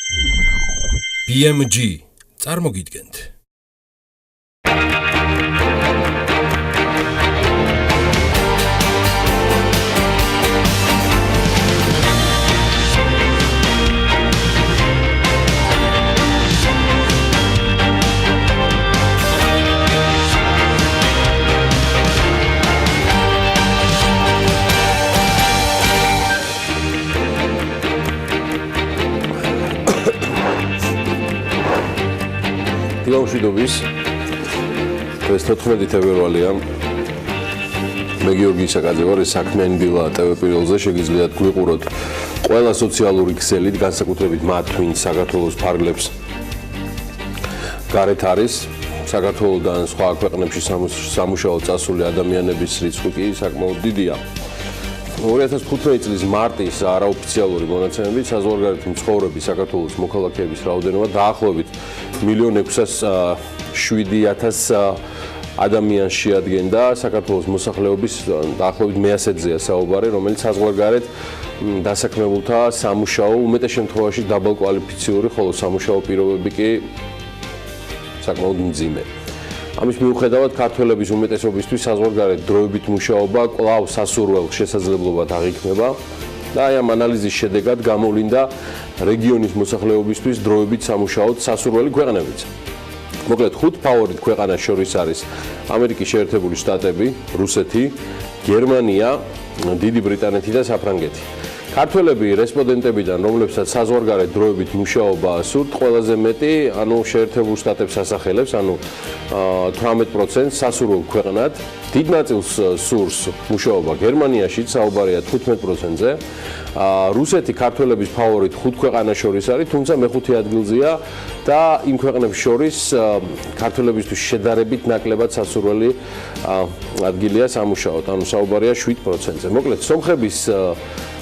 BMG წარმოგიდგენთ. Დილაუშიდობის ეს 14 თებერვალია. მე გიორგი ისაკაძე ვარ, საქმიანი დილა TV პირველზე შეგიძლიათ გვიყუროთ ყველა სოციალური ქსელით, განსაკუთრებით მათ, ვინც საქართველოს ფარგლებს გარეთ არის. საქართველოსთან სხვა ქვეყნებში სამუშაოდ წასული ადამიანების რიცხვი კი საკმაოდ დიდია. 2015 წლის მარტის არაოფიციალური მონაცემებით საზღვარგარეთ მცხოვრები საქართველოს მოქალაქეების რაოდენობა დაახლოებით 1.607.000 ადამიანს შეადგენდა. საქართველოს მოსახლეობის დაახლოებით მეასედზეა საუბარი, რომელიც საზღვარგარეთ დასაქმებულთა სამუშაო უმეტეს შემთხვევაში დაბალკვალიფიციური, ხოლო სამუშაო პირობები კი საკმაოდ მძიმე. ამის მიუხედავად ქართველების უმეტესობისთვის საზღვარგარეთ დროებით მუშაობა კვლავ სასურველ შესაძლებლობად აღიქმება და აი ამ ანალიზის შედეგად გამოვლინდა რეგიონის მოსახლეობისთვის დროებით სამუშაოდ სასურველი ქვეყნებიც. მოკლედ 5 ფავორიტ ქვეყანას შორის არის ამერიკის შეერთებული შტატები, რუსეთი, გერმანია, დიდი ბრიტანეთი და საფრანგეთი. ქართველები რესპონდენტებიდან, რომლებსაც საზღვარგარეთ დროებით მუშაობა სურთ, ყველაზე მეტი, შეერთებულ შტატებს ასახელებს, 18% სასურველ ქვეყნად. დიდ ნაწილს სურს მუშაობა გერმანიაში, საუბარია 15%-ზე. რუსეთი ქართველების ფავორიტ 5 ქვეყანას შორის არის, თუმცა მეხუთე ადგილზეა და იმ ქვეყნებს შორის ქართველებისთვის შედარებით ნაკლებად სასურველი ადგილია სამუშაოდ, საუბარია 7%-ზე. მოკლედ, სომხების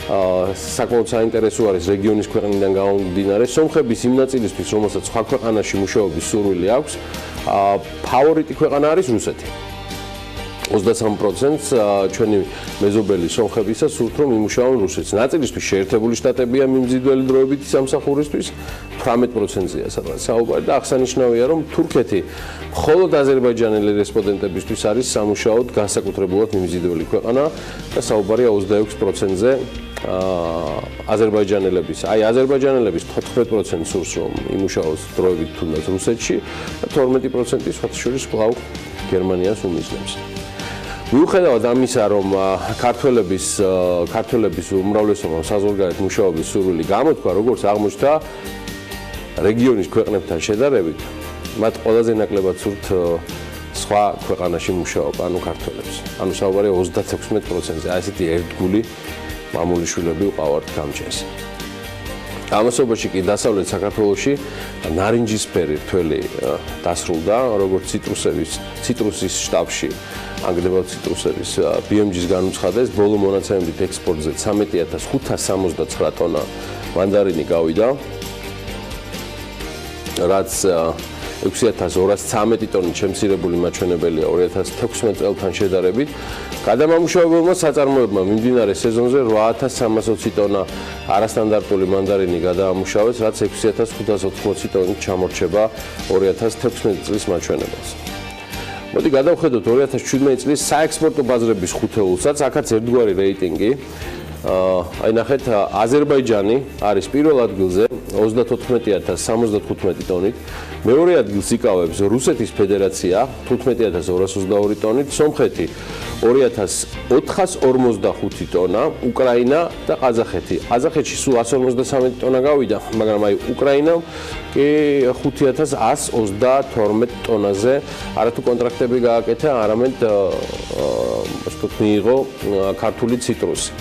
საკმაოდ საინტერესო არის რეგიონის ქვეყნიდან გამომდინარე. სომხების იმ ნაწილისთვის, რომელსაც სხვა ქვეყანაში მუშაობის სურვილი აქვს, ფავორიტი ქვეყანა არის რუსეთი. 23%-ს ჩვენი მეზობელი სომხებისა სურთ, რომ იმუშაონ რუსეთს. ნაწილისთვის შეერთებული შტატებია მიმზიდველი დროებითი სამსახურისთვის, 18%-ზეა სადღაც საუბარი და აღსანიშნავია, რომ თურქეთი მხოლოდ აზერბაიჯანელი რესპონდენტებისთვის არის სამუშაოდ განსაკუთრებულად მიმზიდველი ქვეყანა და საუბარია 26%-ზე აზერბაიჯანელების. აი აზერბაიჯანელების 14% სურს, რომ იმუშაოს დროებით თუნდაც რუსეთში და 12% სხვათა შორის კვლავ გერმანიას უმიზნებს. მიუხედავად ამისა, რომ ქართველების უმრავლესობამ საზღვარგარეთ მუშაობის სურვილი გამოთქვა, როგორც აღმოჩნდა რეგიონის ქვეყნებთან შედარებით, მათ ყველაზე ნაკლებად სურთ სხვა ქვეყანაში მუშაობა, ქართველებს. საუბარია 36%-ზე, ასეთი ერთგული მამულიშვილები უყავართ გამჩეს. ამასობაში კი დასავლეთ საქართველოში ნარინჯისფერი რთველი დასრულდა, როგორც ციტრუსის შტაბში ანგრევად ციტრუსების BMG-ს განუცხადეს, ბოლო მონაცემებით ექსპორტზე 13.569 ტონა მანდარინი გავიდა, რაც 6.213 ტონით შემცირებული მაჩვენებელია 2016 წელთან შედარებით. გადამამუშავებელმა საწარმოებმა მიმდინარე სეზონზე 8.320 ტონა არასტანდარტული მანდარინი გადაამუშავეს, რაც 6.580 ტონით ჩამორჩება 2016 წლის მაჩვენებელს. მოდი გადავხედოთ 2017 წლის საექსპორტო ბაზრების ხუთეულსაც, აქაც ერთგვარი რეიტინგი. აი ნახეთ, აზერბაიჯანი არის პირველ ადგილზე 34.075 ტონით, მეორე ადგილს იკავებს რუსეთის ფედერაცია 15.222 ტონით, სომხეთი 2.445 ტონა, უკრაინა და ყაზახეთი. ყაზახეთში სულ 153 ტონა გავიდა, მაგრამ აი უკრაინამ კი 5.122 ტონაზე არათუ კონტრაქტები გააკეთა, არამედ მიიღო ქართული ციტრუსი.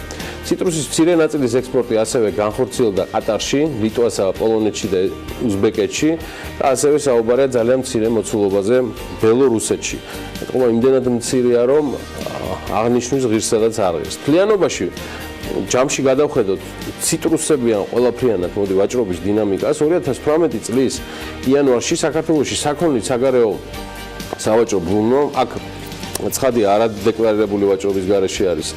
ციტრუსის მცირე ნაწილის ექსპორტი ასევე განხორციელდა ყატარში, ლიტვასა, პოლონეთში და უზბეკეთში და ასევე საუბარია ძალიან მცირე მოცულობაზე ბელორუსეთში. ეთქობა იმდენად მცირეა, რომ აღნიშნვის ღირსადაც არ ღირს. მთლიანობაში ჯამში გადავხედოთ ციტრუსებიან ყველაფრიანად მოდი ვაჭრობის დინამიკას 2018 წლის იანვარში საქართველოში საქონლის საგარეო სავაჭრო ბრუნვა აქ ცხადია არადეკლარირებული ვაჭრობის გარეშე არის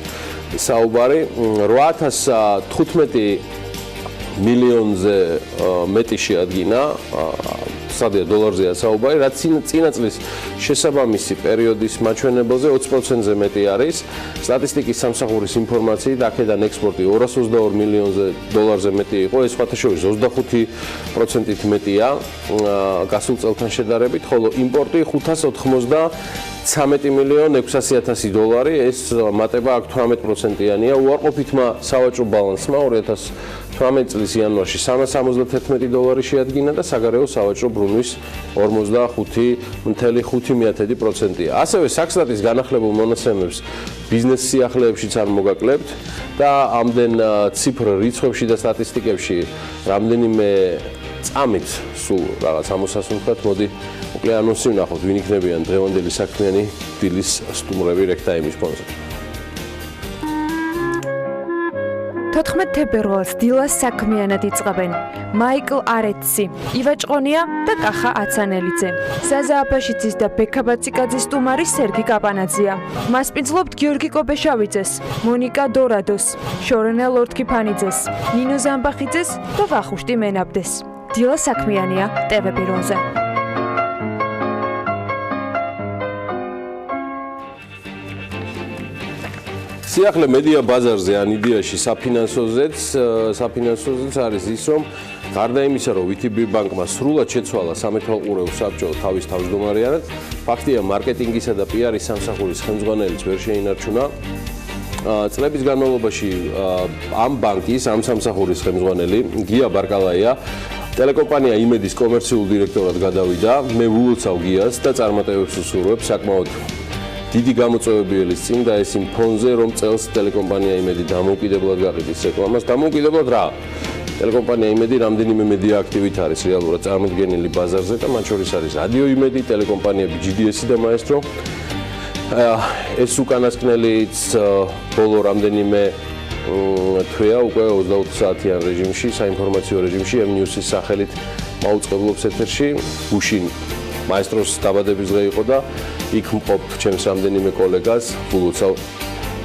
საუბარი 8015 მილიონზე მეტი შეადგინა, სადია დოლარზეა საუბარი, რაც წინა წლის შესაბამისი პერიოდის მაჩვენებელზე 20%-ზე მეტი არის. სტატისტიკის სამსახურის ინფორმაციით, აქედან ექსპორტი 222 მილიონზე დოლარზე მეტი იყო, ეს სხვათა შორის 25%-ით მეტია გასულ წელთან შედარებით, ხოლო იმპორტი 593 მილიონ 600.000 დოლარი, ეს მატება აქ 18%-იანია. უარყოფითმა სავაჭრო ბალანსმა 2018 წლის იანვარში 371 დოლარი შეადგინა და საგარეო სავაჭრო ბრუნვის 45.5%-ია. ასევე საქსტატის განახლებულ მონაცემებს ბიზნეს სიახლეებშიც არ მოგაკლებთ და ამდენ ციფრ რიცხვებში და სტატისტიკებში რამდენიმე წამით სულ რაღაც ამოსასუნთქად, მოდი მოკლე ანონსი ვნახოთ, ვინ იქნებიან დღევანდელი საქმიანი დილის სტუმრები რეკტაიმის ფონზე. 14 თებერვალს დილას საქმიანად იწყებენ მაიკლ არეთსი, ივა ჭყონია და კახა აცანელიძე. ზაზა აფაშიძის და ბექა ბაციკაძის სტუმარი სერგი კაპანაძეა. მასპინძლობთ გიორგი კობეშავიძეს, მონიკა დორადოს, შორენა ლორთქიფანიძეს, ნინო ზამბახიძეს და ვახუშტი მენაბდეს. დილა საქმიანია TV პირონზე. სიახლე მედია ბაზარზე ან იდეაში საფინანსოზეც არის ის, რომ გარდა იმისა, რომ VTB ბანკმა სრულად შეცვალა სამეთვალყურეო საბჭო თავის თავმჯდომარიანად, ფაქტია მარკეტინგისა და PR-ის სამსახურის ხელმძღვანელიც ვერ შეინარჩუნა. წლების განმავლობაში ამ ბანკის, ამ სამსახურის ხელმძღვანელი გია ბარკალაია ტელეკომპანია იმედის კომერციულ დირექტორად გადავიდა. მე ვულოცავ გიას და წარმატებებს უსურვებ საკმაოდ დიდი გამოწვევებილის წინ და ეს იმ ფონზე, რომ წელს ტელეკომპანია იმედი დამოუკიდებლად გაყიდის რეკლამას. დამოუკიდებლად რა? ტელეკომპანია იმედი რამდენიმე მედია აქტივით არის რეალურად წარმოდგენილი ბაზარზე და მათ შორის არის რადიო იმედი, ტელეკომპანიები GDS და Maestro. ეს უკანასკნელიც ბოლო რამდენიმე თვეა უკვე 24 საათიან რეჟიმში, საინფორმაციო რეჟიმში M-News-ის სახელით მაუწყებლობს ეთერში. გუშინ Maestro-ს დაბადების დღე იყო და იქ მყოფ ჩემს რამდენიმე კოლეგას ვულოცავ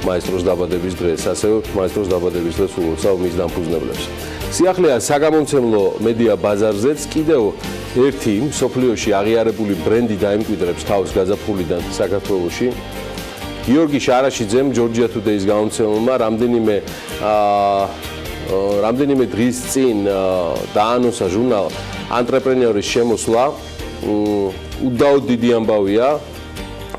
Maestro-ს დაბადების დღეს, ასევე Maestro-ს დაბადების დღეს ვულოცავ მის დამფუძნებლებს. სიახლეა საგამომცემლო მედია ბაზარზეც კიდევ ერთი მსოფლიოში აღიარებული ბრენდი დაიმკვიდრებს თავს გაზაფხულიდან საქართველოში. გიორგი შარაშიძემ Georgia Today-ის გამომცემლმა რამდენიმე დღის წინ დაანონსა ჟურნალ ანტრეპრენეურის შემოსვლა. უდაოდ დიდი ამბავია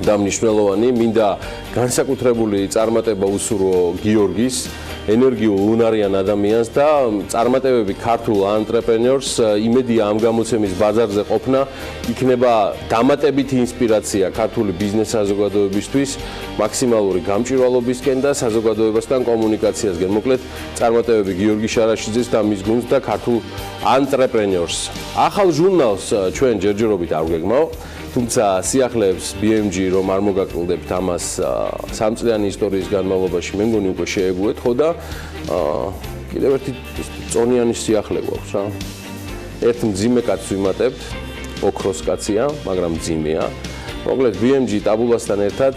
და მნიშვნელოვანი, მინდა განსაკუთრებული წარმატება უსურვო გიორგის, ენერგიულ უნარიან ადამიანს და წარმატებები ქართულ ანტრეპრენერს. იმედია ამ გამოცემის ბაზარზე ყოფნა იქნება დამატებითი ინსპირაცია ქართული ბიზნეს საზოგადოებისთვის, მაქსიმალური გამჭვირვალობისკენ და საზოგადოებასთან კომუნიკაციასკენ. მოკლედ, წარმატებები გიორგი შარაშიძეს და მის გუნდს და ქართულ ანტრეპრენერს. ახალ ჟურნალს ჩვენ ჯერჯერობით არ ვგეგმავ, თუმცა სიახლეებს BMG რომ არ მოგაკლდებთ ამას სამწლიანი ისტორიის განმავლობაში მე მგონი უკვე შეეგუეთ, ხო და კიდევ ერთი წონიანი სიახლე გვაქვს რა. ერთ მძიმე კაცს ვიმატებთ, ოქროს კაცია, მაგრამ მძიმეა. მოკლედ BMG ტაბულასთან ერთად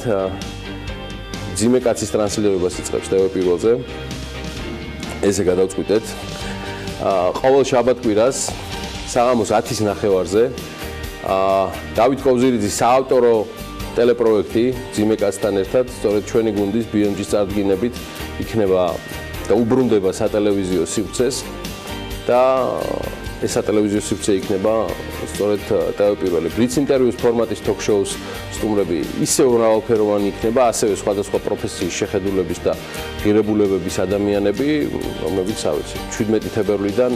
მძიმე კაცის ტრანსლირებას იწყებს TV პირველზე. ესე გადავწყვიტეთ. ყოველ შაბათ-კვირას საღამოს 10-ის ნახევარზე დავით კოვზირიძის საავტორო ტელეპროექტი მძიმე კაცთან ერთად, სწორედ ჩვენი გუნდის BMG-ის წარდგინებით იქნება და უბრუნდება სატელევიზიო სივრცეს და ეს სატელევიზიო სივრცე იქნება სწორედ TV პირველი. ბლიც ინტერვიუს ფორმატის ток-შოუს სტუმრები ისევ მრავალფეროვანი იქნება, ასევე სხვადასხვა პროფესიის შეხედულების და ღირებულებების ადამიანები, რომლებიც ავიცი 17 თებერვლიდან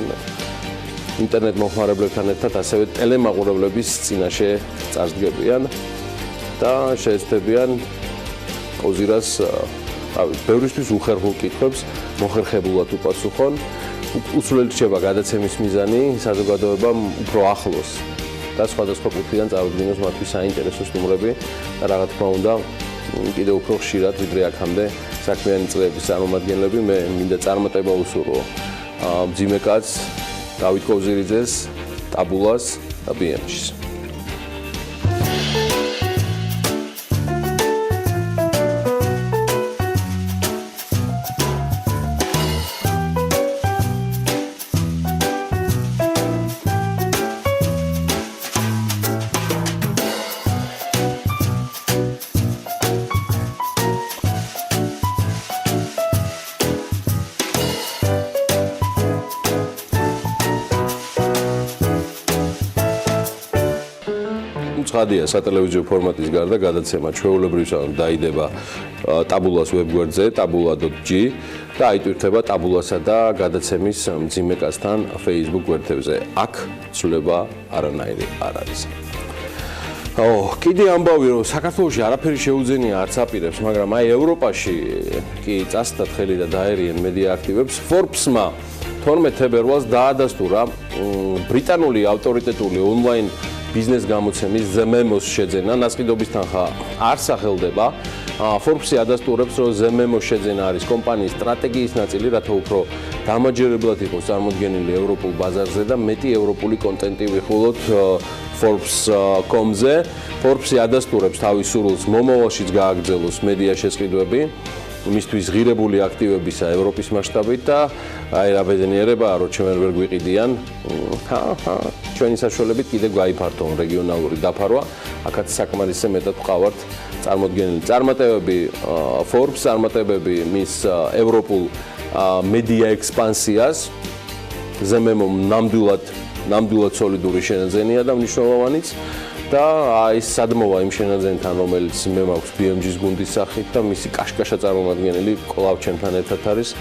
ინტერნეტ მომხმარებლებთან ერთად ასევე ტელემაყურებლების წინაშე წარსდგებიან და შეეცდებიან კოზირას ბევრისთვის უხერხულ კითხვებს მოხერხებულად უპასუხონ. უცვლელი რჩება გადაცემის მიზანი საზოგადოებამ უფრო ახლოს და სხვადასხვა კუთხიდან წარუდგინოს მათთვის საინტერესო სტუმრები და რა თქმა უნდა კიდევ უფრო ხშირად ვიდრე აქამდე საქმიანი წლების წარმომადგენლები. მე მინდა წარმატება უსურვო მძიმე კაცს, დავით კოვზირიძეს, ტაბულას და BMG-ს. ცხადია სატელევიზიო ფორმატის გარდა გადაცემა ჩვეულებრივ დაიდება ტაბულას ვებგვერდზე tabula.g და აიტვირთება ტაბულასა და გადაცემის მძიმე კაცთან Facebook გვერდებზე. აქ ცვლილება არანაირი არ არის. კიდე ამბავი რომ საქართველოში არაფერი შეუძენია არც აპირებს, მაგრამ აი ევროპაში კი წასდათ ხელი და დაერიან მედია აქტივებს. Forbes-მა 12 თებერვალს დაადასტურა ბრიტანული ავტორიტეტული ონლაინ ბიზნეს გამოცემის The Memos შეძენა, ნასყიდობის თანხა არ სახელდება. Forbes-ი ადასტურებს, რომ The Memos შეძენა არის კომპანიის სტრატეგიის ნაწილი, რათა უფრო დამაჯერებლად იყოს წარმოდგენილი ევროპულ ბაზარზე და მეტი ევროპული კონტენტი ვიხილოთ Forbes.com-ზე. Forbes-ი ადასტურებს თავის სურვილს მომავალშიც გააგრძელოს მედია შესყიდვები, მისთვის ღირებული აქტივებისა ევროპის მასშტაბით და აი რა ბედნიერებაა, რომ ჩვენ ვერ გვიყიდიან. ჩვენი საშუალებით კიდევ გაიფართონ რეგიონალური დაფარვა. აქაც საკმარისზე მეტად ვყავართ წარმოდგენილი წარმატებები Forbes, წარმატებები მის ევროპულ მედია ექსპანსიას. The Memo ნამდვილად სოლიდური შენაძენია და მნიშვნელოვანიც. და აი სადმოვა იმ შენაძენთან, რომელიც მე მაქვს BMG-ს გუნდის სახით და მისი კაშკაშა წარმომადგენელი კვლავ ჩემთან ერთად არის.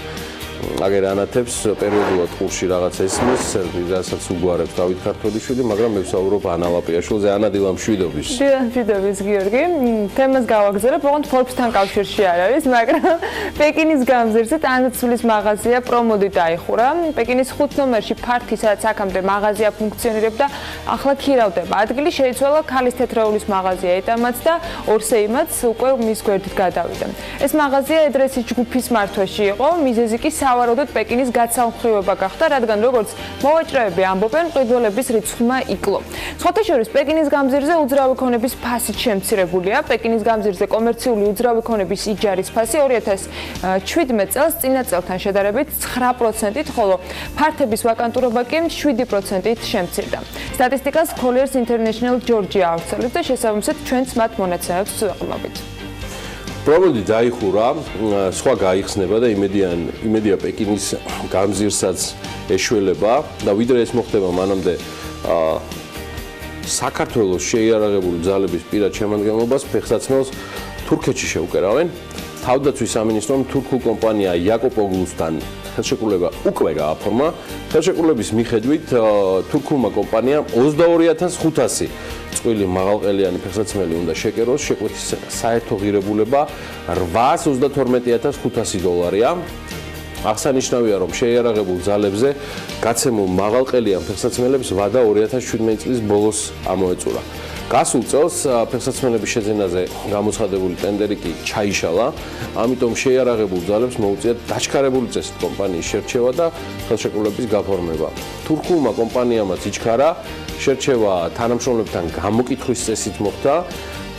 აგერ ანათებს პერიოდულად ყურში რაღაც ესმის, რასაც უგვარებს დავით ქართველიშვილი, მაგრამ მე ვსაუბრობ ანა ლაპიაშვილზე, ანა დილა მშვიდობის. მშვიდობის გიორგი. თემას გავაგზავნებ, ოღონდ Forbes-თან კავშირში არ არის, მაგრამ პეკინის გამზირზე ტანაცვლის მაღაზია პრომოდი დაიხურა. პეკინის 5 ნომერში ფართი, სადაც აქამდე მაღაზია ფუნქციონირებდა, ახლა ქირავდება. ადგილი შეიცვალა ქალის თეთრაულის მაღაზია ეტამაც და ორსეიმაც უკვე მის გვერდით გადავიდა. ეს მაღაზია ედრესის ჯგუფის მართვაში იყო, მიზეზი კი სავარაუდოდ პეკინის გაცალმხრივება გახდა, რადგან როგორც მოვაჭრეები ამბობენ, მყიდველების რიცხვმა იკლო. სხვათა შორის პეკინის გამზირზე უძრავი ქონების ფასი შემცირებულია. პეკინის გამზირზე კომერციული უძრავი ქონების იჯარის ფასი 2017 წელს წინა წელთან შედარებით 9%-ით, ხოლო ფართების ვაკანტურობა კი 7%-ით შემცირდა. სტატისტიკას Colliers International Georgia ავრცელებს და შესაბამისად ჩვენც მათ მონაცემებს ვეყრდნობით. პრომოდი დაიხურა, სხვა გაიხსნება და იმედია პეკინის გამზირსაც ეშველება და ვიდრე ეს მოხდება მანამდე საქართველოს შეიარაღებული ძალების პირად შემადგენლობას ფეხსაცმელს თურქეთში შეუკერავენ. თავდაცვის სამინისტრომ თურქულ კომპანია იაკოპოგლუსთან ხელშეკრულება უკვე გააფორმა. ხელშეკრულების მიხედვით თურქულმა კომპანიამ 22500 წყვილი მაღალყელიანი ფეხსაცმელი უნდა შეკეროს, შეკვეთის საერთო ღირებულება $832,500-ია. აღსანიშნავია, რომ შეიარაღებულ ძალებზე გაცემულ მაღალყელიან ფეხსაცმელებს ვადა 2017 წლის ბოლოს ამოეწურა. გასულ წელს ფეხსაცმელების შეძენაზე გამოცხადებული ტენდერი კი ჩაიშალა, ამიტომ შეიარაღებულ ძალებს მოუწიათ დაჩქარებული წესით კომპანიის შერჩევა და ხელშეკრულების გაფორმება. თურქულმა კომპანიამაც იჩქარა, შერჩევა თანამშრომლებთან გამოკითხვის წესით მოხდა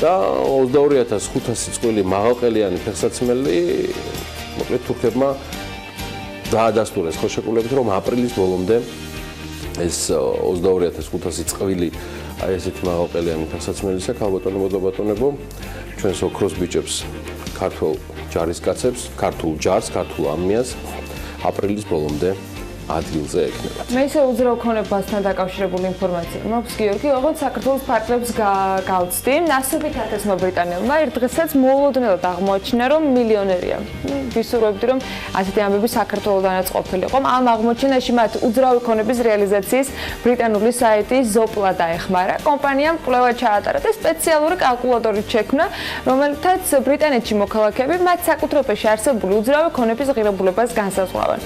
და 22500 წყვილი მაღალყელიანი ფეხსაცმელი მოკლედ თურქებმა დაადასტურეს ხელშეკრულებით, რომ აპრილის ბოლომდე ეს 22500 წყვილი აი ესეთი მაღალყელიანი ფეხსაცმელისა ქალბატონებო და ბატონებო ჩვენს ოქროს ბიჭებს, ქართულ ჯარისკაცებს, ქართულ ჯარს, ქართულ არმიას აპრილის ბოლომდე ადგილზე ექნებათ. მე ისე უძრავ ქონებასთან დაკავშირებული ინფორმაცია მაქვს გიორგი, ოღონდ საქართველოს პარტნიორებს გავცდი. ასობით ათასმა ბრიტანელმა ერთ დღესაც მოულოდნელად აღმოაჩინა, რომ მილიონერია. ვისურვებდი, რომ ასეთი ამბები საქართველოდანაც ყოფილიყო. ამ აღმოჩენაში მათ უძრავი ქონების რეალიზაციის ბრიტანული საიტი Zopla დაეხმარა. კომპანიამ კვლევა ჩაატარა და სპეციალური კალკულატორი შექმნა, რომელთაც ბრიტანეთში მოქალაქეები მათ საკუთრებაში არსებული უძრავი ქონების ღირებულებას განსაზღვრავენ.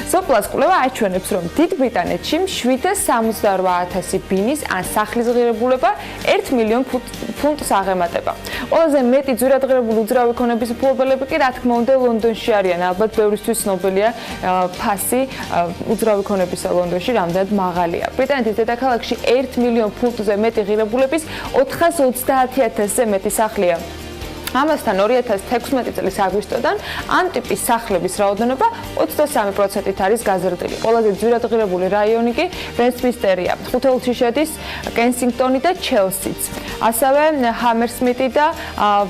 Zopla-ს კვლევა აჩვენებს, რომ დიდ ბრიტანეთში 768,000 ბინის ან სახლის ღირებულება 1 მილიონ ფუნტს აღემატება. ყველაზე მეტი ძვირადღირებული უძრავი ქონების მფლობელები კი რა თქმა უნდა ლონდონში არიან. ალბათ ბევრისთვის ცნობილია ფასი უძრავი ქონებისა ლონდონში რამდენად მაღალია. ბრიტანეთის დედაქალაქში 1 მილიონ ფუნტზე მეტი ღირებულების 430,000-ზე მეტი სახლია. ამასთან 2016 წლის აგვისტოდან ამ ტიპის სახლების რაოდენობა 23%-ით არის გაზრდილი. ყველაზე ძვირადღირებული რაიონი კი ვესტმინსტერია. ხუთეულში შედის კენსინგტონი და ჩელსიც. ასევე ჰამერსმიტი და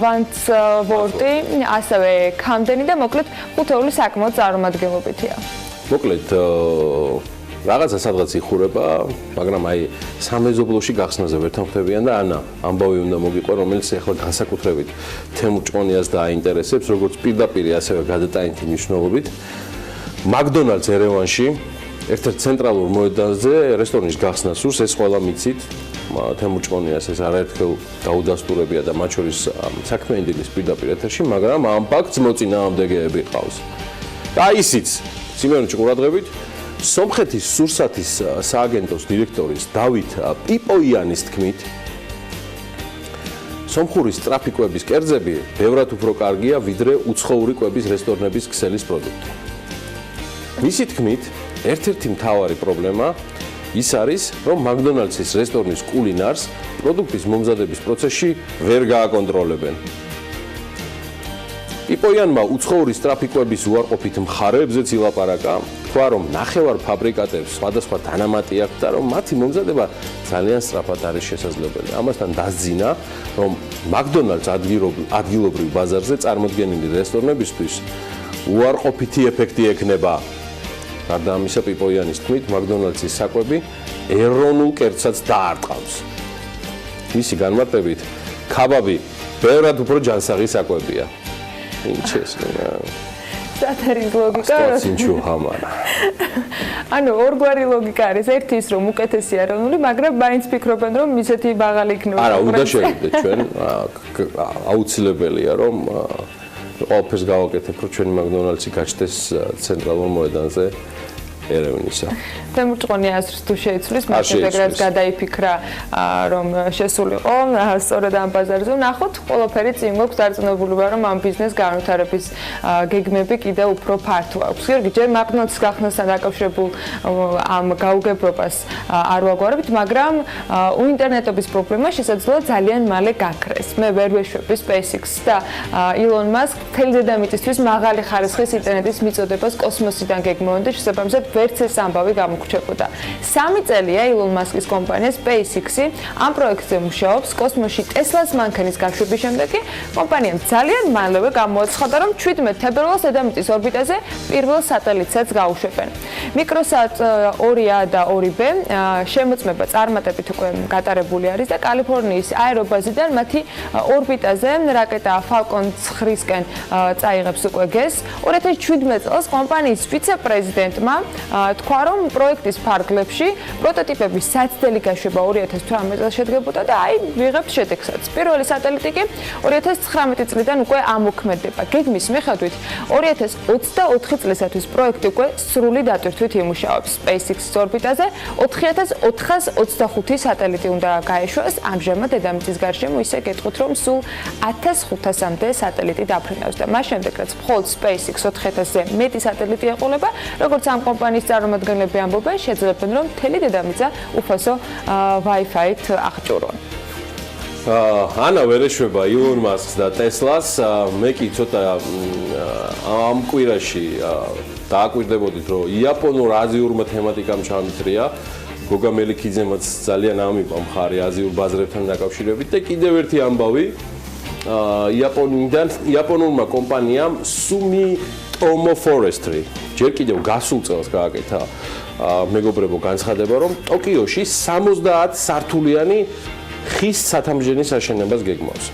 ვანდსვორტი, ასევე კამდენი და მოკლედ ხუთეული საკმაოდ წარმომადგენლობითია. მოკლედ რაღაცა სადღაც იხურება, მაგრამ აი სამეზობლოში გახსნაზე ვერ თანხმდებიან და ანა ამბავი უნდა მოგიყვა, რომელიც ახლა განსაკუთრებით თემურ ჭყონიას დააინტერესებს, როგორც პირდაპირ ასევე გადატანითი მნიშვნელობით. მაკდონალდს ერევანში ერთ-ერთ ცენტრალურ მოედანზე რესტორნის გახსნა სურს, ეს ყველა მიცით. თემურ ჭყონიას ეს არაერთხელ დაუდასტურებია და მათ შორის საქმიანი დილის პირდაპირ ეთერში, მაგრამ ამ ფაქტს მოწინააღმდეგეები ყავს. და ისიც სიმეონიჩი ყურადღებით სომხეთის სურსათის სააგენტოს დირექტორის დავით პიპოიანის თქმით სომხური სწრაფი კვების კერძები ბევრად უფრო კარგია ვიდრე უცხოური კვების რესტორნების ქსელის პროდუქტი. მისი თქმით ერთ-ერთი მთავარი პრობლემა ის არის, რომ მაკდონალდსის რესტორნის კულინარს პროდუქტის მომზადების პროცესში ვერ გააკონტროლებენ. პიპოიანმა უცხოური სწრაფი კვების უარყოფით მხარეებზეც ილაპარაკა, თქვა, რომ ნახევარ ფაბრიკატებს სხვადასხვა დანამატი აქვთ და რომ მათი მომზადება ძალიან სწრაფად არის შესაძლებელი. ამასთან დასძინა, რომ მაკდონალდს ადგილობრივ ბაზარზე წარმოდგენილი რესტორნებისთვის უარყოფითი ეფექტი ექნება. გარდა ამისა, პიპოიანის თქმით, მაკდონალდსის საკვები ეროვნულ კერძსაც დაარტყავს. მისი განმარტებით, ქაბაბი ბევრად უფრო ჯანსაღი საკვებია. ინჩესკენა. სათარის ლოგიკა. სინჩუ ჰამარა. ანუ ორგვარი ლოგიკა არის. ერთი ის რომ უკეთესია ეროვნული, მაგრამ მაინც ფიქრობენ რომ ისეთი მაღალი იქნება. არა, უნდა შევიდეთ ჩვენ. აუცილებელია რომ ყველაფერს გავაკეთებ, რომ ჩვენი მაკდონალდსი გაჩნდეს ცენტრალურ მოედანზე ერევნისა. თემურ ჭყონიას თუ შეიცვლის, მაგრამ რაც გადაიფიქრა, რომ შესულიყო სწორედ ამ ბაზარზე, ნახოთ, ყველაფერი წინ გვაქვს დარწმუნებულობა, რომ ამ ბიზნეს განვითარების გეგმები კიდევ უფრო ფართო აქვს. გიორგი, ჯერ მაკდონალდსის გახსნასთან დაკავშირებულ ამ გაუგებრობას არ ვაგვარებთ, მაგრამ ინტერნეტობის პრობლემა შესაძლოა ძალიან მალე გაქრეს. მე ვერ ვეშვები SpaceX და ილონ მასკ მთელი დედამიწისთვის მაღალი ხარისხის ინტერნეტის მიწოდებას კოსმოსიდან გეგმავენ და შესაბამისად ვერც ეს ამბავი გამოგვჩებოდა. 3 წელია ილონ მასკის კომპანია SpaceX-ი ამ პროექტზე მუშაობს კოსმოსში ტესლას მანქანის გაშვების შემდეგ კი კომპანიამ ძალიან მალევე გამოაცხადა, რომ 17 თებერვალს დედამიწის ორბიტაზე პირველ სატელიტსაც გაუშვებენ. მიკროსატ 2A და 2B შემოწმება წარმატებით უკვე გატარებული არის და კალიფორნიის აერობაზიდან მათი ორბიტაზე რაკეტა Falcon 9-სკენ წაიღებს უკვე გეზს. 2017 წელს კომპანიის ვიცე-პრეზიდენტმა თქვა, რომ პროექტის ფარგლებში პროტოტიპების საცდელი გაშვება 2018 წელს შედგებოდა და აი ვიღებთ შედეგსაც. პირველი სატელიტი კი 2019 წლიდან უკვე ამოქმედება. გეგმის მიხედვით 2024 წლისათვის პროექტი უკვე სრული დატვირთვით იმუშავებს. SpaceX-ის ორბიტაზე 4425 სატელიტი უნდა გაეშვას. ამჟამად დედამიწის გარშემო ისე გეტყვით, რომ სულ 1500-მდე სატელიტი დაფრინავს და მას შემდეგ რაც მხოლოდ SpaceX 4000-ზე მეტი სატელიტი ეყოლება, როგორც ამ კომპანიის წარმომადგენლები ამბობენ, შეძლებენ, რომ მთელი დედამიწა უფასო Wi-Fi-ით აღჭურონ. ანა ვერ ეშვება ილონ მასკს და ტესლას. მე კი ცოტა ამ კვირაში დააკვირდებოდით, რომ იაპონურ აზიურმა თემატიკამ ჩამიწრია. გოგა მელიქიძემაც ძალიან ამიყვა მხარი აზიურ ბაზრებთან დაკავშირებით და კიდევ ერთი ამბავი იაპონურმა კომპანიამ Sumitomo Forestry ჯერ კიდევ გასულ წელს გააკეთა მეგობრებო განცხადება, რომ ტოკიოში 70 სართულიანი ხის სათამბჯენის აშენებას გეგმავს.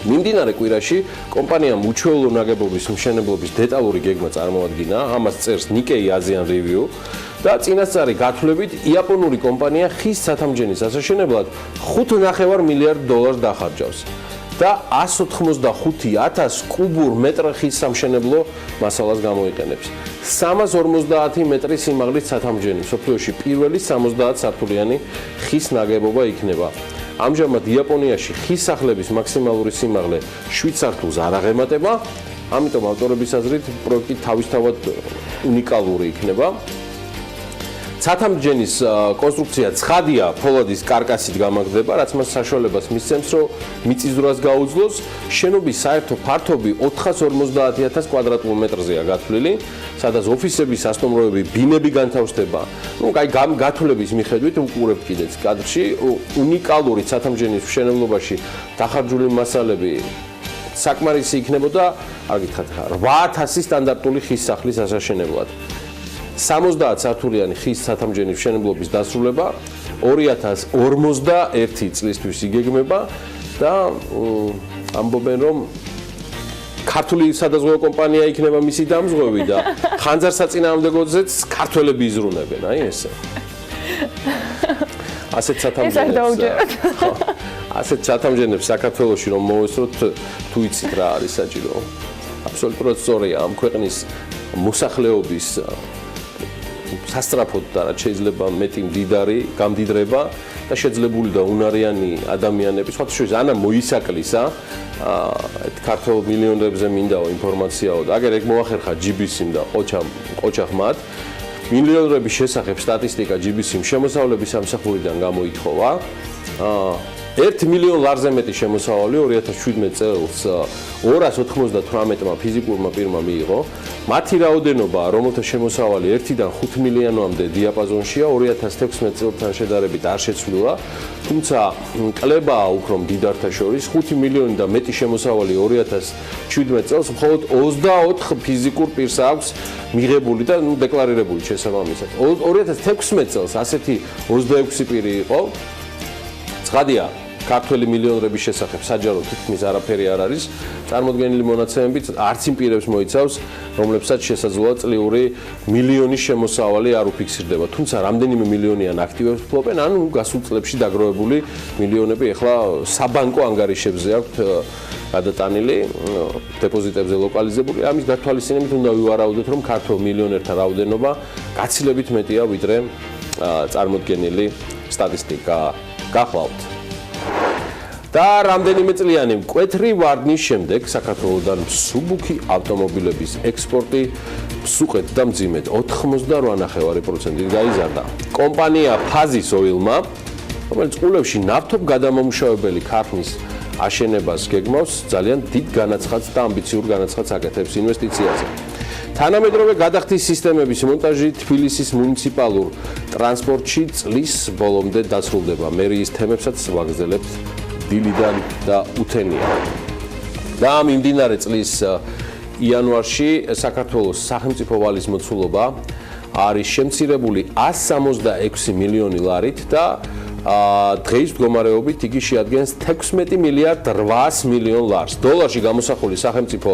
მიმდინარე კვირაში კომპანიამ უჩვეულო ნაგებობის მშენებლობის დეტალური გეგმა წარმოადგინა, ამას წერს Nikkei Asian Review და წინასწარი გათვლებით იაპონური კომპანია ხის სათამბჯენის ასაშენებლად $5.5 მილიარდ დახარჯავს და 185,000 კუბურ მეტრ ხის სამშენებლო მასალას გამოიყენებს. 350 მეტრის სიმაღლის სათამბჯენი მსოფლიოში პირველი 70 სართულიანი ხის ნაგებობა იქნება. ამჟამად იაპონიაში ხის სახლების მაქსიმალური სიმაღლე 7 სართულს არ აღემატება, ამიტომ ავტორების აზრით პროექტი თავისთავად უნიკალური იქნება. სათამბჯენის კონსტრუქცია ცხადია ფოლადის კარკასით გამაგდება, რაც მას საშუალებას მისცემს, რომ მიწისძვრას გაუძლოს. შენობის საერთო ფართობი 450,000 კვადრატულ მეტრზეა გათვლილი, სადაც ოფისების, სასტუმროები, ბინები განთავსდება. გათვლების მიხედვით უყურებთ კიდეც კადრში, უნიკალური სათამბჯენის მშენებლობაში დახარჯული მასალები საკმარისი იქნებოდა, არ გითხრათ, 8000 სტანდარტული ხის სახლის ასაშენებლად. 70 სართულიანი ხის ცათამბჯენის მშენებლობის დასრულება 2051 წლისთვის იგეგმება და ამბობენ რომ ქართული სადაზღვევო კომპანია იქნება მისი დამზღვევი და ხანძარსაწინააღმდეგოებზეც ქართველები იზრუნებენ, აი ესე. ასეთ ცათამბჯენებს საქართველოში რომ მოვესწროთ თუ იცით რა არის საჭირო. აბსოლუტურად სწორია ამ ქვეყნის მოსახლეობის სასწრაფოდ და რაც შეიძლება მეტი მდიდარი გამდიდრება და შეძლებული და უნარიანი ადამიანები სხვა შორის ანა მოისაკლისა ქართულ მილიონებზე მინდაო ინფორმაციაო და აგერ ეგ მოახერხა GBC-მ და ყოჩახმად მილიონების შესახებ სტატისტიკა GBC-მ შემოსავლების სამსახურიდან გამოითხოვა 1 მილიონ ლარზე მეტი შემოსავალი 2017 წელს 298-მა ფიზიკურმა პირმა მიიღო. მათი რაოდენობა, რომელთა შემოსავალი 1-დან 5 მილიონამდე დიაპაზონშია, 2016 წელთან შედარებით არ შეცვლილა. თუმცა კლებაა უფრო მდიდართა შორის 5 მილიონი და მეტი შემოსავალი 2017 წელს მხოლოდ 24 ფიზიკურ პირს აქვს მიღებული და დეკლარირებული შესაბამისად. 2016 წელს ასეთი 26 პირი იყო. ცხადია ქართველი მილიონერების შესახებ საჯაროდ თითქმის არაფერი არ არის. წარმოდგენილი მონაცემებით არც იმ პირებს მოიცავს, რომლებსაც შესაძლოა წლიური მილიონის შემოსავალი არ უფიქსირდება. თუმცა რამდენიმე მილიონიან აქტივებს ფლობენ, ანუ გასულ წლებში დაგროვებული მილიონები ახლა საბანკო ანგარიშებზე აქვთ გადატანილი, დეპოზიტებზე ლოკალიზებული. ამის გათვალისწინებით უნდა ვივარაუდოთ, რომ ქართველ მილიონერთა რაოდენობა გაცილებით მეტია ვიდრე წარმოდგენილი სტატისტიკა. გახლავთ. და რამდენიმე წლიანი მკვეთრი ვარდნის შემდეგ საქართველოსთან მსუბუქი ავტომობილების ექსპორტი მსუყეთ და მძიმედ 88.5%-ით გაიზარდა. კომპანია ფაზის ოილმა, რომელიც ყულებში ნავთობ გადამამუშავებელი ქარხნის აშენებას გეგმავს, ძალიან დიდ განაცხადს და ამბიციურ განაცხადს აკეთებს ინვესტიციაზე. თანამედროვე გადახდის სისტემების მონტაჟი თბილისის მუნიციპალურ ტრანსპორტში წლის ბოლომდე დასრულდება. მერიის თემებსაც ვაგრძელებთ დილიდან და უთენია. და მიმდინარე წლის იანვარში საქართველოს სახელმწიფო ვალის მოცულობა არის შემცირებული 166 მილიონი ლარით და დღეის მდგომარეობით იგი შეადგენს 16 მილიარდ 800 მილიონ ლარს. დოლარში გამოსახული სახელმწიფო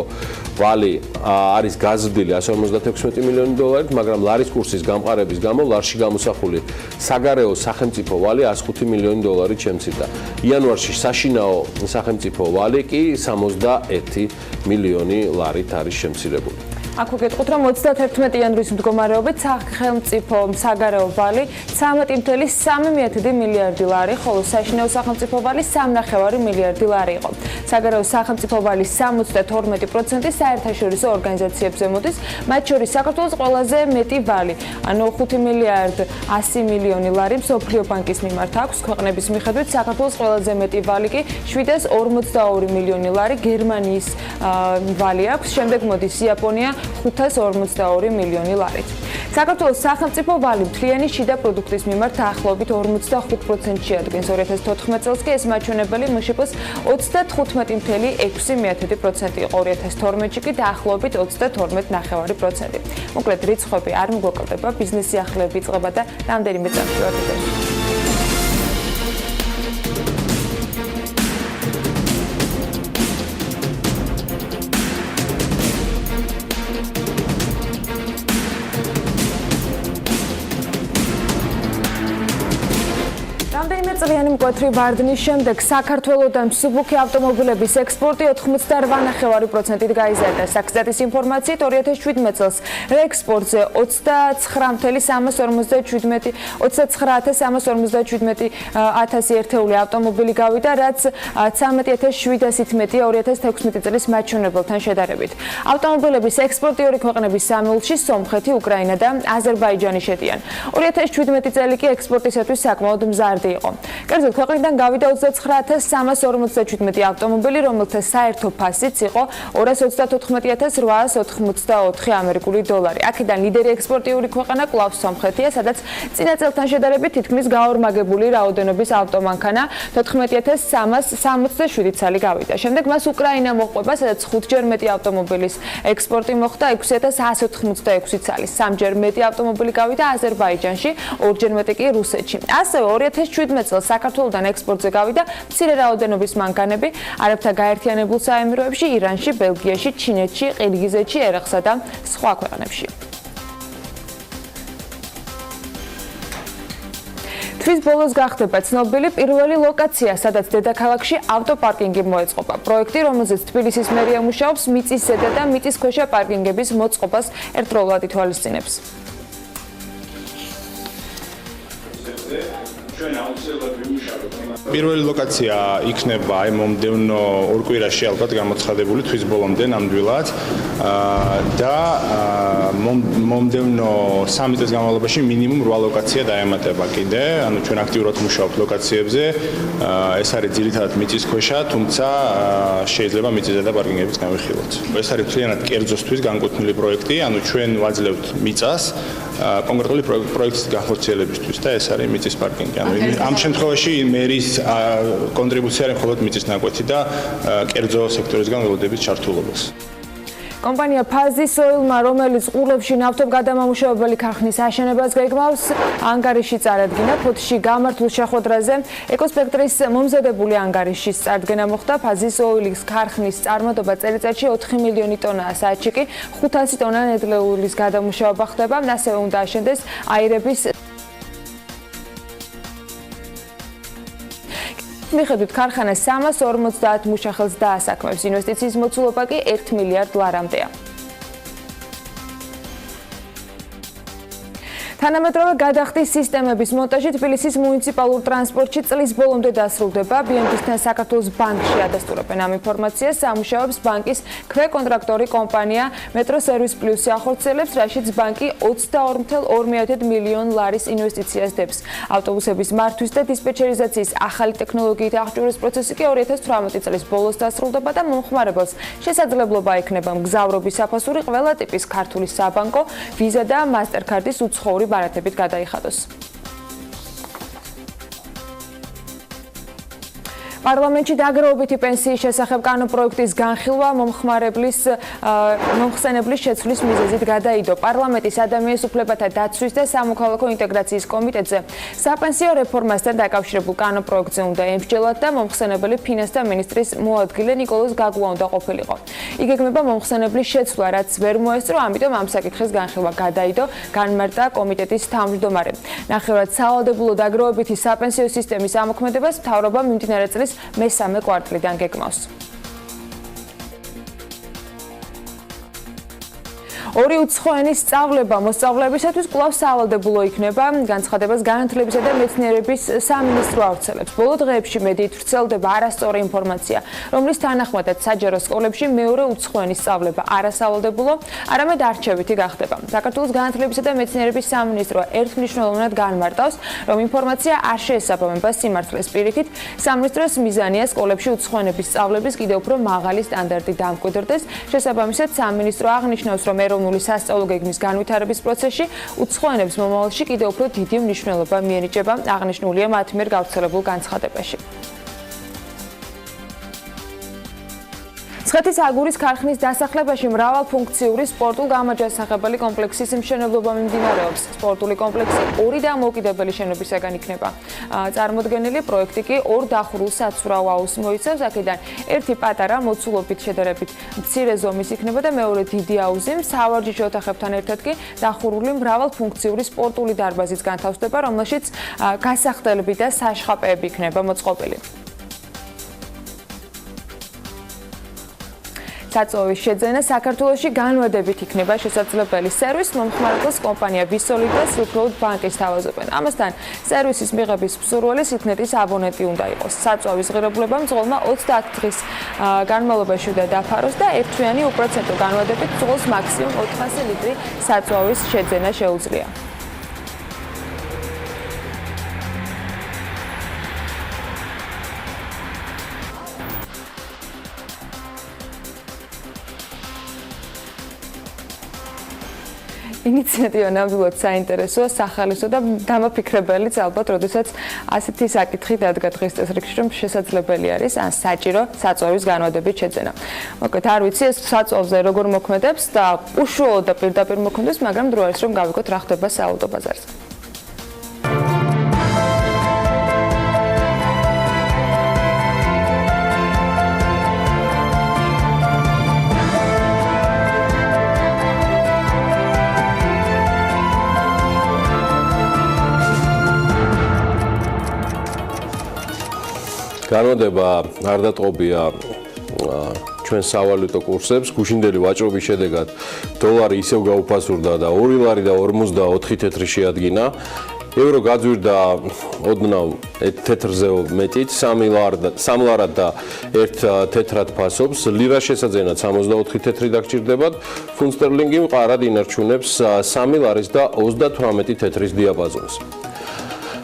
ვალი არის გაზრდილი 156 მილიონი დოლარით, მაგრამ ლარის კურსის გამყარების გამო ლარში გამოსახული საგარეო სახელმწიფო ვალი 105 მილიონი დოლარით შემცირდა. იანვარში საშინაო სახელმწიფო ვალი კი 61 მილიონი ლარით არის შემცირებული. აქ ვგეტყვით, რომ 31 იანვრის მდგომარეობით სახელმწიფო საგარეო ვალი 13.3 მილიარდი ლარი, ხოლო საშინაო სახელმწიფო ვალი 3.5 მილიარდი ლარი იყო. საგარეო სახელმწიფო ვალის 72% საერთაშორისო ორგანიზაციებზე მოდის, მათ შორის საქართველოს ყველაზე მეტი ვალი, ანუ 5 მილიარდ 100 მილიონი ლარი მსოფლიო ბანკის მიმართ აქვს. ქვეყნების მიხედვით საქართველოს ყველაზე მეტი ვალი კი 742 მილიონი ლარი გერმანიის ვალი აქვს. შემდეგ მოდის იაპონია 542 მილიონი ლარით. საქართველოს სახელმწიფო ვალი მთლიანი შიდა პროდუქტის მიმართ დაახლოებით 45% შეადგენს. 2014 წელს კი ეს მაჩვენებელი მშპ-ს 35.6% იყო. 2012-ში კი დაახლოებით 32.9%. მოკლედ რიცხვები არ მოგოკლდება, ბიზნესი ახლები იწყება და რამდენიმე წამში ვართ ეთერში. წლიანი მკვეთრი ვარდნის შემდეგ საქართველოსთან მსუბუქი ავტომობილების ექსპორტი 88.5%-ით გაიზარდა. საქსტატის ინფორმაციით 2017 წელს რეექსპორტზე 29.357 ერთეული ავტომობილი გავიდა, რაც 13.700-ით მეტია 2016 წლის მაჩვენებელთან შედარებით. ავტომობილების ექსპორტი ორი ქვეყნების სამეულში სომხეთი, უკრაინა და აზერბაიჯანი შედიან. 2017 წელი კი ექსპორტისათვის საკმაოდ მზარდი იყო. კერძოდ, ქვეყნიდან გავიდა 29347 ავტომობილი, რომელთა საერთო ფასიც იყო 224884 ამერიკული დოლარი. აქედან ლიდერი ექსპორტიული ქვეყანა კვლავ სომხეთია, სადაც წინა წელთან შედარებით თითქმის გაორმაგებული რაოდენობის ავტომანქანა 14367 ცალი გავიდა. შემდეგ მას უკრაინა მოჰყვება, სადაც 5-ჯერ მეტი ავტომობილის ექსპორტი მოხდა 6186 ცალი. 3-ჯერ მეტი ავტომობილი გავიდა აზერბაიჯანში, 2-ჯერ მეტი კი რუსეთში. ასევე 2017 წელს საქართველოსთან ექსპორტზე გავიდა მცირე რაოდენობის მანქანები არაბთა გაერთიანებულ საემიროებში, ირანში, ბელგიაში, ჩინეთში, ყირგიზეთში, ერეხსა და სხვა ქვეყნებში. თვის ბოლოს გახდება ცნობილი პირველი ლოკაცია, სადაც დედაქალაქში ავტოპარკინგი მოეწყობა. პროექტი, რომელზეც თბილისის მერია მუშაობს, მიწის ზედა და მიწის ქვეშა პარკინგების მოწყობას ერთდროულად ითვალისწინებს. პირველი ლოკაცია იქნება აი მომდევნო ორ კვირაში ალბათ გამოცხადებული თვის ბოლომდე ნამდვილად და მომდევნო 3 წლის განმავლობაში მინიმუმ 8 ლოკაცია დაემატება კიდე, ანუ ჩვენ აქტიურად მუშაობთ ლოკაციებზე. ეს არის ძირითადად მიწის ქვეშა, თუმცა შეიძლება მიწის ზედა პარკინგებიც განვიხილოთ. ეს არის მთლიანად კერძოსთვის განკუთვნილი პროექტი, ანუ ჩვენ ვაძლევთ მიწას კონკრეტული პროექტის განხორციელებისთვის და ეს არის მიწის პარკინგი. ანუ ამ შემთხვევაში მერის კონტრიბუცია არის მხოლოდ მიწის ნაკვეთი და კერძო სექტორისგან ველოდებით ჩართულობას. კომპანია ფაზის ოილმა, რომელიც ყურებში ნავთობგადამამუშავებელი ქარხნის აშენებას გეგმავს, ანგარიში წარადგინა. ფოთში გამართულ შეხვედრაზე ეკოსპექტრის მომზადებული ანგარიშის წარდგენა მოხდა. ფაზის ოილის ქარხნის წარმოდობა წელიწადში 4 მილიონი ტონაა, საათში კი 500 ტონა ნედლეულის გადამუშავება ხდება. ასევე უნდა აშენდეს აირების მიხედვით ქარხანა 350 მუშახელს დაასაქმებს, ინვესტიციის მოცულობა კი 1 მილიარდ ლარამდეა. თანამედროვე გადახდის სისტემების მონტაჟი თბილისის მუნიციპალურ ტრანსპორტში წლის ბოლომდე დასრულდება. BMT-თან საქართველოს ბანკში ადასტურებენ ამ ინფორმაციას. სამუშაოებს ბანკის ქვეკონტრაქტორი კომპანია მეტრო სერვის პლუსი ახორციელებს, რაშიც ბანკი 22.2 მილიონ ლარის ინვესტიციას დებს. ავტობუსების მართვის და დისპეჩერიზაციის ახალი ტექნოლოგიით აღჭურვის პროცესი კი 2018 წლის ბოლოს დასრულდება და მომხმარებელს შესაძლებლობა ექნება მგზავრობის საფასური ყველა ტიპის ქართული საბანკო, ვიზა და მასტერკარდის უცხოური ბარათებით გადაიხადოს. პარლამენტში დაგროვებითი პენსიის შესახებ კანონპროექტის განხილვა მომხსენებლის შეცვლის მიზეზით გადაიდო. პარლამენტის ადამიანის უფლებათა დაცვის და სამოქალაქო ინტეგრაციის კომიტეტზე საპენსიო რეფორმასთან დაკავშირებულ კანონპროექტზე უნდა ემსჯელოთ და მომხსენებელი ფინანსთა მინისტრის მოადგილე ნიკოლოზ გაგუა უნდა ყოფილიყო. იგეგმება მომხსენებლის შეცვლა, რაც ვერ მოესწრო, ამიტომ ამ საკითხის განხილვა გადაიდო, განმარტა კომიტეტის თავმჯდომარე. ნახევრად სავალდებულო დაგროვებითი საპენსიო სისტემის ამოქმედებას მთავრობა მიმდინარე წლის მესამე კვარტლიდან გეგმავს. ორი უცხოენის სწავლება მოსწავლეებისათვის კვლავ სავალდებულო იქნება, განცხადებას განათლებისა და მეცნიერების სამინისტრო ავრცელებს. ბოლო დღეებში მედიით ვრცელდება არასწორი ინფორმაცია, რომლის თანახმადაც საჯარო სკოლებში მეორე უცხოენის სწავლება არასავალდებულო, არამედ არჩევითი გახდება. საქართველოს განათლებისა და მეცნიერების სამინისტრო ერთმნიშვნელოვნად განმარტავს, რომ ინფორმაცია არ შეესაბამება სიმართლეს. პირიქით, სამინისტროს მიზანია სკოლებში უცხოენების სწავლების კიდევ უფრო მაღალი სტანდარტი დამკვიდრდეს. შესაბამისად, სამინისტრო აღნიშნავს, რომ ეროვნული სასწავლო გეგმის განვითარების პროცესში უცხოენებს მომავალში კიდევ უფრო დიდი მნიშვნელობა მიენიჭება, აღნიშნულია მათ მიერ გავრცელებულ განცხადებაში. მცხეთის აგურის ქარხნის დასახლებაში მრავალფუნქციური სპორტულ-გამაჯასახებელი კომპლექსის მშენებლობა მიმდინარეობს. სპორტული კომპლექსი 2 დამოუკიდებელი შენობისაგან იქნება წარმოდგენილი. პროექტი კი 2 დახურულ საცურაო აუზს მოიცავს. აქედან ერთი პატარა, მოცულობით შედარებით მცირე ზომის იქნება და მეორე დიდი აუზი. სავარჯიშო ოთახებთან ერთად კი დახურული მრავალფუნქციური სპორტული დარბაზიც განთავსდება, რომელშიც გასახდელები და საშხაპეები იქნება მოწყობილი. საწვავის შეძენა საქართველოში განვადებით იქნება შესაძლებელი. სერვის მომხმარებელს კომპანია ვისოლი და სრულად ბანკის თავაზობენ. ამასთან სერვისის მიღების მსურველი სიტნეტის აბონენტი უნდა იყოს. საწვავის ღირებულება მძღოლმა 30 დღის განმავლობაში უნდა დაფაროს და ერთთვიანი უპროცენტო განვადებით მძღოლს მაქსიმუმ 400 ლიტრი საწვავის შეძენა შეუძლია. ინიციატივა ნამდვილად საინტერესოა, სახალისო და დამაფიქრებელიც ალბათ, როდესაც ასეთი საკითხი დადგა დღის წესრიგში, რომ შესაძლებელი არის ან საჭირო საწვავის განვადებით შეძენა. მოკლედ, არ ვიცი ეს საწვავზე როგორ მოქმედებს და უშუალოდ და პირდაპირ მოქმედებს, მაგრამ დრო არის რომ გავიგოთ რა ხდება საავტო ბაზარზე. განმეორება არ დატყობია ჩვენ სავალუტო კურსებს, გუშინდელი ვაჭრობის შედეგად დოლარი ისევ გაუფასურდა და 2 ლარი და 54 თეთრი შეადგინა. ევრო გაძვირდა ოდნავ თეთრზე მეტით 3 ლარად და 1 თეთრად ფასობს. ლირა შესაძენად 64 თეთრი დაგჭირდებათ. ფუნტ სტერლინგი მყარად ინარჩუნებს 3 ლარის და 38 თეთრის დიაპაზონს.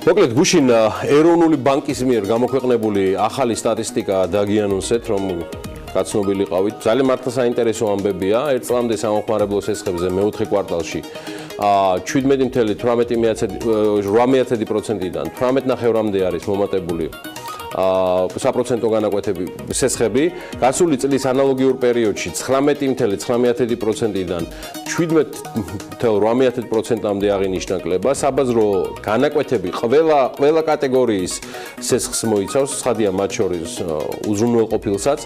მოკლედ გუშინ ეროვნული ბანკის მიერ გამოქვეყნებული ახალი სტატისტიკა დაგიანონსეთ, რომ გაცნობილი ყავით. ძალიან მართლა საინტერესო ამბებია. ერთ წლამდე სამხმარებლო სესხებზე მეოთხე კვარტალში 17.8%-დან 18.5%-მდე არის მომატებული საპროცენტო განაკვეთები სესხები. გასული წლის ანალოგიურ პერიოდში 19.9%-დან 17.8%-მდე აღინიშნა კლება. საბაზრო განაკვეთები ყველა კატეგორიის სესხს მოიცავს, ცხადია მათ შორის უზრუნველყოფილსაც.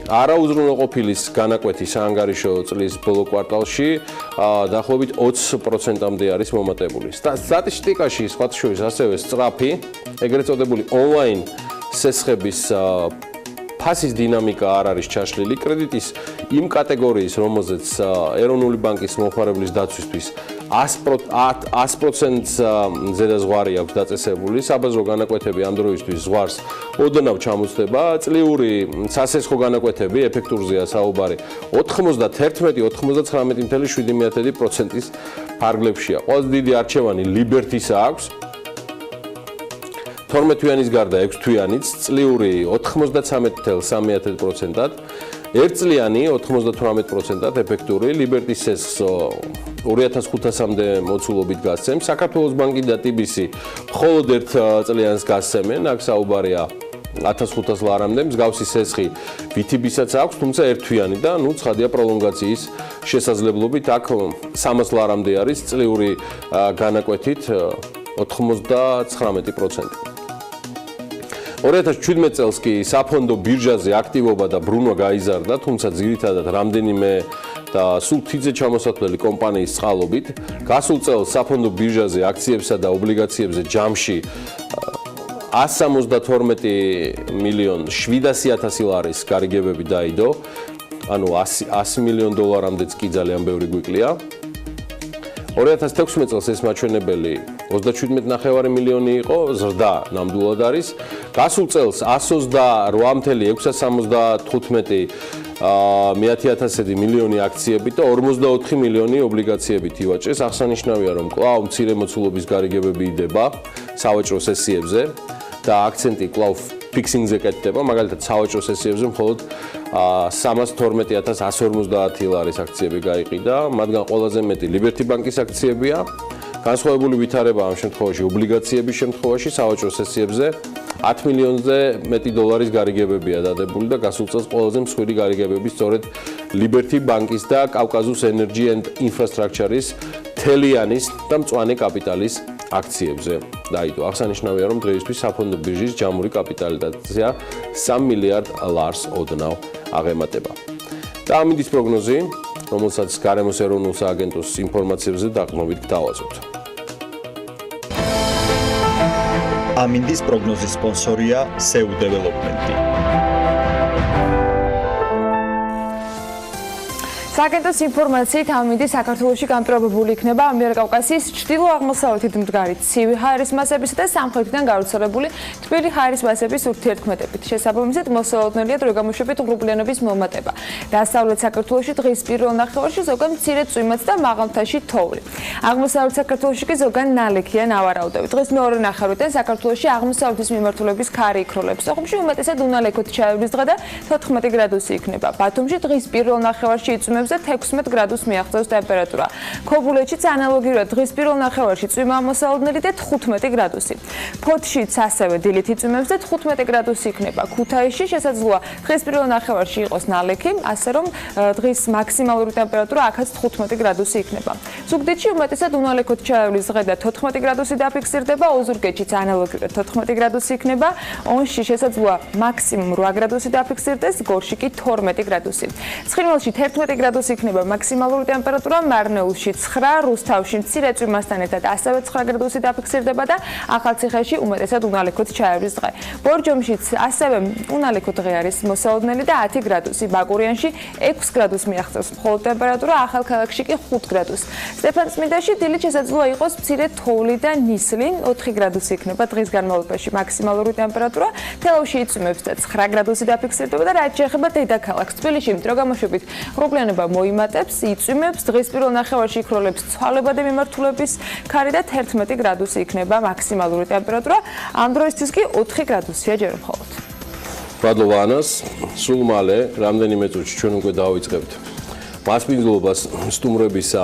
არაუზრუნველყოფილის განაკვეთი საანგარიშო წლის ბოლო კვარტალში დაახლოებით 20%-მდე არის მომატებული. სტატისტიკაში სხვათა შორის ასევე სწრაფი, ეგრეთ წოდებული ონლაინ სესხების ფასის დინამიკა არ არის ჩაშლილი. კრედიტის იმ კატეგორიის, რომელზეც ეროვნული ბანკის მომხმარებლის დაცვისთვის 100%-ს ზედაზღვარი აქვს დაწესებული. საბაზრო განაკვეთები ამ დროისთვის ზღვარს ოდნავ ჩამოწდება. წლიური სასესხო განაკვეთები ეფექტურზეა საუბარი 91-99.7%-ის ფარგლებშია. ყველაზე დიდი არჩევანი ლიბერთისა აქვს. 12 თვიანის გარდა 6 თვიანიც, წლიური 93.3%-ად, ერთწლიანი 98%-ად ეფექტური, ლიბერტის სესხს 2500-მდე მოცულობით გასცემს. საქართველოს ბანკი და TBC მხოლოდ ერთ წლიანს გასცემენ, აქ საუბარია 1500 ლარამდე, მსგავსი სესხი VTB-საც აქვს, თუმცა ერთთვიანი და ცხადია პროლონგაციის შესაძლებლობით, აქ 300 ლარამდე არის წლიური განაკვეთით 99%. 2017 წელს კი საფონდო ბირჟაზე აქტივობა და ბრუნვა გაიზარდა, თუმცა ძირითადად რამდენიმე და სულ თიძე ჩამოსათვლელი კომპანიის წყალობით. გასულ წელს საფონდო ბირჟაზე აქციებსა და ობლიგაციებზე ჯამში 172.700.000 ლარის გარიგებები დაიდო, ანუ $100 მილიონ-მდეც კი ძალიან ბევრი გვიკლია. 2016 წელს ეს მაჩვენებელი 37.9 მილიონი იყო, ზრდა ნამდვილად არის. გასულ წელს 128.75 მილიონი აქციებით და 44 მილიონი ობლიგაციებით ივაჭრეს. აღსანიშნავია, რომ კვლავ მცირე მოცულობის გარიგებები იდება სავაჭრო სესიებზე და აქცენტი კვლავ ფიქსინგზე კეთდება, მაგალითად სავაჭრო სესიებზე მხოლოდ 312.150 ლარის აქციები გაიყიდა, მათგან ყველაზე მეტი ლიბერთი ბანკის აქციებია. განსხვავებული ვითარება ამ შემთხვევაში ობლიგაციების შემთხვევაში სავაჭრო სესიებზე 10 მილიონზე მეტი დოლარის გარიგებებია დადებული და გასულ წელს ყველაზე მსხვილი გარიგებები სწორედ ლიბერთი ბანკის და კავკაზუს ენერჯი and ინფრასტრუქტურის თელიანის და მწვანე კაპიტალის აქციებზე დაიდო. აღსანიშნავია, რომ დღეისთვის საფონდო ბირჟის ჯამური კაპიტალიზაცია 3 მილიარდ ლარს ოდნავ აღემატება. და ამინდის პროგნოზი, რომელსაც გარემოს ეროვნულ სააგენტოს ინფორმაციებზე დაყრდნობით გთავაზობთ. ამინდის პროგნოზის სპონსორია SEU Development. სააგენტოს ინფორმაციით ამინდი საქართველოში განპირობებული იქნება ამიერკავკასიის ჩრდილო-აღმოსავლეთით მდგარი ცივი ჰაერის მასებისა და სამხრეთიდან გავრცელებული თბილი ჰაერის მასების ურთიერთქმედებით. შესაბამისად, მოსალოდნელია დროებამოშვებით ღრუბლიანობის მომატება. დასავლეთ საქართველოში დღის პირველ ნახევარში ზოგან მცირე წვიმაც და მაღალმთაში თოვლი. აღმოსავლეთ საქართველოში კი ზოგან ნალექია ნავარაუდები. დღის მეორე ნახევრიდან საქართველოში აღმოსავლეთის მიმართულების ქარი იქროლებს. სოხუმში უმეტესად უნალექოთ ჩაევრის დღე და 14 გრადუსი იქნება. ბათუმში დღის პირველ ნახევარში იწვიმებს წვიმებზე 16 გრადუსს მიაღწევს ტემპერატურა. ქობულეთშიც ანალოგიურად დღის პირველ ნახევარში წვიმა მოსალოდნელი და 15 გრადუსი. ფოთშიც ასევე დილით იწვიმებს და 15 გრადუსი იქნება. ქუთაისში შესაძლოა დღის პირველ ნახევარში იყოს ნალექი, ასე რომ დღის მაქსიმალური ტემპერატურა აქაც 15 გრადუსი იქნება. ზუგდიდში უმეტესად უნალექოდ ჩაევლის დღე და 14 გრადუსი დაფიქსირდება, ოზურგეთშიც ანალოგიურად 14 გრადუსი იქნება, ონში შესაძლოა მაქსიმუმ 8 გრადუსი დაფიქსირდეს, გორში კი 12 გრადუსი. ცხინვალში 11 გრადუსი იქნება მაქსიმალური ტემპერატურა, მარნეულში 9, რუსთავში მცირე წვიმასთან ერთად ასევე 9 გრადუსი დაფიქსირდება და ახალციხეში უმეტესად უნალექოდ ჩაევლის დღე. ბორჯომშიც ასევე უნალექო დღე არის მოსალოდნელი და 10 გრადუსი, ბაკურიანში 6 გრადუსს მიაღწევს მხოლოდ ტემპერატურა, ახალქალაქში კი 5 გრადუსს. სტეფანწმინდაში დილით შესაძლოა იყოს მცირე თოვლი და ნისლი, 4 გრადუსი იქნება დღის განმავლობაში მაქსიმალური ტემპერატურა, თელავში იწვიმებს და 9 გრადუსი დაფიქსირდება და რაც შეეხება დედაქალაქს, თბილისში დროგამოშვებით ღრუბლიანობა მოიმატებს, იწვიმებს, დღის პირველ ნახევარში იქროლებს ცვალებადი მიმართულების ქარი და 11 გრადუსი იქნება მაქსიმალური ტემპერატურა, ამ დროისთვის კი 4 გრადუსია ჯერ მხოლოდ. ვადლოვანას სულ მალე რამდენიმე წუთში ჩვენ უკვე დავიწყებთ მასპინძლობას სტუმრებისა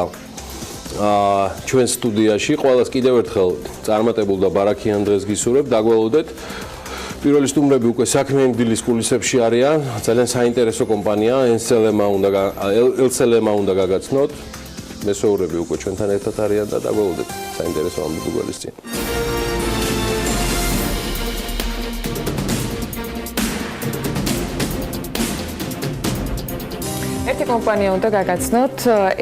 ჩვენ სტუდიაში. ყველას კიდევ ერთხელ წარმატებულ და ბარაქიან დღეს გისურვებ. დაგველოდეთ. პირველი სტუმრები უკვე საქმიანი დილის კულისებში არიან. ძალიან საინტერესო კომპანია, ელსელემა უნდა გაგაცნოთ. მესვეურები უკვე ჩვენთან ერთად არიან და დაგველოდეთ საინტერესო ამბები გველისწინ. ერთი კომპანია უნდა გაგაცნოთ,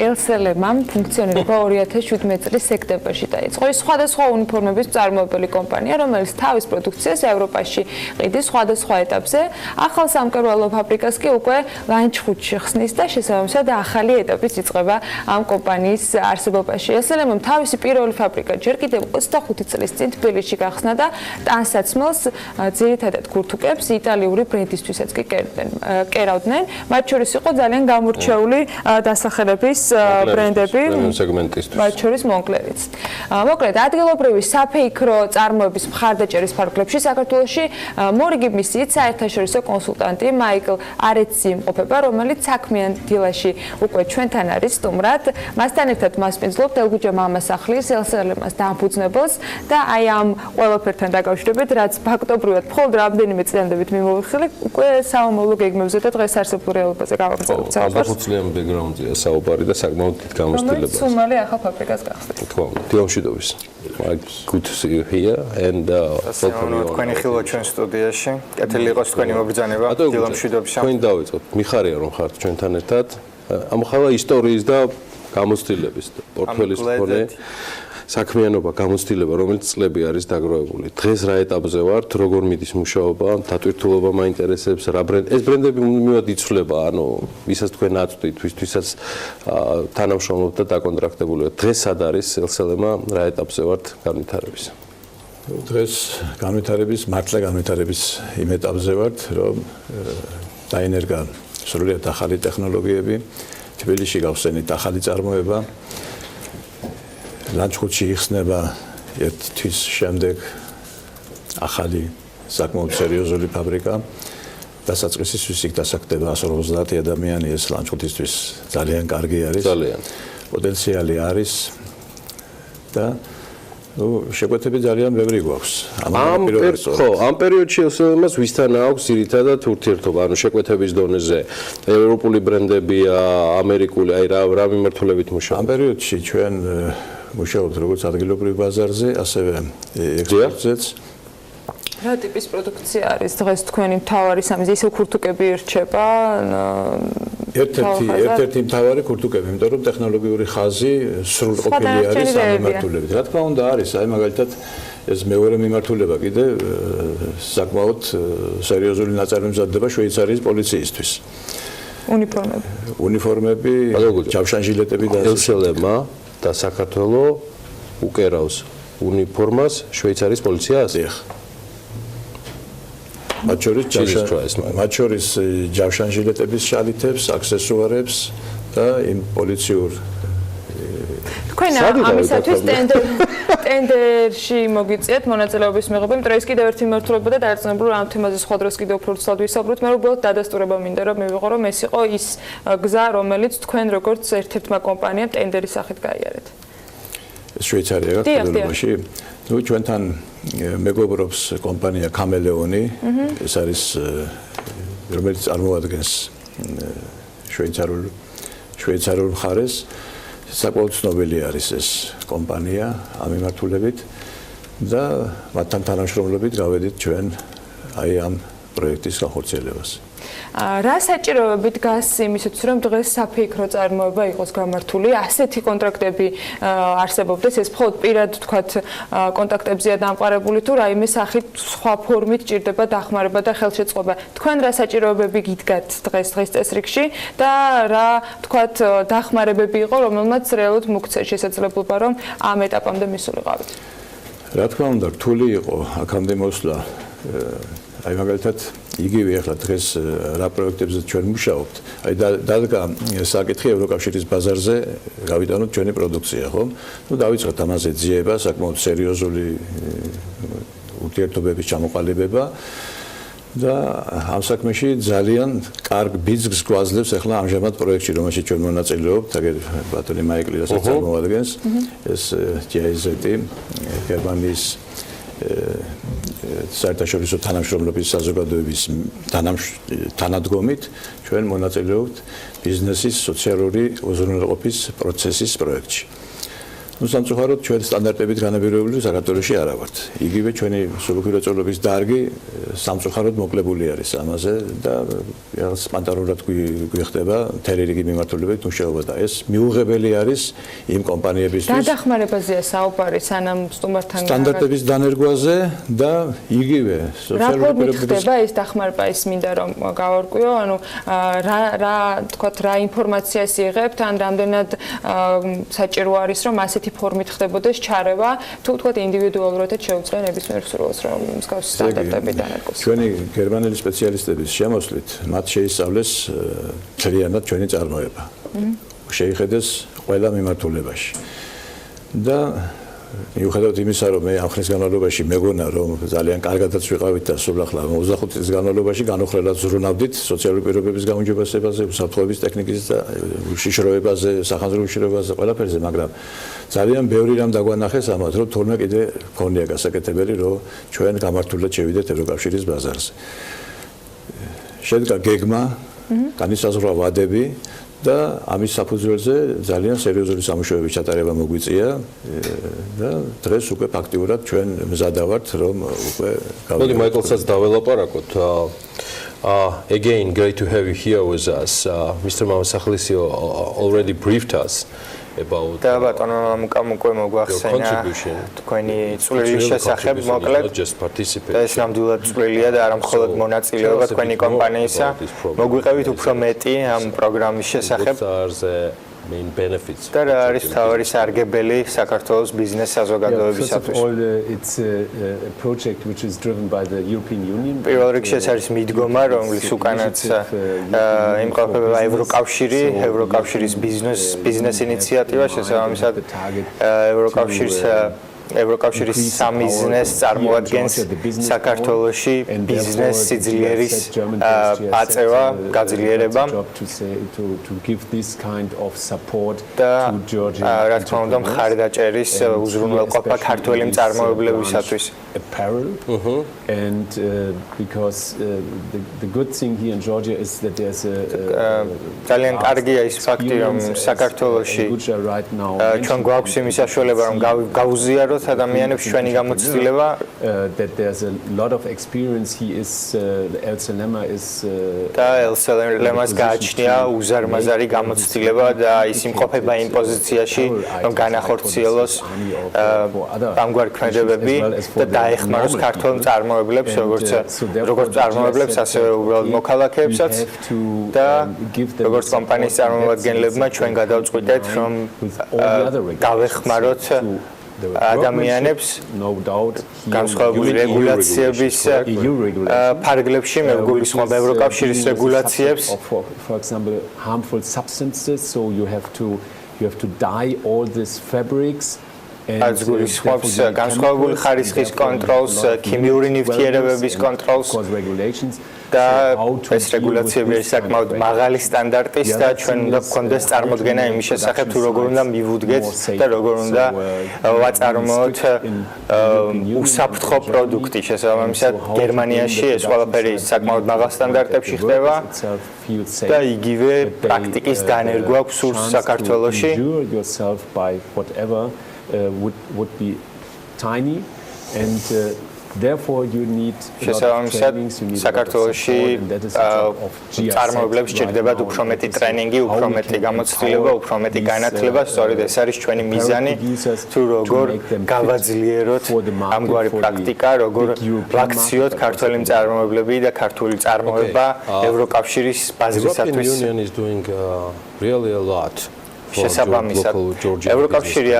ელსელემამ ფუნქციონირება 2017 წლის სექტემბერში დაიწყო. ის სხვადასხვა უნიფორმების მწარმოებელი კომპანია, რომელიც თავის პროდუქციას ევროპაში ყიდის სხვადასხვა ეტაპზე. ახალ სამკერვალო ფაბრიკას კი უკვე ლანჩხუთში ხსნის და შესაბამისად ახალი ეტაპის იწყება ამ კომპანიის არსებობაში. ელსელემამ თავისი პირველი ფაბრიკა ჯერ კიდევ 25 წლის წინ თბილისში გახსნა და ტანსაცმელს ძირითადად ქურთუკებს იტალიური ბრენდისთვისაც კი კერავდნენ. მათ შორის იყო ძალიან გამორჩეული დასახელების ბრენდები, მათ შორის მონკლერიც. მოკლედ, ადგილობრივი საფეიქრო წარმოების მხარდაჭერის ფარგლებში საქართველოში მორიგი მისიით საერთაშორისო კონსულტანტი მაიკლ არეცი იმყოფება, რომელიც საქმიან დილაში უკვე ჩვენთან არის სტუმრად. მასთან ერთად მასპინძლობთ ელგუჯა მამასახლის ელსელემას დამფუძნებელს და აი ამ ყველაფერთან დაკავშირებით, რაც ფაქტობრივად მხოლოდ რამდენიმე წლამდებით მიმოვიხილე, უკვე საომავლო გეგმებზე და დღეს არსებულ რეალობაზე გავაგრძელებთ. ხუთწლიანი ბექგრაუნდია საუბარი და საკმაოდ დიდ გამოცდილებას. სულ მალე ახალ ფაბრიკას გახსნით. თქო, თიამშვიდობის. Good to see you here and welcome you. თქვენი ხილვა ჩვენ სტუდიაში. კეთილი იყოს თქვენი მობრძანება. დილა მშვიდობისა. თქვენ დავიწყოთ. მიხარია რომ ხართ ჩვენთან ერთად. ამხელა ისტორიის და გამოცდილების პორტფელის მქონე საქმიანობა, გამოცდილება, რომელიც წლები არის დაგროვებული. დღეს რა ეტაპზე ვართ, როგორ მიდის მუშაობა, დატვირთულობა მაინტერესებს, რა ეს ბრენდები მივად იცვლება, ანუ ვისაც თქვენ აწვდით, ვისთვისაც თანამშრომლობთ და დაკონტრაქტებული ვართ. დღეს სად არის ელსელემა, რა ეტაპზე ვართ განვითარების? დღეს მართლა განვითარების იმ ეტაპზე ვართ, რომ დაინერგა სრულად ახალი ტექნოლოგიები, თბილისში გავხსენით ახალი წარმოება. ლანჩხუთში იხსნება ერთ თვის შემდეგ ახალი საკმაოდ სერიოზული ფაბრიკა. დასაწყისისთვის იქ დასაქმდება 150 ადამიანი, ეს ლანჩხუთისთვის ძალიან კარგი არის. ძალიან. პოტენციალი არის და შეკვეთები ძალიან ბევრი გვაქვს. ამ პერიოდში ელსელემას ვისთან აქვს ძირითადად ურთიერთობა, ანუ შეკვეთების დონეზე ევროპული ბრენდებია, ამერიკული, აი რა მიმართულებით მუშაობთ? ამ პერიოდში ჩვენ მუშაობთ როგორც ადგილობრივ ბაზარზე, ასევე ექსპორტზეც. რა ტიპის პროდუქცია არის დღეს თქვენი მთავარი სამიზნე? ისე ქურთუკები ირჩება? ერთ-ერთი მთავარი ქურთუკები, იმიტომ რომ ტექნოლოგიური ხაზი სრულყოფილი არის ამ მიმართულებით. რა თქმა უნდა არის, აი მაგალითად ეს მეორე მიმართულება კიდე საკმაოდ სერიოზული ნაწარმი მზადდება შვეიცარიის პოლიციისთვის. უნიფორმები, ჯავშანჟილეტები და ელსელემა და საქართველოს უკერავს უნიფორმას შვეიცარიის პოლიციას? მათ შორის ჯავშანჟილეტების შალითებს, აქსესუარებს და იმ პოლიციურ თქვენ ამისათვის ტენდერში მოგიწიეთ მონაწილეობის მიღება, იმიტომ რომ ეს კიდევ ერთი მიმართულება და დარწმუნებული რომ ამ თემაზე სხვა დროს კიდევ უფრო ცუდად ვისაუბროთ. მე უბრალოდ დადასტურება მინდა რომ მივიღო რომ ეს იყო ის გზა, რომელიც თქვენ როგორც ერთ-ერთმა კომპანიამ ტენდერის სახით გაიარეთ. შვეიცარია გაკეთებაში. ნუ ჩვენთან მეგობრობს კომპანია კამელეონი, ეს არის რომელიც წარმოადგენს შვეიცარიულ მხარეს. საკმაოდ ცნობილი არის ეს კომპანია ამ მიმართულებით და მათთან თანამშრომლობით გავედით ჩვენ აი ამ პროექტის განხორციელებაზე. რა საჭიროებით დგას იმისათვის რომ დღეს საფიქრო წარმოება იყოს გამართული, ასეთი კონტრაქტები არსებობდეს, ეს მხოლოდ პირად თქვათ კონტაქტებზეა დამყარებული თუ რაიმე სახით სხვა ფორმით ჭირდება დახმარება და ხელშეწყობა. თქვენ რა საჭიროებები გიდგათ დღეს წესრიგში და რა თქვათ დახმარებები იყო, რომელმაც რეალურად მოგცე შესაძლებლობა რომ ამ ეტაპამდე მისულიყავით. რა თქმა უნდა, რთული იყო აქამდე მოსვლა. აი მაგალითად იგივე ახლა დღეს რა პროექტებზე ჩვენ მუშაობთ. აი დადგა საკითხი ევროკავშირის ბაზარზე გავიტანოთ ჩვენი პროდუქცია, ხო? ნუ დავიწყოთ ამაზე ძიება, საკმაოდ სერიოზული ურთიერთობების ჩამოყალიბება და ამ საქმეში ძალიან კარგ ბიზნეს გვაძლევს ახლა ამჟამად პროექტში, რომელშიც ჩვენ მონაწილეობთ, აგერ ბატონი მაიკლი რასაც წარმოადგენს, ეს GIZ-ი, გერმანიის საერთაშორისო თანამშრომლობის საზოგადოების თანადგომით ჩვენ მონაწილეობთ ბიზნესის სოციალური უზრუნველყოფის პროცესის პროექტში. ნუ სამწუხაროდ ჩვენ სტანდარტებით განაპირობებული საქართველოში არ ვართ. იგივე ჩვენი სრულუფლებების დარგი სამწუხაროდ მოკლებული არის ამაზე და რაღაც სპონტანურად გვიხდება მთელი რიგი მიმართულებებით მუშაობა და ეს მიუღებელი არის იმ კომპანიებისთვის. დადახმარებაზეა საუბარი სანამ სტუმართან სტანდარტების დანერგვაზე და იგივე სოციალური ხდება ეს დახმარება ის მინდა რომ გავარკვიო, ანუ რა თქვათ რა ინფორმაციას იღებთ ან რამდენად საჭირო არის რომ ასეთი ფორმით ხდებოდეს ჩარევა თუ თქვათ ინდივიდუალურადაც შეუძლია ნებისმიერ სრულს რომ მსგავსი სტანდარტები დანერგოს. ჩვენი გერმანელი სპეციალისტების შემოსვლით მათ შეისწავლეს ძალიანად ჩვენი წარმოება. შეიხედეს ყველა მიმართულებაში. და მიუხედავად იმისა, რომ მე ამ ხნის განმავლობაში მეგონა რომ ძალიან კარგადაც ვიყავით და სულ ახლა 25 წლის განმავლობაში განუხრელად ზრუნავდით სოციალური პირობების გაუმჯობესებაზე, უსაფრთხოების ტექნიკის და უშიშროებაზე, სახანძრო უშიშროებაზე, ყველაფერზე, მაგრამ ძალიან ბევრი რამ დაგვანახეს ამათ, რომ თურმე კიდე გქონია გასაკეთებელი, რომ ჩვენ გამართულად შევიდეთ ევროკავშირის ბაზარზე. შედგა გეგმა, განისაზღვრა ვადები და ამის საფუძველზე ძალიან სერიოზული სამუშაოების ჩატარება მოგვიწია და დღეს უკვე ფაქტიურად ჩვენ მზადა ვართ რომ უკვე მოდი მაიკლსაც დაველაპარაკოთ. Again, great to have you here with us. Mr. Mamasakhlisi already briefed us about და ბატონო მამუკამ უკვე მოგვახსენა თქვენი წვლილი შესახებ მოკლედ და ეს ნამდვილად წვლილია და არა მხოლოდ მონაწილეობა თქვენი კომპანიისა მოგვიყევით უფრო მეტი ამ პროგრამის შესახებ main benefits. და რა არის თავარი სარგებელი საქართველოს ბიზნეს საზოგადოებისათვის? It's a project which is driven by the European Union. პირველ რიგში ეს არის მიდგომა, რომლის უკანაც იმყოფება ევროკავშირის ბიზნეს ინიციატივა, შესაბამისად ევროკავშირის სამიზნეს წარმოადგენს საქართველოში ბიზნეს სიძლიერის აწევა, გაძლიერება და რა თქმა უნდა მხარდაჭერის უზრუნველყოფა ქართველი მწარმოებლებისათვის. And because the good thing here in Georgia is that there's ძალიან კარგია ის ფაქტი, რომ საქართველოში ჩვენ გვაქვს იმის საშუალება, რომ გავუზიაროთ ადამიანებს ჩვენი გამოცდილება that there's a lot of experience he is Elselema is და Elselema's გააჩნია უზარმაზარი გამოცდილება და ის იმყოფება იმ პოზიციაში, რომ განახორციელოს ამგვარ ქმედებები და დაეხმაროს ქართულ მწარმოებლებს, როგორც მწარმოებლებს, ასევე უბრალოდ მოქალაქეებსაც და როგორც კომპანიის წარმომადგენლებმა ჩვენ გადავწყვიტეთ, რომ გავეხმაროთ ადამიანებს განსხვავებული რეგულაციების ფარგლებში, მე გულისხმობ ევროკავშირის რეგულაციებს. For example, harmful substances, so you have to dye all these fabrics რაც გულისხმობს განსხვავებული ხარისხის კონტროლს, ქიმიური ნივთიერებების კონტროლს და ეს რეგულაციები არის საკმაოდ მაღალი სტანდარტის და ჩვენ უნდა გქონდეს წარმოდგენა იმის შესახებ თუ როგორ უნდა მივუდგეთ და როგორ უნდა ვაწარმოოთ უსაფრთხო პროდუქტი. შესაბამისად გერმანიაში ეს ყველაფერი საკმაოდ მაღალ სტანდარტებში ხდება და იგივე პრაქტიკის დანერგვა გვსურს საქართველოში. Would be tiny and therefore you need შესაბამისად საქართველოში წარმოებლებს ჭირდებათ უფრო მეტი ტრენინგი, უფრო მეტი გამოცდილება, უფრო მეტი განათლება, სწორედ ეს არის ჩვენი მიზანი თუ როგორ გავაძლიეროთ ამგვარი პრაქტიკა, როგორ ვაქციოთ ქართველი მწარმოებლები და ქართული წარმოება ევროკავშირის ბაზისათვის. შესაბამისად ევროკავშირი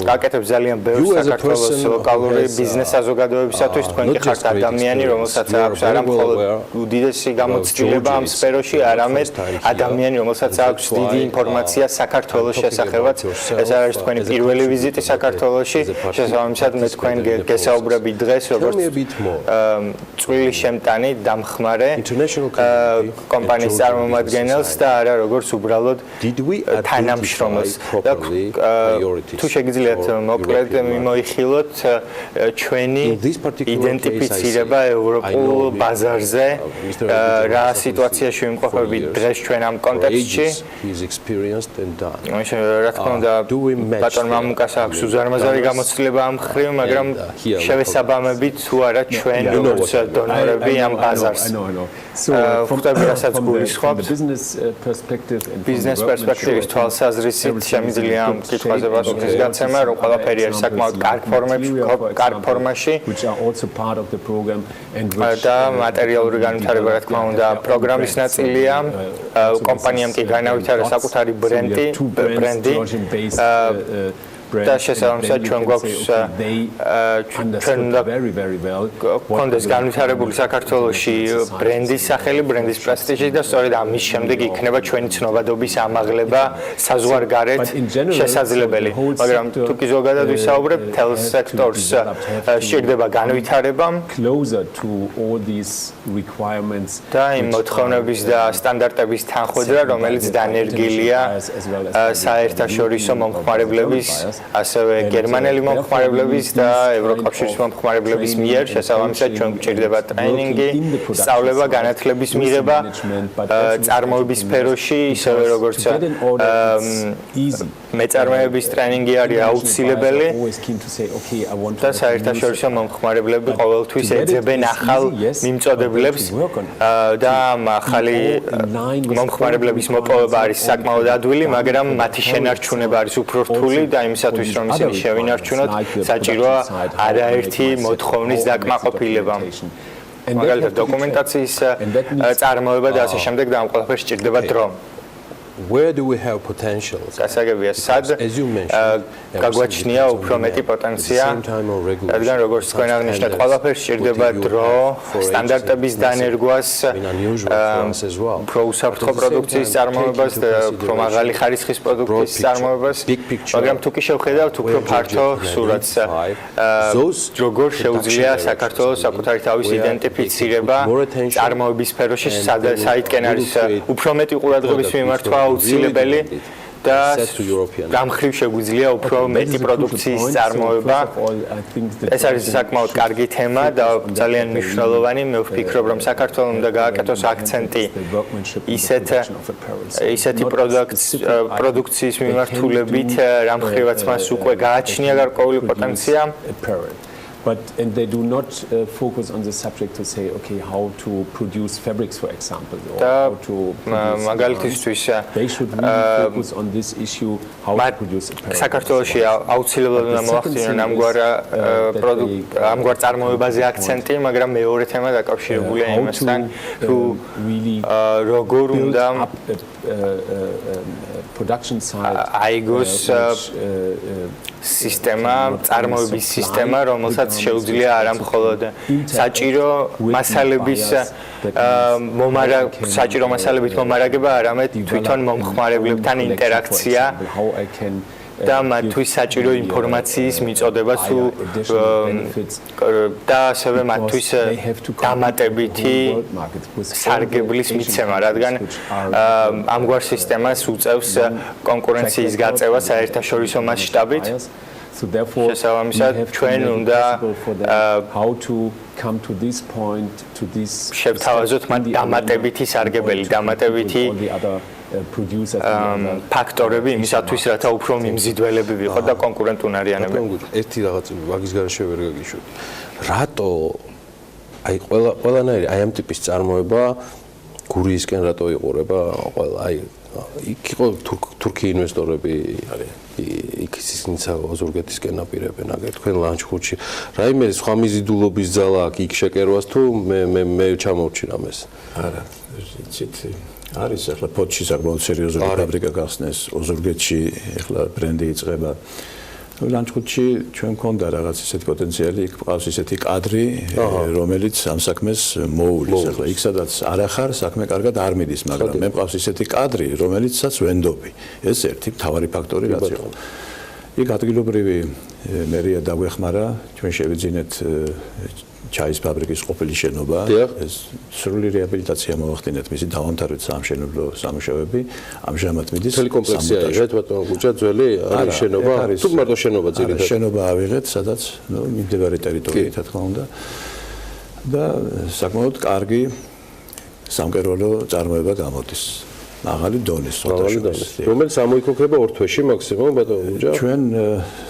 გაკეთებს ძალიან ბევრს საქართველოს ლოკალური ბიზნეს საზოგადოებისათვის. თქვენ კი ხართ ადამიანი, რომელსაც აქვს არა მხოლოდ უდიდესი გამოცდილება ამ სფეროში, არამედ ადამიანი, რომელსაც აქვს დიდი ინფორმაცია საქართველოს შესახებაც. ეს არის თქვენი პირველი ვიზიტი საქართველოში. შესაბამისად მე თქვენ გესაუბრებით დღეს როგორც წვრილი შემტანი დამხმარე კომპანიის წარმომადგენელს და არა როგორც უბრალოდ თანამშრომელს. თუ შეგიძლიათ მოკლედ მიმოიხილოთ ჩვენი იდენტიფიცირება ევროპულ ბაზარზე, რა სიტუაციაში ვიმყოფებით დღეს ჩვენ ამ კონტექსტში. რა თქმა უნდა, ბატონ მამუკას აქვს უზარმაზარი გამოცდილება ამ მხრივ, მაგრამ შევესაბამებით თუ არა ჩვენ როგორც დონორები ამ ბაზარს. ვხვდები, რასაც გულისხმობთ. ბიზნეს პერსპექტივის თვალსაზრისით შემიძლია ამ კითხვაზე პასუხის გადაცემა, რომ ყველაფერი არის საკმაოდ კარგ ფორმაში და მატერიალური განვითარება, რა თქმა უნდა, პროგრამის ნაწილია. კომპანიამ კი განავითარა საკუთარი ბრენდი და შესაბამისად ჩვენ გვაქვს ჩვენ უნდა გქონდეს განვითარებული საქართველოში ბრენდის სახელი, ბრენდის პრესტიჟი და სწორედ ამის შემდეგ იქნება ჩვენი ცნობადობის ამაღლება საზღვარგარეთ შესაძლებელი. მაგრამ თუ კი ზოგადად ვისაუბრებთ, თელ სექტორს სჭირდება განვითარება და იმ მოთხოვნების და სტანდარტების თანხვედრა, რომელიც დანერგილია საერთაშორისო მომხმარებლების ასევე გერმანელი მომხმარებლების და ევროკავშირის მომხმარებლების მიერ. შესაბამისად ჩვენ გვჭირდება ტრეინინგი, სწავლება, განათლების მიღება წარმოების სფეროში, ისევე როგორც მეწარმეების ტრეინინგი არის აუცილებელი და საერთაშორისო მომხმარებლები ყოველთვის ეძებენ ახალ მიმწოდებლებს და ახალი მომხმარებლების მოპოვება არის საკმაოდ ადვილი, მაგრამ მათი შენარჩუნება არის უფრო რთული და იმისათვის რომ ისინი შევინარჩუნოთ, საჭიროა არაერთი მოთხოვნის დაკმაყოფილება. მაგალითად დოკუმენტაციის წარმოება და ასე შემდეგ და ამ ყველაფერს სჭირდება დრო. Where do we have potential? გასაგებია, სად გაგვაჩნია უფრო მეტი პოტენცია? რადგან როგორც თქვენ აღნიშნეთ, ყველაფერს სჭირდება დრო, სტანდარტების დანერგვას, უფრო უსაფრთხო პროდუქციის წარმოებას და უფრო მაღალი ხარისხის პროდუქტის წარმოებას. მაგრამ თუ კი შევხედავთ უფრო ფართო სურათს, როგორ შეუძლია საქართველოს საკუთარი თავის იდენტიფიცირება წარმოების სფეროში, საითკენ არის უფრო მეტი ყურადღების მიმართვა აუცილებელი და ამ მხრივ შეგვიძლია უფრო მეტი პროდუქციის წარმოება. ეს არის საკმაოდ კარგი თემა და ძალიან მნიშვნელოვანი. მე ვფიქრობ, რომ საქართველოს უნდა გააკეთოს აქცენტი ისეთი პროდუქციის მიმართულებით, რამ მხრივაც მას უკვე გააჩნია გარკვეული პოტენცია. And they do not focus on the subject to say, okay, how to produce fabrics, for example, or how to produce they should really focus on this issue, how to produce apparel. საქართველოში აუცილებლად უნდა მოახდინონ ამგვარ წარმოებაზე აქცენტი, მაგრამ მეორე თემა დაკავშირებულია იმასთან, თუ როგორ უნდა production side აიგოს სისტემა, წარმოების სისტემა, რომელსაც შეუძლია არა მხოლოდ საჭირო მასალებით მომარაგება, არამედ თვითონ მომხმარებლებთან ინტერაქცია და მათთვის საჭირო ინფორმაციის მიწოდება თუ და ასევე მათთვის დამატებითი სარგებლის მიცემა, რადგან ამგვარ სისტემას უწევს კონკურენციის გაწევა საერთაშორისო მასშტაბით. So therefore we have to how to come to this point to this შევთავაზოთ მათ დამატებითი სარგებელი, დამატებითი ფაქტორები იმისათვის, რათა უფრო მიმზიდველები ვიყოთ და კონკურენტუნარიანები. ერთი რაღაც მაგის გარშე ვერ გაგიშვით. რატო აი ყველანაირი აი ამ ტიპის წარმოება გურიისკენ რატო იყურება ყველა აი იქ იყო თურქი ინვესტორები იქ ისინიც ოზურგეთისკენ აპირებენ აგერ თქვენ ლანჩხუთში რაიმე სხვა მიზიდულობის ძალა აქ იქ შეკერვას თუ მე ჩამოვჩი რამეს არა იცით არის ახლა ფოთში საკმაოდ სერიოზული ფაბრიკა გახსნეს ოზურგეთში ახლა ბრენდი იწყება ლანჩხუთში ჩვენ მქონდა რაღაც ისეთი პოტენციალი იქ ყავს ისეთი კადრი რომელიც ამ საქმეს მოუვლის ახლა იქ სადაც არ ახარ საქმე კარგად არ მიდის მაგრამ მე მყავს ისეთი კადრი რომელიცაც ვენდობი ეს ერთი მთავარი ფაქტორი რაც იყო იქ ადგილობრივი მერია დაგვეხმარა ჩვენ შევიძინეთ ჩაის ფაბრიკის ყოფილი შენობა ეს სრული რეაბილიტაცია მოახდინეთ მისი დავამთავრეთ სამშენებლო სამუშაოები ამჟამად მიდის კომპლექსია იღეთ ბატონო გუჯა ძველი არის შენობა თუ მარტო შენობა ძირითადად შენობა ავიღეთ სადაც მიმდებარე ტერიტორია რა თქმა უნდა და საკმაოდ კარგი სამკერვალო წარმოება გამოდის მაღალი დონის რომელიც ამოიქოქრება ორ თვეში მაქსიმუმ ბატონო გუჯა ჩვენ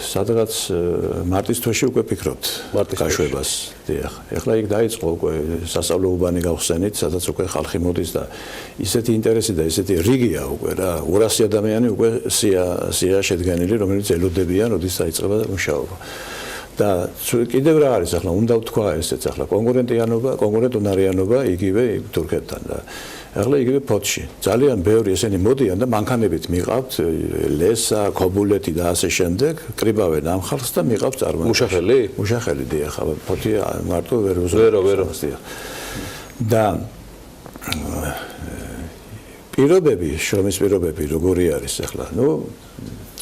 სადღაც მარტის თვეში უკვე ფიქრობთ გაშვებას დიახ ეხლა იქ დაიწყო უკვე სასწავლო უბანი გავხსენით სადაც უკვე ხალხი მოდის და ისეთი ინტერესი და ისეთი რიგია უკვე რა 200 ადამიანი უკვე სია შედგენილი რომელიც ელოდებიან როდის დაიწყება მუშაობა და კიდევ რა არის ახლა უნდა ვთქვა ესეც ახლა კონკურენტუნარიანობა იგივე თურქეთთან და ახლა იგივე ფოთში ძალიან ბევრი ესენი მოდიან და მანქანებით მიყავთ ლესა, ქობულეთი და ასე შემდეგ კრიბავენ ამ ხალხს და მიყავთ წარმოება მუშახელი დიახ ფოთი მარტო ვერ უზრუნველყოფს და პირობები შრომის პირობები როგორი არის ახლა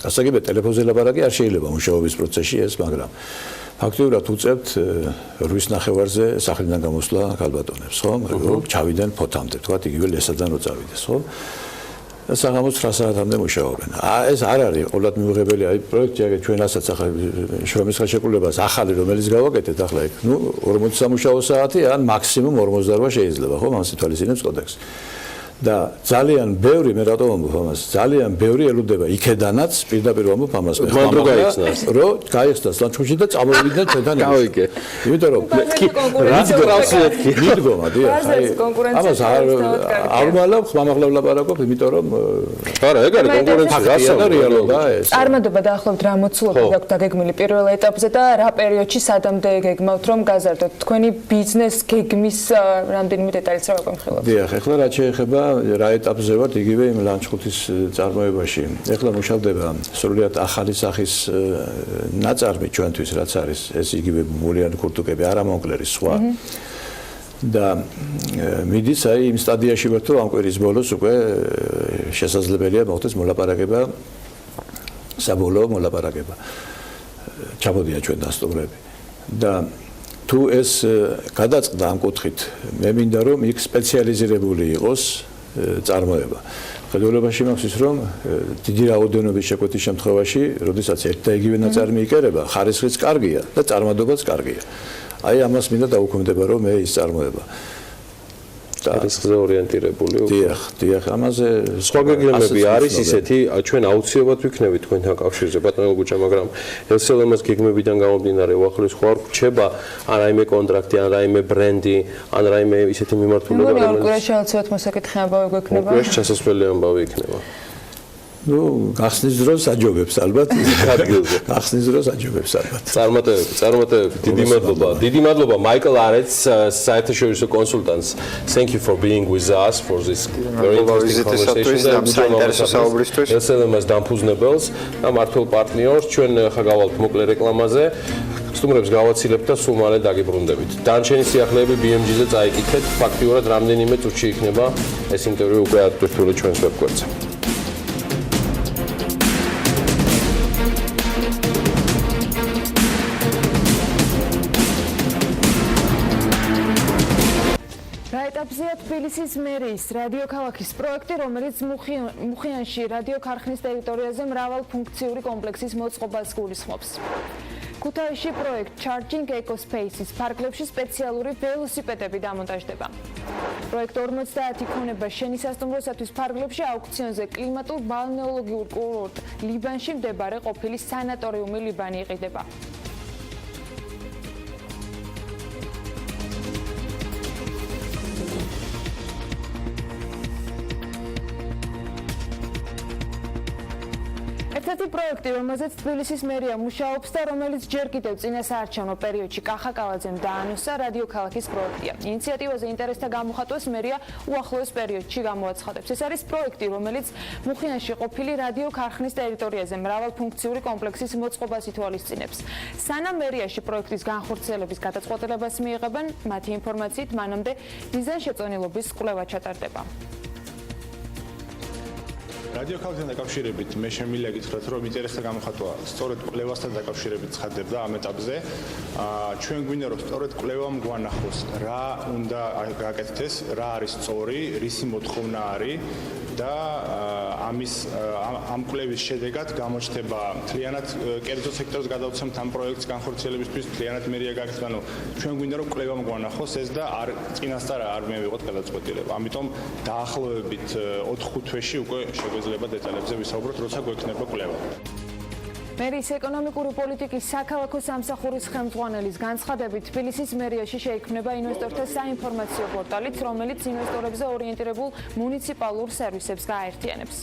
ასაგებია ტელეფონზე ლაპარაკი არ შეიძლება მუშაობის პროცესში ეს მაგრამ ფაქტობრივად უწევთ 8-ის ნახევარზე სახლიდან გამოსვლა ქალბატონებს ხო რომ ჩავიდნენ ფოთამდე თქვათ იგივე ლესადან რო წავიდეს ხო საღამოს 9 საათამდე მუშაობენ ეს არ არის ყოველდღე მიუღებელი აი პროექტი ჩვენასაც ახლა შრომის ხელშეკრულებას ახალი რომელიც გავაკეთეთ ახლა იქ 40 სამუშაო საათი ან მაქსიმუმ 48 შეიძლება ხო მას ითვალისწინებს კოდექსი და ძალიან ბევრი მე რატომ ვამბობ ამას ძალიან ბევრი ელოდება იქედანაც პირდაპირ ვამბობ ამას მე მან რო გაიხსნას რო გაიხსნას ლანჩხუთში და წამოვიდნენ ჩვენთან გავიგე იმიტომ რომ რაც გრასიეთ კი მიდგომა დიახ ამას არ ვალავ ხმამაღლავ ლაპარაკობ იმიტომ რომ არა ეგ არის კონკურენცია და რეალობა ეს წარმატება დაახლოებით რა მოცულობა გაქვთ დაგეგმილი პირველ ეტაპზე და რა პერიოდში სადამდე გეგმავთ რომ გაზარდოთ თქვენი ბიზნეს გეგმის რამდენიმე დეტალიც რა გვამხილავთ დიახ ეხლა რაც შეეხება რა ეტაპზე ვართ იგივე იმ ლანჩხუთის წარმოებაში. ეხლა მუშავდება სრულად ახალი სახის ნაწარმი ჩვენთვის რაც არის ეს იგივე ბულიანი ქურთუკები არა მონკლერი სხვა. და მიდის აი იმ სტადიაში ვართ რომ ამ კვირის ბოლოს უკვე შესაძლებელია მოხდეს მოლაპარაკება საბოლოო მოლაპარაკება. ჩამოდიან ჩვენ დასტურები. და თუ ეს გადაწყდა ამ კუთხით მე მინდა რომ იქ სპეციალიზირებული იყოს წარმოება. ხელოვნებაში მაქვს ის რომ დიდი რაოდენობის შეკვეთის შემთხვევაში, როდესაც ერთ და იგივე ნაწარმი იკერება, ხარისხიც კარგია და წარმადობაც კარგია. აი ამას მინდა დაუქვემდება რომ მე ის წარმოება. ხარისხზე ორიენტირებული უკვე. დიახ, ამაზე სხვა გეგმები არის ისეთი, ჩვენ აუცილებლად ვიქნებით თქვენთან კავშირზე, ბატონო გუჩა, მაგრამ ელსელემას გეგმებიდან გამომდინარე უახლოეს ხო არ რჩება ან რაიმე კონტრაქტი, ან რაიმე ბრენდი, ან რაიმე ისეთი მიმართულება, რომელიც უკვე შევაცვლოთ მოსაკითხი ამბავი გვექნება. უკვე შესასვლელი ამბავი იქნება. გახსნის დროს აჯობებს ალბათ ადგილზე. გახსნის დროს აჯობებს ალბათ. წარმატებები. დიდი მადლობა მაიკლ არეთს, საერთაშორისო კონსულტანტს. Thank you for being with us for this very interesting conversation. ესელემას დამფუძნებელს და მართულ პარტნიორს ჩვენ ხა გავალთ მოკლე რეკლამაზე. სტუმრებს გავაცილებთ და სულ მალე დაგიბრუნდებით. დანარჩენი სიახლეები BMG-ზე წაიკითხეთ. ფაქტიურად რამდენიმე წუთში იქნება ეს ინტერვიუ უკვე აქტუალური ჩვენს ვებგვერდზე. ეტაპზეა თბილისის მერიის რადიო ქალაქის პროექტი, რომელიც მუხიანში რადიო ქარხნის ტერიტორიაზე მრავალფუნქციური კომპლექსის მოწყობას გულისხმობს. ქუთაისში პროექტ Charging Eco-Spaces ფარგლებში სპეციალური ველოსიპედები დამონტაჟდება. პროექტ 50 ქონება შენისასტუმროსათვის ფარგლებში აუქციონზე კლიმატურ ბალნეოლოგიურ კურორტ ლიბანში მდებარე ყოფილი სანატორიუმი ლიბანი იყიდება. ერთ-ერთი პროექტი, რომელზეც თბილისის მერია მუშაობს და რომელიც ჯერ კიდევ წინასაარჩევნო პერიოდში კახაკალაძემ დაანონსა, რადიო ქალაქის პროექტია. ინიციატივაზე ინტერესთა გამოხატვას მერია უახლოეს პერიოდში გამოაცხადებს. ეს არის პროექტი, რომელიც მუხიანში ყოფილი რადიო ქარხნის ტერიტორიაზე მრავალფუნქციური კომპლექსის მოწყობას ითვალისწინებს. სანამ მერიაში პროექტის განხორციელების გადაწყვეტილებას მიიღებენ, მათი ინფორმაციით მანამდე მიზანშეწონილობის კვლევა ჩატარდება. რადიო ქალაქთან დაკავშირებით მე შემიძლია გითხრათ, რომ ინტერესთა გამოხატვა სწორედ კვლევასთან დაკავშირებით ცხადდება ამ ეტაპზე. ჩვენ გვინდა რომ სწორედ კვლევამ გვანახოს რა უნდა გაკეთდეს, რა არის სწორი, რისი მოთხოვნა არის და ამ კვლევის შედეგად გამოჩნდება მთლიანად კერძო სექტორს გადავცემთ ამ პროექტის განხორციელებისთვის, მთლიანად მერია გაკეთდა, ანუ ჩვენ გვინდა რომ კვლევამ გვანახოს ეს და წინასწარ არ მივიღოთ გადაწყვეტილება. ამიტომ დაახლოებით 4-5 თვეში უკვე შეგვეძლება დეტალებზე ვისაუბროთ, როცა გვექნება კვლევა. მერიის ეკონომიკური პოლიტიკის საქალაქო სამსახურის ხელმძღვანელის განცხადებით, თბილისის მერიაში შეიქმნება ინვესტორთა საინფორმაციო პორტალიც, რომელიც ინვესტორებზე ორიენტირებულ მუნიციპალურ სერვისებს გააერთიანებს.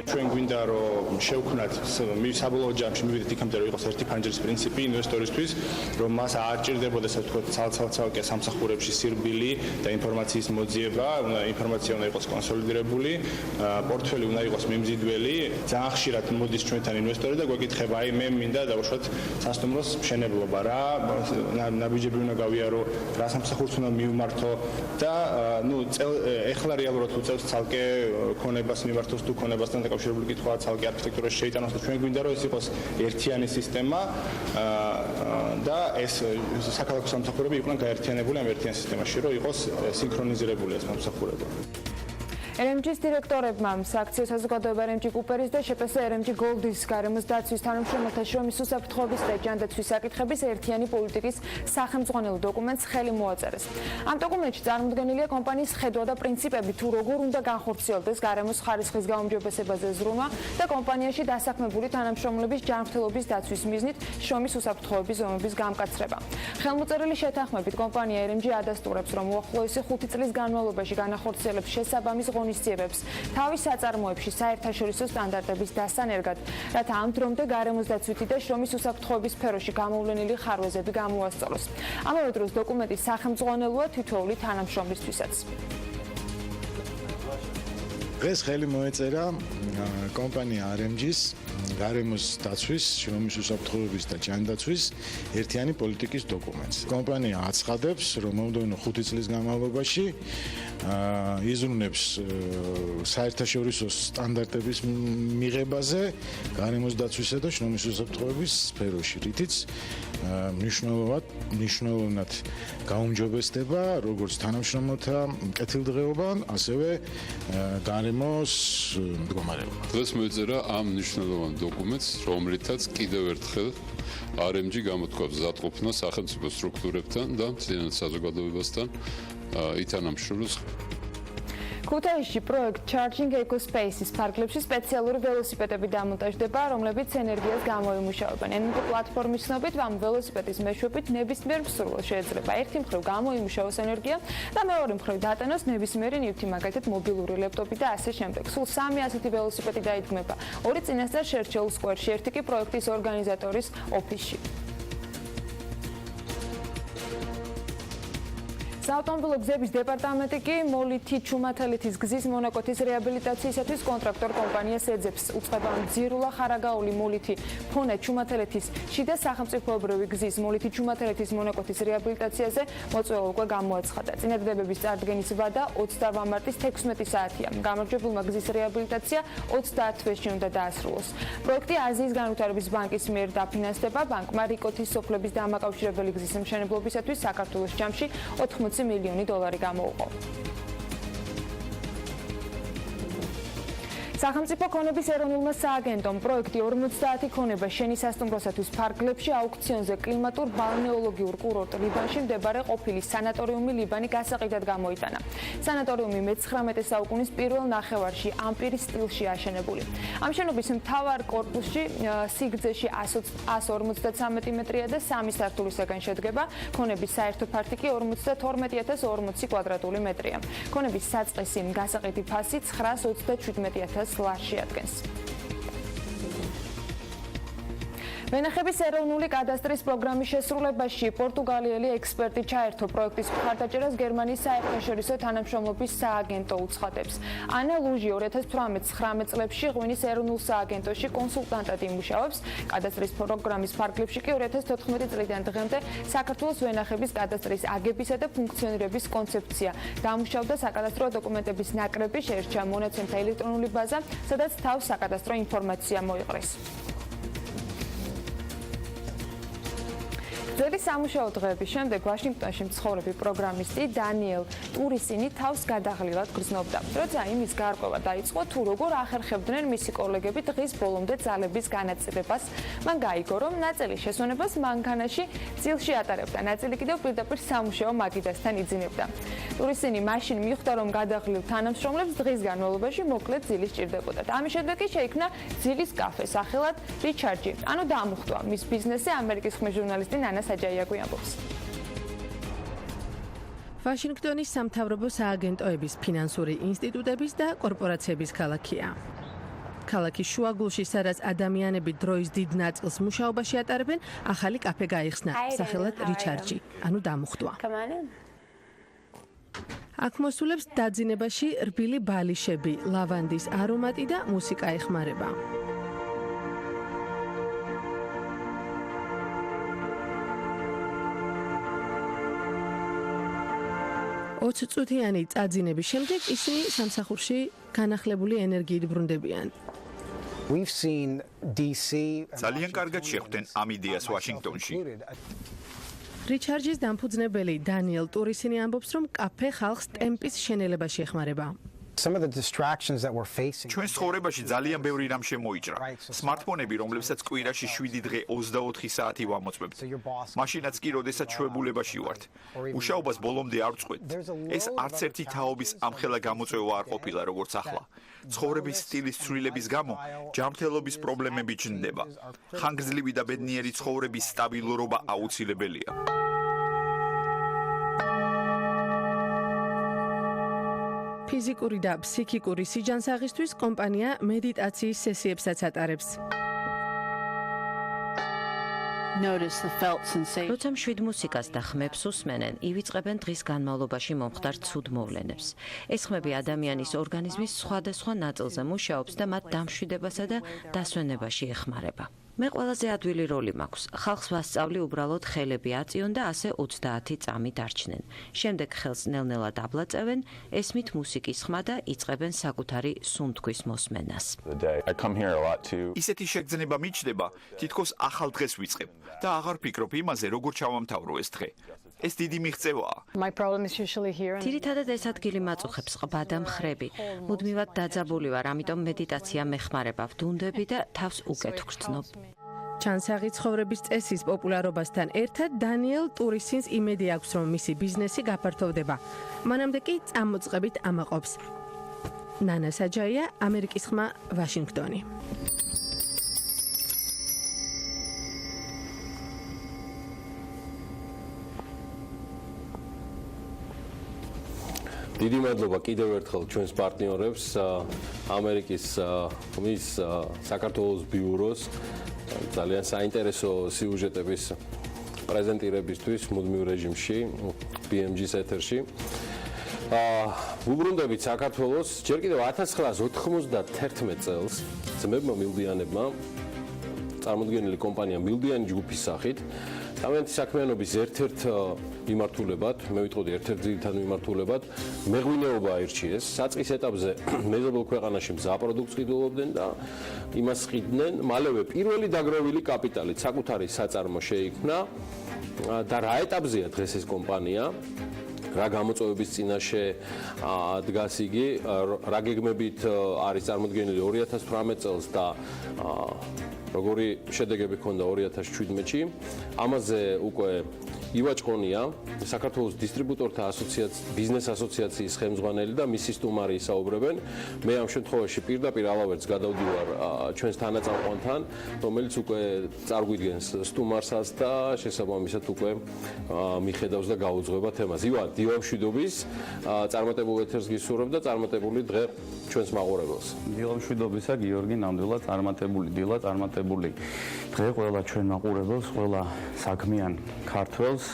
ჩვენ გვინდა რომ შევქმნათ საბოლოო ჯამში მივიდეთ იქამდე რომ იყოს ერთი ფანჯრის პრინციპი ინვესტორისთვის, რომ მას არ ჭირდებოდეს ასე ვთქვათ ცალ-ცალკე სამსახურებში სირბილი და ინფორმაციის მოძიება, ინფორმაცია უნდა იყოს კონსოლიდირებული, პორტფელი უნდა იყოს მიმზიდველი. ძალიან ხშირად მოდის ჩვენთან ინვესტორი და გვეკითხება, აი მე მინდა დავუშვათ სასტუმროს მშენებლობა, რა ნაბიჯები უნდა გავიარო, რა სამსახურს უნდა მივმართო და ეხლა რეალურად უწევს ცალკე ქონებას მიმართოს თუ ქონებასთან დაკავშირებული კითხვა ცალკე არქიტექტურაში შეიტანოს და ჩვენ გვინდა რომ ეს იყოს ერთიანი სისტემა და ეს საქალაქო სამსახურები იყვნენ გაერთიანებული ამ ერთიან სისტემაში, რომ იყოს სინქრონიზირებული ეს სამსახურება. RMG-ის დირექტორებმა სააქციო საზოგადოება RMG კუპერის და შპს RMG Gold-ის გარემოს დაცვის თანამშრომელთა შრომის უსაფრთხოების და ჯანდაცვის საკითხების ერთიანი პოლიტიკის სახელმძღვანელო დოკუმენტს ხელი მოაწერეს. ამ დოკუმენტში წარმოდგენილია კომპანიის ხედვა და პრინციპები, თუ როგორ უნდა განხორციელდეს გარემოს ხარისხის გაუმჯობესებაზე ზრუნვა და კომპანიაში დასაქმებული თანამშრომლების ჯანმრთელობის დაცვის მიზნით შრომის უსაფრთხოების ზომების გამკაცრება. ხელმოწერილი შეთანხმებით კომპანია RMG ადასტურებს, რომ უახლოესი 5 წლის განმავლობაში განახორციელებს შესაბამის ღონისძიებებს თავის საწარმოებში საერთაშორისო სტანდარტების დასანერგად, რათა ამ დრომდე გარემოს დაცვითი და შრომის უსაფრთხოების სფეროში გამოვლენილი ხარვეზები გამოასწოროს. ამავე დროს დოკუმენტი სახელმძღვანელოა თითოეული თანამშრომლისთვისაც. დღეს ხელი მოეწერა კომპანია RMG-ის გარემოს დაცვის, შრომის უსაფრთხოების და ჯანდაცვის ერთიანი პოლიტიკის დოკუმენტს. კომპანია აცხადებს, რომ მომდევნო 5 წლის განმავლობაში იზრუნებს საერთაშორისო სტანდარტების მიღებაზე გარემოს დაცვისა და შრომის უსაფრთხოების სფეროში, რითიც მნიშვნელოვნად გაუმჯობესდება როგორც თანამშრომელთა კეთილდღეობა, ასევე გარემოს მდგომარეობა. დღეს მოეწერა ამ მნიშვნელოვან დოკუმენტს, რომლითაც კიდევ ერთხელ RMG გამოთქვამს მზადყოფნა სახელმწიფო სტრუქტურებთან და მთლიანად საზოგადოებასთან ითანამშრომლოს. ქუთაისში პროექტ Charging Eco-Spaces ფარგლებში სპეციალური ველოსიპედები დამონტაჟდება, რომლებიც ენერგიას გამოიმუშავებენ. ენერგო პლატფორმის ცნობით, ამ ველოსიპედის მეშვეობით ნებისმიერ მსურველს შეიძლება ერთი მხრივ გამოიმუშავოს ენერგია და მეორე მხრივ დატანოს ნებისმიერი ნივთი, მაგალითად მობილური ლეპტოპი და ასე შემდეგ. სულ 3 ასეთი ველოსიპედი დაიდგმება. 2 წინასწარ შერჩეულ სკვერში, ერთი კი პროექტის ორგანიზატორის ოფისში. საავტომობილო გზების დეპარტამენტი კი მოლითი ჩუმათელეთის გზის მონაკვეთის რეაბილიტაციისათვის კონტრაქტორ კომპანიას ეძებს. უწყება ძირულა ხარაგაული მოლითი ფონა ჩუმათელეთის შიდა სახელმწიფოებრივი გზის მოლითი ჩუმათელეთის მონაკვეთის რეაბილიტაციაზე მოწვევა უკვე გამოაცხადა. წინადადებების წარდგენის ვადა 28 მარტის 16 საათია. გამარჯვებულმა გზის რეაბილიტაცია 30 თვეში უნდა დაასრულოს. პროექტი აზიის განვითარების ბანკის მიერ დაფინანსდება. ბანკმა რიკოთის სოფლების დამაკავშირებელი გზის მშენებლობისათვის საქართველოს ჯამში 80 მილიონი დოლარი გამოუყო. სახელმწიფო ქონების ეროვნულმა სააგენტომ პროექტი 50 ქონება შენის სასტუმროსათვის ფარგლებში აუქციონზე კლიმატურ ბალნეოლოგიურ კურორტ ლიბანში მდებარე ყოფილი სანატორიუმი ლიბანი გასაყიდად გამოიტანა. სანატორიუმი მე-19 საუკუნის პირველ ნახევარში ამპირის სტილში აშენებული. ამ შენობის მთავარ კორპუსში სიგრძეში 153 მეტრია და 3 სართულისაგან შედგება. ქონების საერთო ფართი კი 52040 კვადრატული მეტრია. ქონების საწყისი გასაყიდი ფასი 937.000 ლარს შეადგენს. ვენახების ეროვნული კადასტრის პროგრამის შესრულებაში პორტუგალიელი ექსპერტი ჩაერთო პროექტის მხარდაჭერას გერმანიის საერთაშორისო თანამშრომლობის სააგენტო უცხადებს. ანა ლუჟი 2018-19 წლებში ღვინის ეროვნულ სააგენტოში კონსულტანტად იმუშავებს. კადასტრის პროგრამის ფარგლებში კი 2014 წლიდან დღემდე საქართველოს ვენახების კადასტრის აგებისა და ფუნქციონირების კონცეფცია. დამუშავდა საკადასტრო დოკუმენტების ნაკრები, შეერჩა მონაცემთა ელექტრონული ბაზა, სადაც თავს საკადასტრო ინფორმაცია მოიყრეს. ძველი სამუშაო დღეების შემდეგ ვაშინგტონში მცხოვრები პროგრამისტი დანიელ ტურისინი თავს გადაღლილად გრძნობდა. როცა იმის გარკვევა დაიწყო, თუ როგორ ახერხებდნენ მისი კოლეგები დღის ბოლომდე ძალების განაწილებას, მან გაიგო, რომ ნაწილი შესვენებას მანქანაში წილში ატარებდა, ნაწილი კიდევ პირდაპირ სამუშაო მაგიდასთან იძინებდა. ტურისინი მაშინ მიხვდა, რომ გადაღლილ თანამშრომლებს დღის განმავლობაში მოკლედ ძილი სჭირდებოდათ. ამის შემდეგ კი შეიქმნა ძილის კაფე სახელად რიჩარდი. ანუ დაამუხტვა მის ბიზნესზე ამერიკის ხმის ჟურნალისტი ნანა საჯაიაგვი ამბობს. ვაშინგტონის სამთავრობო სააგენტოების, ფინანსური ინსტიტუტების და კორპორაციების ქალაქია. ქალაქის შუაგულში, სადაც ადამიანები დროის დიდ ნაწილს მუშაობაში ატარებენ, ახალი კაფე გაიხსნა, სახელად რიჩარდი, ანუ დამუხტვა. აქ მოსულებს დაძინებაში რბილი ბალიშები, ლავანდის არომატი და მუსიკა ეხმარება. წუთიანი წაძინების შემდეგ ისინი სამსახურში განახლებული ენერგიით ბრუნდებიან. ძალიან კარგად შეხვდნენ ამ იდეას ვაშინგტონში. რიჩარდის დამფუძნებელი დანიელ ტურისინი ამბობს, რომ კაფე ხალხს ტემპის შენელებაში ეხმარება. ჩვენს ცხოვრებაში ძალიან ბევრი რამ შემოიჭრა. სმარტფონები, რომლებსაც კვირაში 7 დღე 24 საათი ვამოწმებთ. მაშინაც კი, როდესაც შვებულებაში ვართ. მუშაობას ბოლომდე არ ვწყვეტ. ეს არც ერთი თაობის ამხელა გამოწვევა არ ყოფილა, როგორც ახლა. ცხოვრების სტილის ცვლილების გამო ჯანმრთელობის პრობლემები ჩნდება. ხანგრძლივი და ბედნიერი ცხოვრების სტაბილურობა აუცილებელია. ფიზიკური და ფსიქიკური სიჯანსაღისთვის კომპანია მედიტაციის სესიებსაც ატარებს. როცა მშვიდ მუსიკას და ხმებს უსმენენ, ივიწყებენ დღის განმავლობაში მომხდარ ცუდ მოვლენებს. ეს ხმები ადამიანის ორგანიზმის სხვადასხვა ნაწილზე მუშაობს და მათ დამშვიდებასა და დასვენებაში ეხმარება. მე ყველაზე ადვილი როლი მაქვს. ხალხს ვასწავლი უბრალოდ ხელები აწიონ და ასე 30 წამი დარჩნენ. შემდეგ ხელს ნელ-ნელად აბლაწევენ, ესმით მუსიკის ხმა და იწყებენ საკუთარი სუნთქვის მოსმენას. ისეთი შეგრძნება მიჩნდება, თითქოს ახალ დღეს ვიწყებ და აღარ ფიქრობ იმაზე, როგორ ჩავამთავრო ეს დღე. ეს დიდი მიღწევაა. თითქოს ეს ადგილი მაწუხებს ყბა და მხრები. მუდმივად დაძაბული ვარ, ამიტომ მედიტაცია მეხმარება, ვდუნდები და თავს უკეთ ვგრძნობ. ჩანსაღი ცხოვრების წესის პოპულარობასთან ერთად დანიელ ტურისინს იმედი აქვს, რომ მისი ბიზნესი გაფართოვდება. მანამდე კი წამოწყებით ამაყობს. ნანა საჯაია, ამერიკის ხმა, ვაშინგტონი. დიდი მადლობა კიდევ ერთხელ ჩვენს პარტნიორებს, ამერიკის ხმის საქართველოს ბიუროს. ძალიან საინტერესო სიუჟეტების პრეზენტირებისთვის მუდმივ რეჟიმში BMG-ის ეთერში. ვუბრუნდებით საქართველოს ჯერ კიდევ 1991 წელს ძმებმა მილდიანებმა წარმოდგენილი კომპანია მილდიანი ჯგუფის სახით თავიანთი საქმიანობის ერთ-ერთ მიმართულებად, მე ვიტყოდი ერთ-ერთ ძირითად მიმართულებად, მეღვინეობა აირჩიეს. საწყის ეტაპზე მეზობელ ქვეყანაში მზა პროდუქტს ყიდულობდნენ და იმას ყიდნენ, მალევე პირველი დაგროვილი კაპიტალით საკუთარი საწარმო შეიქმნა და რა ეტაპზეა დღეს ეს კომპანია? რა გამოწვევების წინაშე დგას იგი, რა გეგმებით არის წარმოდგენილი 2018 წელს და როგორი შედეგები ჰქონდა 2017-ში. ამაზე უკვე ივაჭყონია, საქართველოს დისტრიბუტორთა ბიზნეს ასოციაციის ხელმძღვანელი და მისი სტუმარი ისაუბრებენ. მე ამ შემთხვევაში პირდაპირ ალავერტს გადავდივარ ჩვენს თანაწამყვანთან, რომელიც უკვე წარგვიდგენს სტუმარსაც და შესაბამისად უკვე მიხედავს და გაუძღვება თემას. ივან, დილამშვიდობის, წარმატებულ ეთერს გისურვებ და წარმატებული დღე ჩვენს მაყურებელს. დილამშვიდობისა, გიორგი, ნამდვილად წარმატებული დილა, წარმატებული დღე ყველა ჩვენ მაყურებელს, ყველა საქმიან ქართველს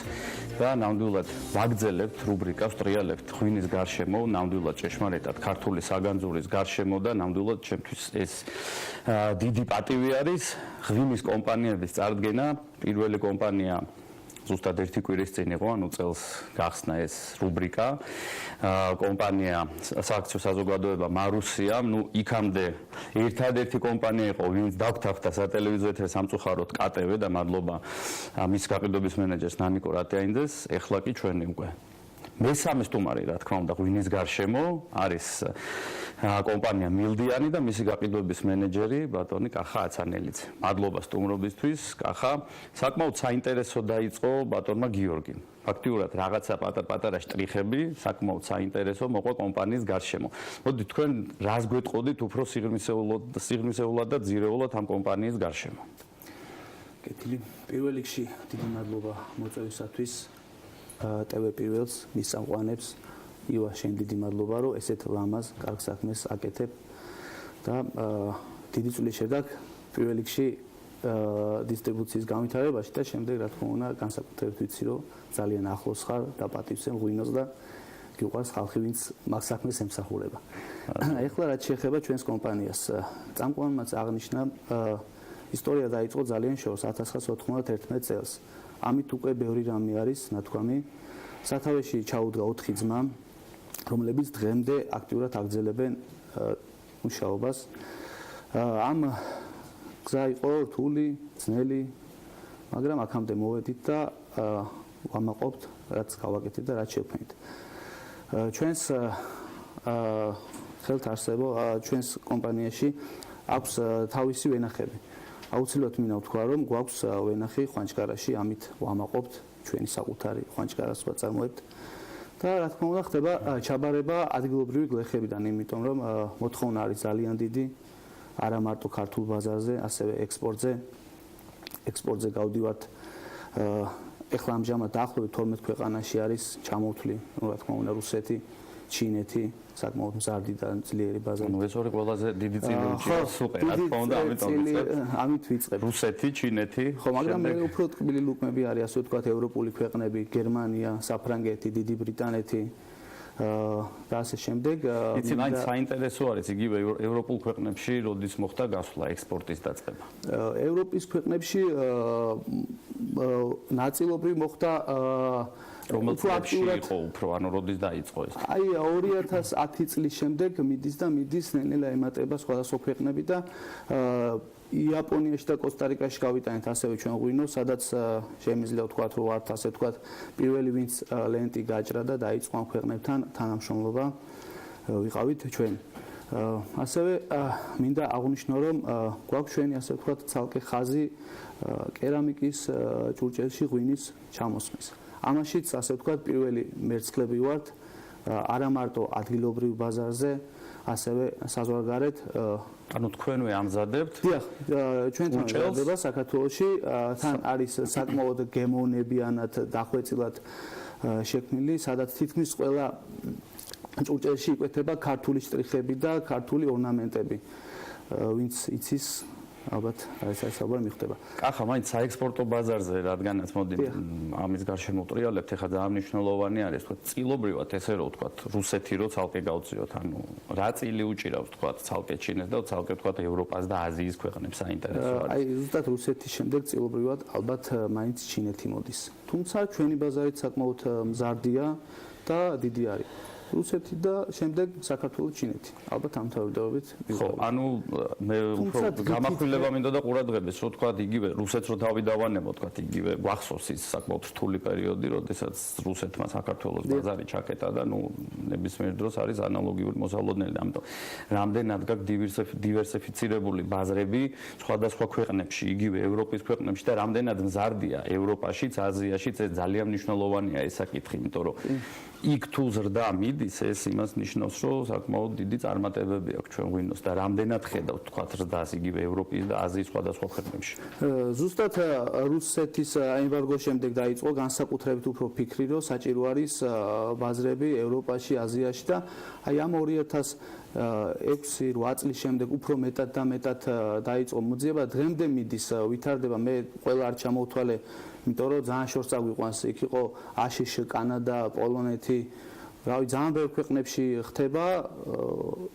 და ნამდვილად ვაგრძელებთ რუბრიკას, ტრიალებთ ღვინის გარშემო, ნამდვილად ჭეშმარიტად ქართული საგანძურის გარშემო და ნამდვილად ჩემთვის ეს დიდი პატივი არის ღვინის კომპანიების წარდგენა. პირველი კომპანია ზუსტად ერთი კვირის წინ იყო, ანუ წელს გახსნა ეს რუბრიკა. კომპანია სააქციო საზოგადოება მარუსია, იქამდე ერთადერთი კომპანია იყო, ვინც დაგვთანხმდა სატელევიზიო ეთერს სამწუხაროდ KTV და მადლობა მის გაყიდვების მენეჯერს ნანიკო რატეაინძეს, ეხლა კი ჩვენი უკვე მესამე სტუმარი, რა თქმა უნდა, ღვინის გარშემო არის კომპანია მილდიანი და მისი გაყიდვების მენეჯერი ბატონი კახა აცანელიძე. მადლობა სტუმრობისთვის, კახა. საკმაოდ საინტერესო დაიწყო ბატონმა გიორგიმ. ფაქტიურად რაღაცა პატარა შტრიხები, საკმაოდ საინტერესო მოყვა კომპანიის გარშემო. მოდით თქვენ რას გვეტყოდით უფრო სიღრმისეულად და ძირეულად ამ კომპანიის გარშემო? კეთილი. პირველ რიგში დიდი მადლობა მოწვევისათვის. TV პირველს მის სამყაროს ივა შენ დიდი მადლობა რომ ესეთ ლამაზ კარგ საქმეს აკეთებ და დიდი წვლილი შედგა პირველ რიგში დისტრიბუციის განვითარებაში და შემდეგ რა თქმა უნდა განსაკუთრებით ვიცი რომ ძალიან ახლოს ხარ და პატივცემ ღვინოს და გიყვარს ხალხი ვინც მაგ საქმეს ემსახურება. ეხლა რაც შეეხება ჩვენს კომპანიას წამყვანმაც აღნიშნა ისტორია დაიწყო ძალიან შორს 1991 წელს. ამით უკვე ბევრი რამე არის ნათქვამი. სათავეში ჩაუდგა 4 ძმა, რომლებიც დღემდე აქტიურად აგრძელებენ მუშაობას. ამ გზა იყო რთული, ძნელი, მაგრამ აქამდე მოვედით და ვამაყობთ, რაც გავაკეთეთ და რაც შევქმნით. ჩვენს ხელთ არსებო ჩვენს კომპანიაში აქვს თავისი ვენახები. აუცილებლად მინდა ვთქვა, რომ გვაქვს ვენახი ხვანჭკარაში, ამით ვამაყობთ ჩვენი საკუთარი ხვანჭკარას ვაწარმოებთ. და რა თქმა უნდა ხდება ჩაბარება ადგილობრივი გლეხებიდან, იმიტომ რომ მოთხოვნა არის ძალიან დიდი, არა მარტო ქართულ ბაზარზე, ასევე ექსპორტზე გავდივართ. ეხლა ამჟამად დაახლოებით 12 ქვეყანაში არის ჩამოთვლი, რა თქმა უნდა რუსეთი, ჩინეთი, საკმაოდ მზარდი და ძლიერი ბაზარი. ნუ ეს ორი ყველაზე დიდი წილია, სუპერ, რა თქმა უნდა, ამით ვიწყებ. რუსეთი, ჩინეთი. ხო, მაგრამ მე უფრო ტკბილი ლუკმები არის, ასე ვთქვათ, ევროპული ქვეყნები, გერმანია, საფრანგეთი, დიდი ბრიტანეთი და ასე შემდეგ. იცი, მაინც საინტერესო არის იგივე ევროპულ ქვეყნებში, როდის მოხდა გასვლა ექსპორტის დაწყება. ევროპის ქვეყნებში ნაწილობრივ მოხდა რომელ წლებში იყო უფრო, ანუ როდის დაიწყო ეს? აი 2010 წლის შემდეგ მიდის ნელ-ნელა ემატება სხვადასხვა ქვეყნები და იაპონიაში და კოსტა-რიკაში გავიტანეთ ასევე ჩვენ ღვინოს, სადაც შემიძლია ვთქვათ, რომ ვართ ასე ვთქვათ, პირველი ვინც ლენტი გაჭრა და დაიწყო ამ ქვეყნებთან თანამშრომლობა ვიყავით ჩვენ. ასევე მინდა აღვნიშნო, რომ გვაქვს ჩვენი ასე ვთქვათ, ცალკე ხაზი კერამიკის ჭურჭელში ღვინის ჩამოსხმის. ამაშიც ასე ვთქვათ, პირველი მერცხლები ვართ, არა მარტო ადგილობრივ ბაზარზე, ასევე საზღვარგარეთ. ანუ თქვენვე ამზადებთ? დიახ, ჩვენ ამზადება საქართველოში, თან არის საკმაოდ გემოვნებიანად დახვეწილად შექმნილი, სადაც თითქმის ყველა ჭურჭელში იკვეთება ქართული შტრიხები და ქართული ორნამენტები. ვინც იცის ალბათ ეს საუბარი მიხდება. კახა მაინც საექსპორტო ბაზარზე რადგანაც მოდი ამის გარშემო ტრიალებთ, ეხლა ძალიან მნიშვნელოვანი არის თქვა წილობრივად ესე რომ თქვა რუსეთი რო ცალკე გავწიოთ, ანუ რა წილი უჭირავს თქვა ცალკე ჩინეთს და ცალკე თქვა ევროპას და აზიის ქვეყნებს საინტერესო არის. აი ზუსტად რუსეთის შემდეგ წილობრივად ალბათ მაინც ჩინეთი მოდის. თუმცა ჩვენი ბაზარით საკმაოდ მზარდია და დიდი არის. რუსეთი და შემდეგ საქართველოს ჩინეთი. ალბათ ამ თავიდანობით ხო, ანუ მე უფრო გამახვილება მინდა და ყურადღებას, რომ თქვა იგივე რუსეთს რო დავიდავანებო, თქვა იგივე გვახსოვს ის საკმაოდ რთული პერიოდი, როდესაც რუსეთმა საქართველოს ბაზარი ჩაკეტა და ნუ ნებისმიერ დროს არის ანალოგიური მოსალოდნელი. ამიტომ რამდენად გაქვს დივერსიფიცირებული ბაზრები სხვადასხვა ქვეყნებში, იგივე ევროპის ქვეყნებში და რამდენად მზარდია ევროპაშიც, აზიაშიც, ეს ძალიან მნიშვნელოვანია ეს საკითხი, იმიტომ რომ იქ თუ ზრდა მიდის, ეს იმას ნიშნავს, რომ საკმაოდ დიდი წარმატებები აქვს ჩვენ ღვინოს და რამდენად ხედავთ თქვა ზრდას იგივე ევროპის და აზიის სხვადასხვა ქვეყნებში. ზუსტად რუსეთის ემბარგოს შემდეგ დაიწყო განსაკუთრებით უფრო ფიქრი, რომ საჭირო არის ბაზრები ევროპაში, აზიაში და აი ამ 2006-8 წლის შემდეგ უფრო მეტად და მეტად დაიწყო მოძიება, დღემდე მიდის, ვითარდება, მე ყველა არ ჩამოვთვალე, იმიტომ რომ ძალიან შორს აგვიყვანს, იქ იყო აშშ, კანადა, პოლონეთი, რავი, ძალიან ბევრ ქვეყნებში ხდება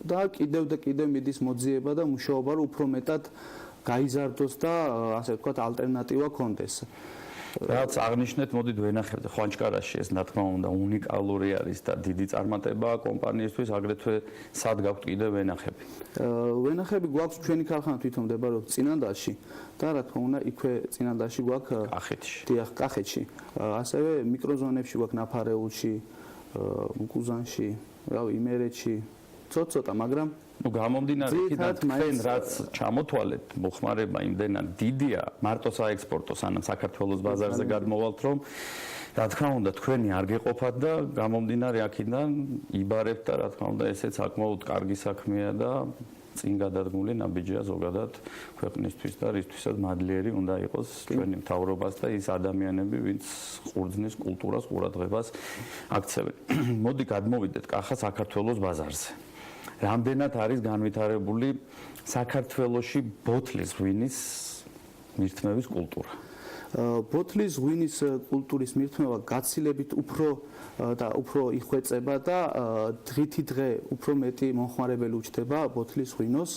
და კიდევ მიდის მოძიება და მუშაობა, რომ უფრო მეტად გაიზარდოს და ასე ვთქვათ, ალტერნატივა ქონდეს. რაც აღნიშნეთ, მოდით ვენახებთ ხვანჭკარაში ეს რა თქმა უნდა უნიკალური არის და დიდი წარმატებაა კომპანიისთვის, აგრეთვე სად გაქვთ კიდე ვენახები? ვენახები გვაქვს ჩვენი ქარხანა თვითონ მდებარეობს წინანდალში და რა თქმა უნდა იქვე წინანდალში გვაქვს კახეთში. დიახ, კახეთში. ასევე მიკროზონებში გვაქვს ნაფარეულში, მუკუზანში, რავი, იმერეთში, ცოტა, მაგრამ ну გამომდინარე იქიდან თქვენ რაც ჩამოთვალეთ მოხმარება იმდენად დიდია მარტო საექსპორტო სანამ საქართველოს ბაზარზე გადმოვალთ რომ რა თქმა უნდა თქვენი არ გეყოფათ და გამომდინარე აქედან იბარებთ და რა თქმა უნდა ესეც საკმაოდ კარგი საქმეა და წინ გადადგმული ნაბიჯია ზოგადად ქვეყნისთვის და რისთვისაც მადლიერი უნდა იყოს ჩვენი მთავრობას და ის ადამიანები ვინც ყურძნის კულტურას ყურადღებას აქცევენ. მოდი გადმოვიდეთ კახა საქართველოს ბაზარზე. რამდენად არის განვითარებული საქართველოში ბოთლის ღვინის მირთმევის კულტურა? ბოთლის ღვინის კულტურის მირთმევა გაცილებით უფრო იხვეწება და დღითი დღე უფრო მეტი მომხმარებელი უჩნდება ბოთლის ღვინოს.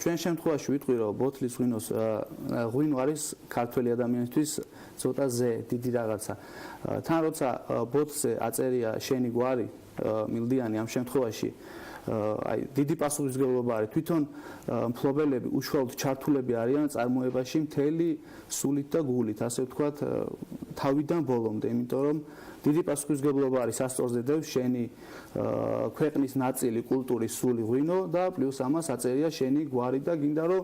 ჩვენ შემთხვევაში ვიტყვი რომ ბოთლის ღვინო არის ქართველი ადამიანისთვის ცოტა ზე დიდი რაღაცა. თან როცა ბოთლზე აწერია შენი გვარი მილდიანი ამ შემთხვევაში აი დიდი პასუხისმგებლობა არის თვითონ მფლობელები უშუალოდ ჩართულები არიან წარმოებაში მთელი სულით და გულით ასე ვთქვათ თავიდან ბოლომდე იმიტომ რომ დიდი პასუხისმგებლობა არის სასწორზე დევს შენი ქვეყნის ნაწილი კულტურის სული ღვინო და პლუს ამას აწერია შენი გვარი და გინდა რომ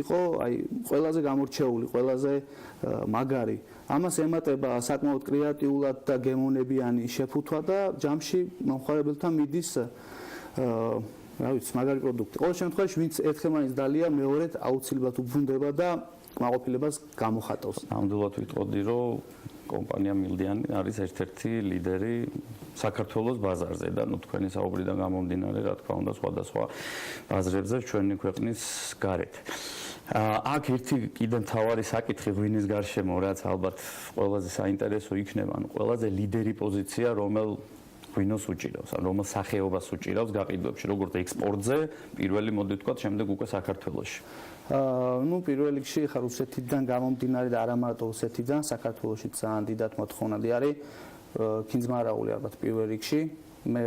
იყო აი ყველაზე გამორჩეული ყველაზე მაგარი ამას ემატება საკმაოდ კრეატიულად და გემოვნებიანი შეფუთვა და ჯამში მომხმარებელთან მიდის რა ვიცი მაგარი პროდუქტი. ყოველ შემთხვევაში ვინც ერთხელ მაინც დალია მეორედ აუცილებლად უბრუნდება და კმაყოფილებას გამოხატავს. ნამდვილად ვიტყოდი რომ კომპანია მილდიანი არის ერთ-ერთი ლიდერი საქართველოს ბაზარზე და ნუ თქვენი საუბრიდან გამომდინარე რა თქმა უნდა სხვადასხვა ბაზრებზე ჩვენი ქვეყნის გარეთ. აქ ერთი კიდე მთავარი საკითხი ღვინის გარშემო რაც ალბათ ყველაზე საინტერესო იქნება, ანუ ყველაზე ლიდერი პოზიცია რომელ ღვინოს უჭირავს, ან რომელ სახეობას უჭირავს გაყიდვებში, როგორც ექსპორტზე, პირველი მოდი ვთქვათ, შემდეგ უკვე საქართველოში. ну პირველ რიგში ხა რუსეთიდან გამომდინარე და არა მარტო რუსეთიდან, საქართველოში ძალიან დიდად მოთხოვნადი არის ქინძმარაული ალბათ პირველ რიგში. მე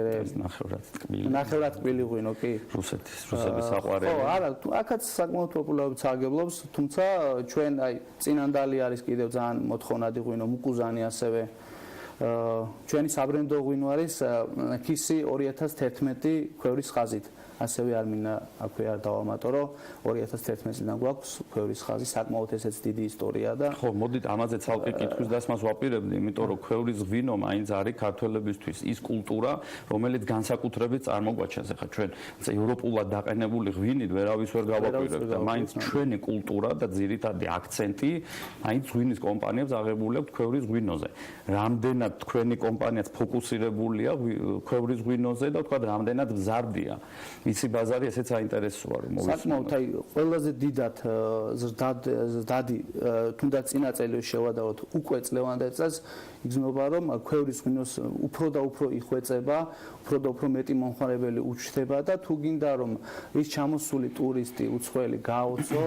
ნახევრად ტკბილი ღვინო კი რუსების საყვარელი. ხო, არა, აქაც საკმაოდ პოპულარობით სარგებლობს, თუმცა ჩვენ აი წინანდალი არის კიდევ ძალიან მოთხოვნადი ღვინო, მუკუზანი ასევე ჩვენი საბრენდო ღვინო არის ქისი 2011 ქვევრის ხაზით. ასევე არ მინდა აქვე არ დავამატო, რომ 2011-დან გვაქვს ქვევრის ხაზი, საკმაოდ ესეც დიდი ისტორია და ხო, მოდით ამაზე ცალკე კითხვის დასმას ვაპირებდი, იმიტომ რომ ქვევრის ღვინო მაინც არის ქართველებისთვის ის კულტურა, რომელიც განსაკუთრებით წარმოგვაჩენს. ახლა ჩვენ ევროპულად დაყენებული ღვინით ვერავის ვერ გავაკვირებთ და მაინც ჩვენი კულტურა და ძირითადი აქცენტი მაინც ღვინის კომპანიებს აღებული აქვს ქვევრის ღვინოზე. რამდენად თქვენი კომპანიაც ფოკუსირებულია ქვევრის ღვინოზე და თქვა რამდენად მზარდია ვიცი ბაზარი ესეც საინტერესოა რომ მოვიცნო. საკმაოდ აი ყველაზე დიდად ზრდადი თუნდაც წინა წელი შევადაროთ უკვე წლევანდელ წელს იგრძნობა რომ ქვევრის ღვინოს უფრო და უფრო იხვეწება, უფრო და უფრო მეტი მომხმარებელი უჩნდება და თუ გინდა რომ ის ჩამოსული ტურისტი უცხოელი გაოცო,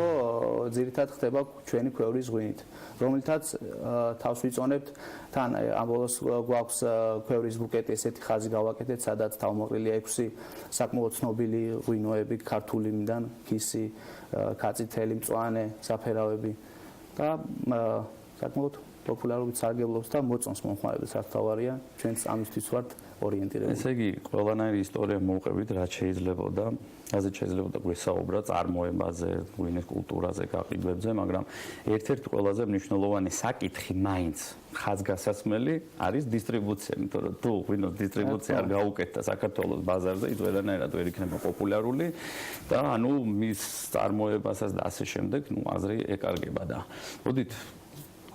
ძირითადად ხდება ჩვენი ქვევრის ღვინით, რომელთაც თავს ვიწონებთ თან ამ ბოლოს გვაქვს ქვევრის ბუკეტი ესეთი ხაზი გავაკეთეთ, სადაც თავმოყრილია 6 საკმაოდ ცნობილი ღვინოები ქართულიდან, ქისი, კაწითელი, მწვანე, საფერავები და საკმაოდ პოპულარობით სარგებლობს და მოწონს მომხმარებელს, რაც თავარია, ჩვენც ამისთვის ვართ ორიენტირებული. ესე იგი, ყველანაირი ისტორია მოვყევით, რაც შეიძლებოდა, რაზეც შეიძლება გვესაუბრა წარმოებაზე, ღვინის კულტურაზე, გაყიდვებზე, მაგრამ ერთ-ერთი ყველაზე მნიშვნელოვანი საკითხი მაინც ხაზგასასმელი არის დისტრიბუცია, იმიტომ რომ თუ ღვინოს დისტრიბუცია არ გაუკეთდა საქართველოს ბაზარზე, ის ვერანაირად ვერ იქნება პოპულარული და ანუ მის წარმოებასაც და ასე შემდეგ, აზრი ეკარგება და მოდით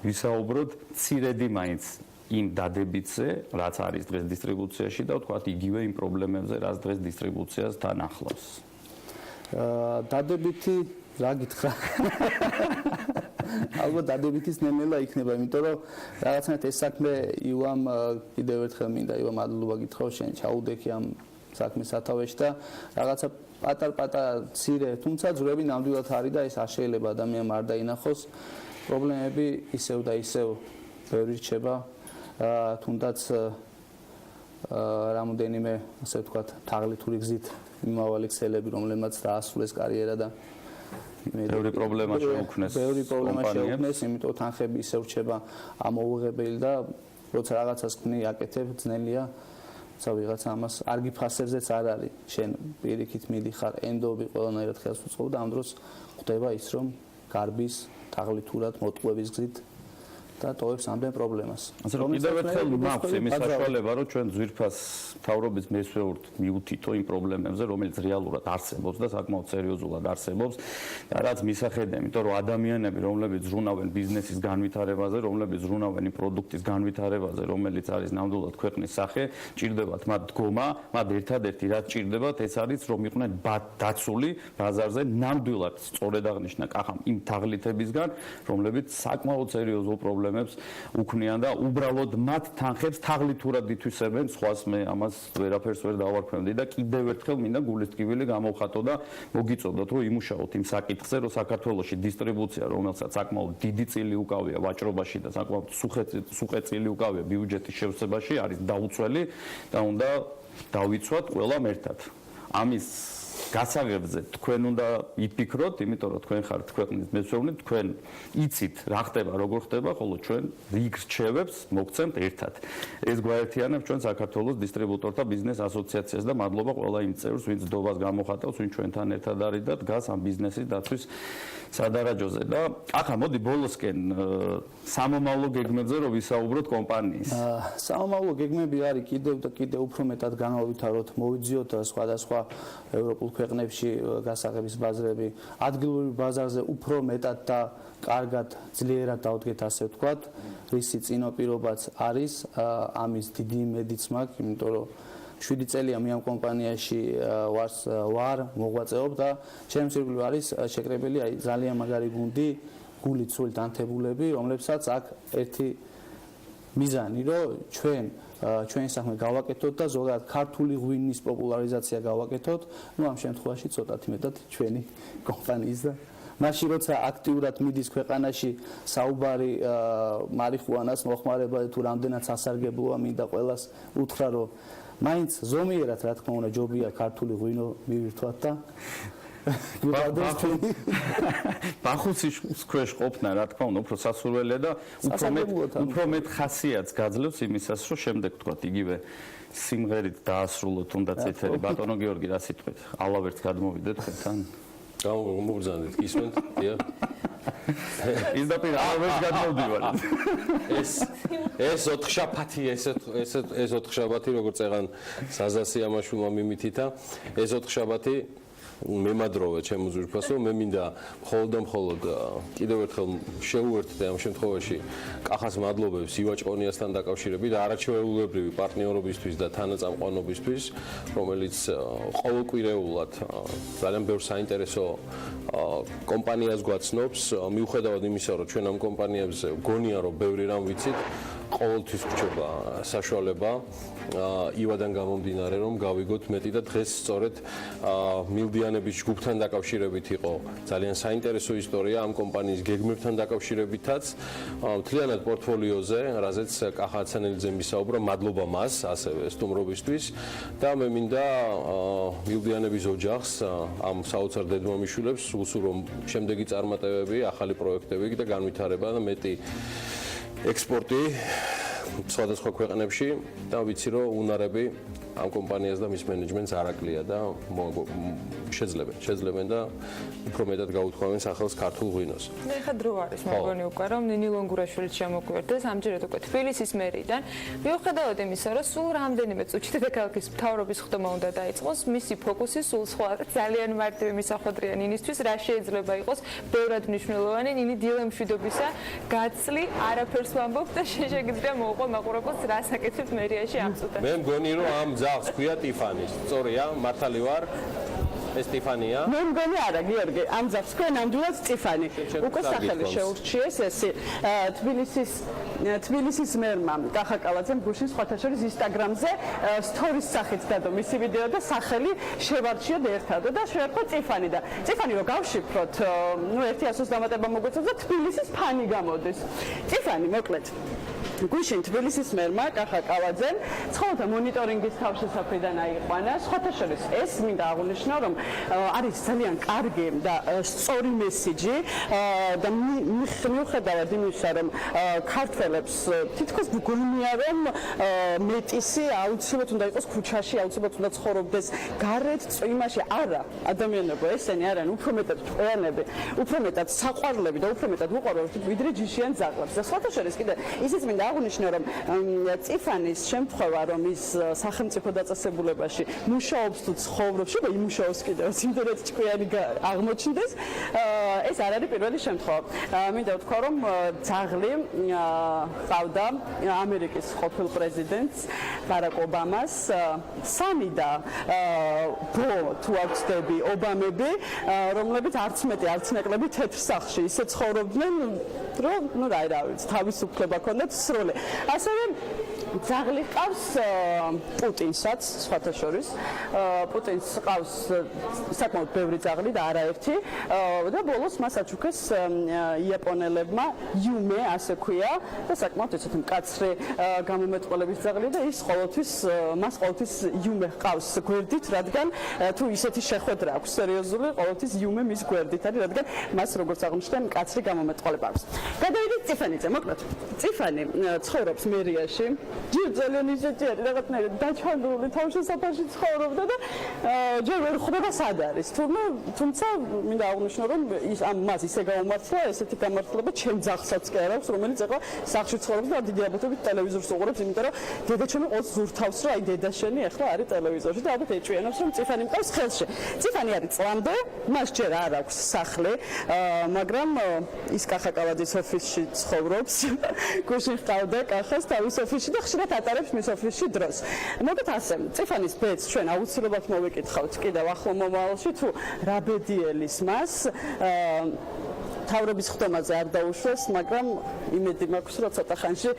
ვისაუბროთ მცირედი მაინც იმ დადებითზე, რაც არის დღეს დისტრიბუციაში და ვთქვათ იგივე იმ პრობლემებზე, რაც დღეს დისტრიბუციას თან ახლავს. დადებითი რა გითხრა? ალბათ დადებითის ნელ-ნელა იქნება, იმიტომ რომ რაღაცნაირად ეს საქმე ივამ კიდევ ერთხელ მინდა ივამ მადლობა გითხრა, შენ ჩაუდექი ამ საქმის სათავეში და რაღაცა პატარ-პატარ მცირე, თუმცა ძვრები ნამდვილად არის და ეს არ შეიძლება ადამიანმა არ დაინახოს. პრობლემები ისევ და ისევ ბევრი რჩება, თუნდაც რამოდენიმე, ასე ვთქვათ, თაღლითური გზით მიმავალი ქსელები, რომლებმაც დაასრულეს კარიერა და ბევრი პრობლემა შეუქმნეს. ბევრი პრობლემა შეუქმნეს, იმიტომ თანხები ისევ რჩება ამოუღებელი და როცა რაღაცას ქმნი, აკეთებ, ძნელია. ცა ვიღაცა ამას არ გიფასებზეც არ არის. შენ პირიქით მიდიხარ, ენდობი ყველანაირად ხელს უწყობ და ამ დროს ხდება ის, რომ გარბის თაღლითურად მოტყუების გზით და ტოვებს ამდენ პრობლემას. ასე რომ კიდევ ერთხელ მაქვს იმის საშუალება, რომ ჩვენ ძვირფას მთავრობის მესვეურთ მიუთითო იმ პრობლემებზე, რომელიც რეალურად არსებობს და საკმაოდ სერიოზულად არსებობს და რაც მისახედა, იმიტომ რომ ადამიანები, რომლებიც ზრუნავენ ბიზნესის განვითარებაზე, რომლებიც ზრუნავენ იმ პროდუქტის განვითარებაზე, რომელიც არის ნამდვილად ქვეყნის სახე, ჭირდებათ მათ დგომა, მათ ერთადერთი რაც ჭირდებათ, ეს არის რომ იყვნენ დაცული ბაზარზე ნამდვილად სწორედ აღნიშნა კახამ იმ თაღლითებისგან, რომლებიც საკმაოდ სერიოზულ პრობლემებს უქმნიან და უბრალოდ მათ თანხებს თაღლითურად ითვისებენ, სხვას მე ამას ვერაფერს ვერ დავარქმევდი და კიდევ ერთხელ მინდა გულისტკივილი გამოვხატო და მოგიწოდოთ, რომ იმუშაოთ იმ საკითხზე, რომ საქართველოში დისტრიბუცია, რომელსაც საკმაოდ დიდი წილი უკავია ვაჭრობაში და საკმაოდ სუხე წილი უკავია ბიუჯეტის შევსებაში, არის დაუცველი და უნდა დავიცვათ ყველამ ერთად. ამის გასაღებზე თქვენ უნდა იფიქროთ, იმიტომ რომ თქვენ ხართ ქვეყნის მესვეურნე, თქვენ იცით რა ხდება, როგორ ხდება, ხოლო ჩვენ რიგ რჩევებს მოგცემთ ერთად. ეს გვაერთიანებს ჩვენ საქართველოს დისტრიბუტორთა ბიზნეს ასოციაციას და მადლობა ყველა იმ წევრს, ვინც დობას გამოხატავს, ვინც ჩვენთან ერთად არის და დგას ამ ბიზნესის დაცვის სადარაჯოზე და ახლა მოდი ბოლოსკენ სამომავლო გეგმებზე რომ ვისაუბროთ კომპანიის. სამომავლო გეგმები არის კიდევ და კიდევ უფრო მეტად განავითაროთ, მოვიძიოთ სხვადასხვა ევროპულ ქვეყნებში გასაღების ბაზრები, ადგილობრივ ბაზარზე უფრო მეტად და კარგად ძლიერად დავდგეთ, ასე ვთქვათ, რისი წინაპირობაც არის, ამის დიდი იმედიც მაქვს, იმიტომ რომ 7 წელია მე ამ კომპანიაში ვარ მოღვაწეობ და ჩემს ირგვლივ არის შეკრებილი აი ძალიან მაგარი გუნდი, გულით სულით ანთებულები, რომლებსაც აქვს ერთი მიზანი, რომ ჩვენი საქმე გავაკეთოთ და ზოგადად ქართული ღვინის პოპულარიზაცია გავაკეთოთ, ну ამ შემთხვევაში ცოტათი მეტად ჩვენი კომპანიის და მაშინ როცა აქტიურად მიდის ქვეყანაში საუბარი მარიხუანას მოხმარებაზე თუ რამდენად სასარგებლოა, მინდა ყველას უთხრა, რომ მაინც ზომიერად რა თქმა უნდა ჯობია ქართული ღვინო მივირთვათ და ბახუცის ქვეშ ყოფნა რა თქმა უნდა უფრო სასურველია და უფრო მეტ ხასიათს გაძლევს იმისას, რომ შემდეგ თქვა იგივე სიმღერით დაასრულოთ თუნდაც ეთერი. ბატონო გიორგი, რა სიტყვით? ალავერც გადმოვიდეთ თქვენთან. გამოგზავნეთ, გისმენთ? დიახ. ის და პირ ალავერც გადმოვდივარ. ეს ოთხშაბათი, ეს ოთხშაბათი, როგორც წეღან საზასი ამაშუმა მიმითითა, ეს ოთხშაბათი მემადროვე ჩემ უზურპასო, მე მინდა მხოლოდ კიდევ ერთხელ შევუერთდე ამ შემთხვევაში კახას მადლობებს ივაჭყონიასთან დაკავშირებით არაჩვეულებრივი პარტნიორობისთვის და თანაწამყვანობისთვის, რომელიც ყოველკვირეულად ძალიან ბევრ საინტერესო კომპანიას გვაცნობს, მიუხედავად იმისა, რომ ჩვენ ამ კომპანიებზე გონია, რომ ბევრი რამ ვიცით, ყოველთვის გრჩება საშუალება ივადან გამომდინარე, რომ გავიგოთ მეტი და დღეს სწორედ მილდიანების ჯგუფთან დაკავშირებით იყო ძალიან საინტერესო ისტორია ამ კომპანიის გეგმებთან დაკავშირებითაც, მთლიანად პორტფოლიოზე, რაზეც კახა აცანელიძე მისაუბრა, მადლობა მას ასევე სტუმრობისთვის და მე მინდა მილდიანების ოჯახს, ამ საოცარ დედმამიშვილებს უსურვო შემდეგი წარმატებები, ახალი პროექტები და განვითარება და მეტი ექსპორტი სხვადასხვა ქვეყნებში და ვიცი რომ უნარები ამ კომპანიას და მის მენეჯმენტს არ აკლია და შეძლებენ და უფრო მეტად გაუთხოვენ სახელს ქართულ ღვინოს. მე ხა დრო არის მეგონი უკვე რომ ნინი ლონგურაშვილიც შემოგვიერთდეს ამჯერად უკვე თბილისის მერიდან. მიუხედავად იმისა, რომ სულ რამდენიმე წუთში დედაქალაქის მთავრობის ხდომა უნდა დაიწყოს, მისი ფოკუსი სულ სხვა ძალიან მარტივი მისახვედრია ნინისთვის, რა შეიძლება იყოს ბევრად მნიშვნელოვანი ნინი დილა მშვიდობისა გაცლი არაფერს ვამბობ და შეგიძლია მოუყვა მაყურებელს რა საკეთებთ მერიაში ამ წუთებში. მე მგონი რომ ამ ძაღლს ქვია ტიფანის. სწორია, მართალი ვარ. ეს ტიფანია? მე მგონი არა, გიორგი, ამ ძაღლს ქვია ნამდვილად ტიფანი. უკვე სახელი შეურჩიეს ეს თბილისის მერმა კახა კალაძემ გუშინ სხვათა შორის ინსტაგრამზე სტორის სახით დადო მისი ვიდეო და სახელი შევარჩიოთ ერთად და შეერქვა ტიფანი და ტიფანი რო გავშიფროთ, ერთი ასოს დამატება მოგვეწევს და თბილისის ფანი გამოდის. ტიფანი მოკლედ გუშინ თბილისის მერმა კახა კალაძემ ცხოველთა მონიტორინგის თავშესაფრიდან აიყვანა. სხვათა შორის ეს მინდა აღვნიშნო, რომ არის ძალიან კარგი და სწორი მესიჯი და მიუხედავად იმისა, რომ ქართველებს თითქოს მგონია, რომ მეტისი აუცილებლად უნდა იყოს ქუჩაში, აუცილებლად უნდა ცხოვრობდეს გარეთ, წვიმაში. არა, ადამიანებო, ესენი არიან უფრო მეტად ჭკვიანები, უფრო მეტად საყვარლები და უფრო მეტად უყვარვებთ ვიდრე ჯიშიან ძაღლებს. და სხვათა შორის კიდე ისიც მინდა აღვნიშნო, რომ ტიფანის შემთხვევა, რომ ის სახელმწიფო დაწესებულებაში მუშაობს თუ ცხოვრობს, შეიძლება იმუშაოს კიდევ, იმდენად ჭკვიანი აღმოჩნდეს, ეს არ არის პირველი შემთხვევა. მინდა ვთქვა, რომ ძაღლი ყავდა ამერიკის ყოფილ პრეზიდენტს ბარაკ ობამას, სამი და თუ არ ვცდები, ობამები, რომლებიც არც მეტი, არც ნაკლები თეთრ სახლში ისე ცხოვრობდნენ, რომ რა ვიცი, თავისუფლება ჰქონდათ სრული. ასევე ძაღლი ყავს პუტინსაც, სხვათა შორის. პუტინს ყავს საკმაოდ ბევრი ძაღლი და არაერთი და ბოლოს მას აჩუქეს იაპონელებმა იუმე, ასე ქვია და საკმაოდ ესეთი მკაცრი გამომეტყველების ძაღლი და მას ყოველთვის იუმე ყავს გვერდით, რადგან თუ ისეთი შეხვედრა აქვს სერიოზული, ყოველთვის იუმე მის გვერდით არის, რადგან მას როგორც აღმოჩნდა მკაცრი გამომეტყველება აქვს. გადავიდეთ ტიფანიზე, მოკლედ. ტიფანი ცხოვრობს მერიაში. ძალიან ისეთი არის, რაღაცნაირად დაჩვენებული თავშესაფარში ცხოვრობდა და ჯერ ვერ ხვდება სად არის. თუმცა მინდა აღვნიშნო, რომ მას ისე გაუმართლა ესეთი გამართლება ჩემ ძაღლსაც კი არ აქვს, რომელიც ახლა სახლში ცხოვრობს და დიდი ალბათობით ტელევიზორს უყურებს, იმიტომ რომ დედა ჩემი ყოველთვის ზურთავს, რომ აი დედა შენი ახლა არის ტელევიზორში და ალბათ ეჭვიანობს, რომ ტიფანი მყავს ხელში. ტიფანი არის წლამდე, მას ჯერ არ აქვს სახლი, მაგრამ ის კახა კალაძის ოფისში ცხოვრობს. გუშინ ჰყავდა კახას თავის ოფისში და ხშირად ატარებს მის ოფისში დროს. მოგეთ ასე, ტიფანის ბედს ჩვენ აუცილებლად მოვეკითხავთ კიდევ ახლო მომავალში, თუ რა ბედიელის მას თავრობის ხდომაზე არ დაუშვეს, მაგრამ იმედი მაქვს, რომ ცოტა ხანში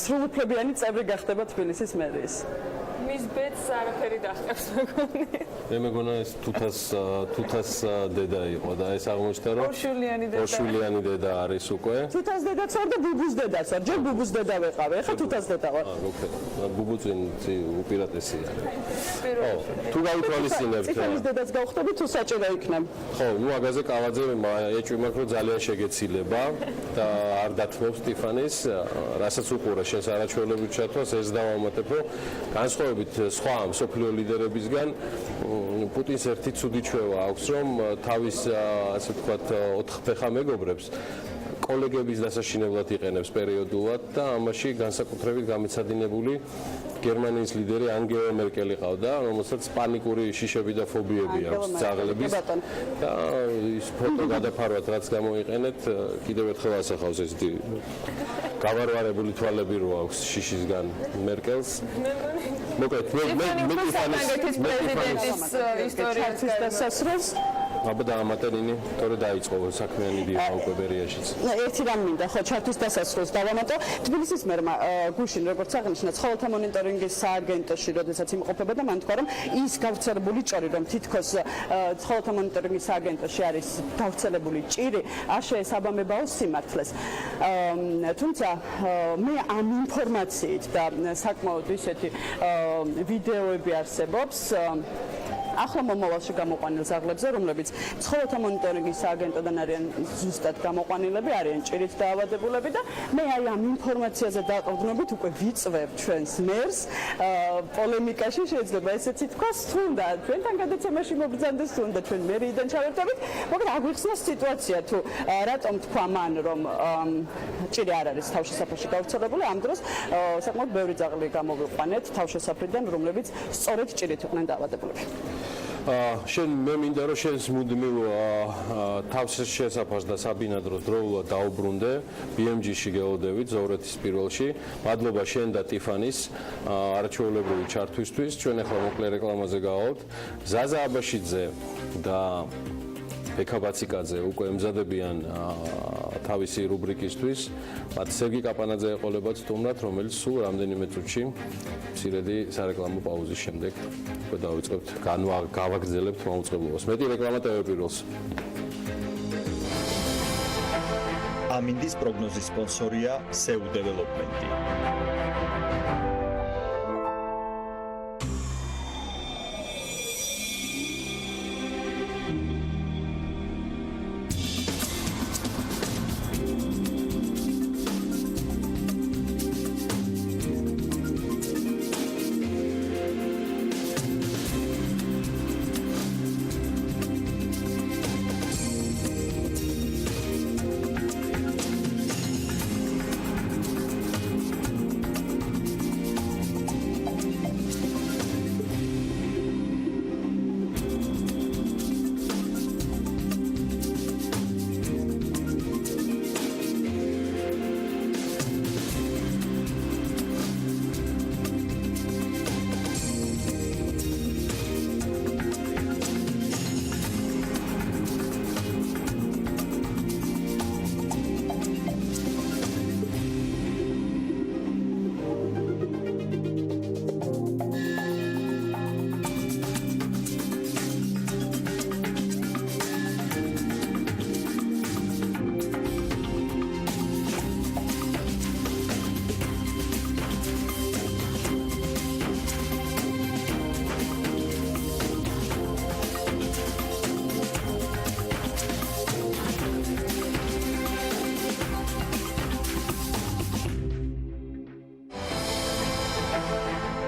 სრულუფლებიანი წევრი გახდება თბილისის მერიის. მის ბედს არაფერი დახტევს მეგონი. მე მეგონა ეს თუთას დედა იყო და ეს აღმოჩნდა, რომ ორშვილიანი დედა არის უკვე. თუთას დედაც ვარ და ბუბუს დედაც ვარ. ჯერ ბუბუს დედა ვეყავი, ახლა თუთას დედა ვარ. ბუბუწინი უპირატესი არის. თუ გავითვალისწინებთ. ტიფანის დედაც გავხდები თუ საჭირო იქნებ. ხო, აგაზე კალაძე ეჭვი მაქვს, რომ ძალიან შეგეცილება და არ დათმობს ტიფანის, რასაც უყურე შენს არაჩვეულებრივ ჩათვლას, ეს დავამატებ, რომ განსხვავებით სხვა მსოფლიო ლიდერებისგან პუტინს ერთი ცუდი ჩვევა აქვს, რომ თავის ასე ვთქვათ ოთხფეხა მეგობრებს კოლეგების დასაშინებლად იყენებს პერიოდულად და ამაში განსაკუთრებით გამეცადინებული გერმანიის ლიდერი ანგელა მერკელი ყავდა, რომელსაც პანიკური შიშები და ფობიები აქვს ძაღლების და ის ფოტო გადაფარვად რაც გამოიყენეთ, კიდევ ერთხელ ასახავს ესეთი გავარვარებული თვალები რო აქვს შიშისგან მერკელს. მოკლედ მე პრეზიდენტის ისტორიის დასასრულს აბა დაამატენინი, თორე დაიწყო საქმიანი დილა უკვე ბერიაშიც. ერთი რამ მინდა, ხო, ჩართვის დასასრულს დავამატო. თბილისის მერმა გუშინ როგორც აღნიშნა, ცხოველთა მონიტორინგის სააგენტოში, როდესაც იმყოფება და მან თქვა, რომ ის გავრცელებული ჭორი, რომ თითქოს ცხოველთა მონიტორინგის სააგენტოში არის გავრცელებული ჭირი, არ შეესაბამებაო სიმართლეს. თუმცა მე ამ ინფორმაციით და საკმაოდ ისეთი ვიდეოები არსებობს ახლა მომავალში გამოყვანილ ზაღლებზე, რომლებიც ცხოველთა მონიტორინგის სააგენტოდან არიან ზუსტად გამოყვანილები, არიან ჭირით დაავადებულები და მე აი ამ ინფორმაციაზე დაყრდნობით უკვე ვიწვევ ჩვენს მერს პოლემიკაში შეიძლება ესეც ითქვას, თუნდა ჩვენთან გადაცემაში მობრძანდეს, თუნდა ჩვენ მერიიდან ჩავერთებით, მაგრამ აგვიხსნა სიტუაცია თუ რატომ თქვა მან, რომ ჭირი არ არის თავშესაფრში გავრცელებული, ამ დროს საკმაოდ ბევრი ძაღლი გამოვიყვანეთ თავშესაფრიდან, რომლებიც სწორედ ჭირით იყვნენ დაავადებულები. შენ მე მინდა რომ შენს მუდმივ თავს შესაფარს და საბინადროს დროულად დაუბრუნდე BMG-ში გეოდებით ზოვრეთის პირველში. მადლობა შენ და ტიფანის არაჩვეულებრივი ჩართვისთვის. ჩვენ ახლა მოკლე რეკლამაზე გავავთ. ზაზა აბაშიძე და ბექაბაციკაძე უკვე ემზადებიან თავისი რუბრიკისთვის. მათ სერგი კაპანაძე ეყოლებათ სტუმრად, რომელიც სულ რამდენიმე წუთში მცირედი სარეკლამო პაუზის შემდეგ უკვე დავიწყებთ გავაგრძელებთ მაუწყებლობას. მეტი რეკლამა ტელევიზორს. ამინდის პროგნოზის სპონსორია SEU Development.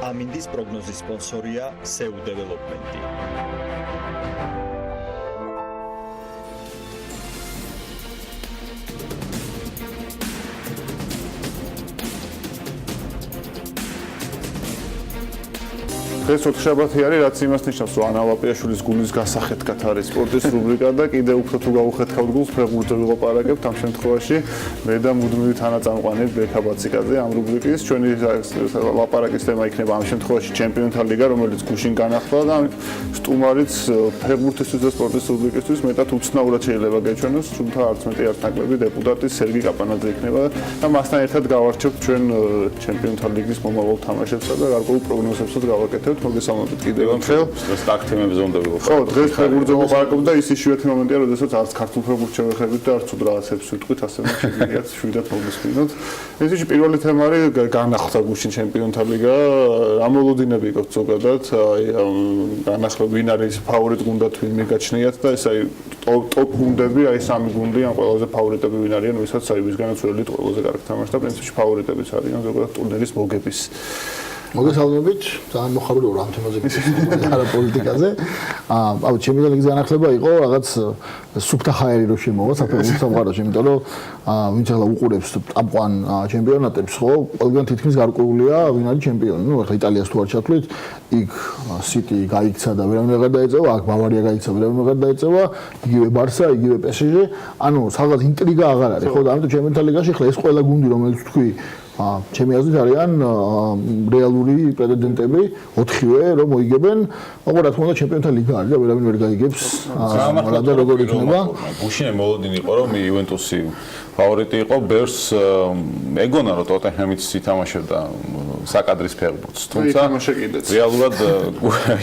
ამინდის პროგნოზის სპონსორია SEU Development. დღეს ოთხშაბათი არის, რაც იმას ნიშნავს, რომ ანა ლაპიაშვილის გულის გასახეთქად არის სპორტის რუბრიკა და კიდე უფრო თუ გავუხეთქავთ გულს, ფეხბურთზე ვილაპარაკებთ ამ შემთხვევაში მე და მუდმივი თანაწამყვანი ბექაბაციკაძე ამ რუბრიკის. ჩვენი ლაპარაკის თემა იქნება ამ შემთხვევაში ჩემპიონთა ლიგა, რომელიც გუშინ განახლდა და სტუმარიც ფეხბურთისთვის და სპორტის რუბრიკისთვის მეტად უცნაურად შეიძლება გეჩვენოს, თუმცა არც მეტი არც ნაკლები დეპუტატი სერგი კაპანაძე იქნება და მასთან ერთად გავარჩევთ ჩვენ ჩემპიონთა ლიგის მომავალ თამაშებსა და გარკვეულ პროგნოზებსაც გავაკეთებთ. მოგესალმებით კიდევ ერთხელ. სტარტ თემებზე უნდა ვიყო. ხო, დღეს ფეხბურთზე ვაპარაკობთ და ის იშვიათი მომენტია, როდესაც არც ქართულ ფეხბურთს შევეხებით და არც უძრააცებს ვიტყვით, ასე რომ შეგიძლიათ შვიდად მოგესმინოთ. ესეში პირველი თემა არის განახლდა გუშინ ჩემპიონთა ლიგა. ამოლოდინები იყო ზოგადად, აი განახლდა ვინ არის ფავორიტ გუნდად ვინ მიგაჩნიათ და ეს აი ტოპ გუნდები, აი სამი გუნდი ან ყველაზე ფავორიტები ვინ არიან, ვისაც აი ვისგანაც ველით ყველაზე კარგ თამაშს და პრინციპში ფავორიტებიც არიან ზოგადად ტურნირის მოგების. მოგესალმებით, ძალიან მოხარულია ამ თემაზე გითხრათ არა პოლიტიკაზე. აუ ჩემი ლიგის განახლება იყო რაღაც სუფთა ხაერი რო შემოვა საფეხბურთო სამყაროში, იმიტომ რომ ვინც ახლა უყურებს წამყვან ჩემპიონატებს, ხო, ყველგან თითქმის გარკვეულია ვინ არის ჩემპიონი. ნუ ახლა იტალიას თუ არ ჩათვლით, იქ სიტი გაიქცა და ვერავინ აღარ დაეწევა, აქ ბავარია გაიქცა, ვერავინ აღარ დაეწევა, იგივე ბარსა, იგივე PSG, ანუ რაღაც ინტრიგა აღარ არის, ხო, და ამიტომ ჩემპიონთა ლიგაში ახლა ეს ყველა გუნდი რომელიც თქვი ჩემი აზრით არიან რეალური პრეტენდენტები 4-ვე რომ მოიგებენ, მაგრამ რა თქმა უნდა ჩემპიონთა ლიგა არის და ვერავინ ვერ გაიგებს და როგორ იქნება. გუშინე მოლოდინი იყო რომ იუვენტუსი ფავორიტი იყო, ბერს ეგონა რომ ტოტენჰემიც ითამაშებდა საკადრის ფეხბურთს, თუმცა რეალურად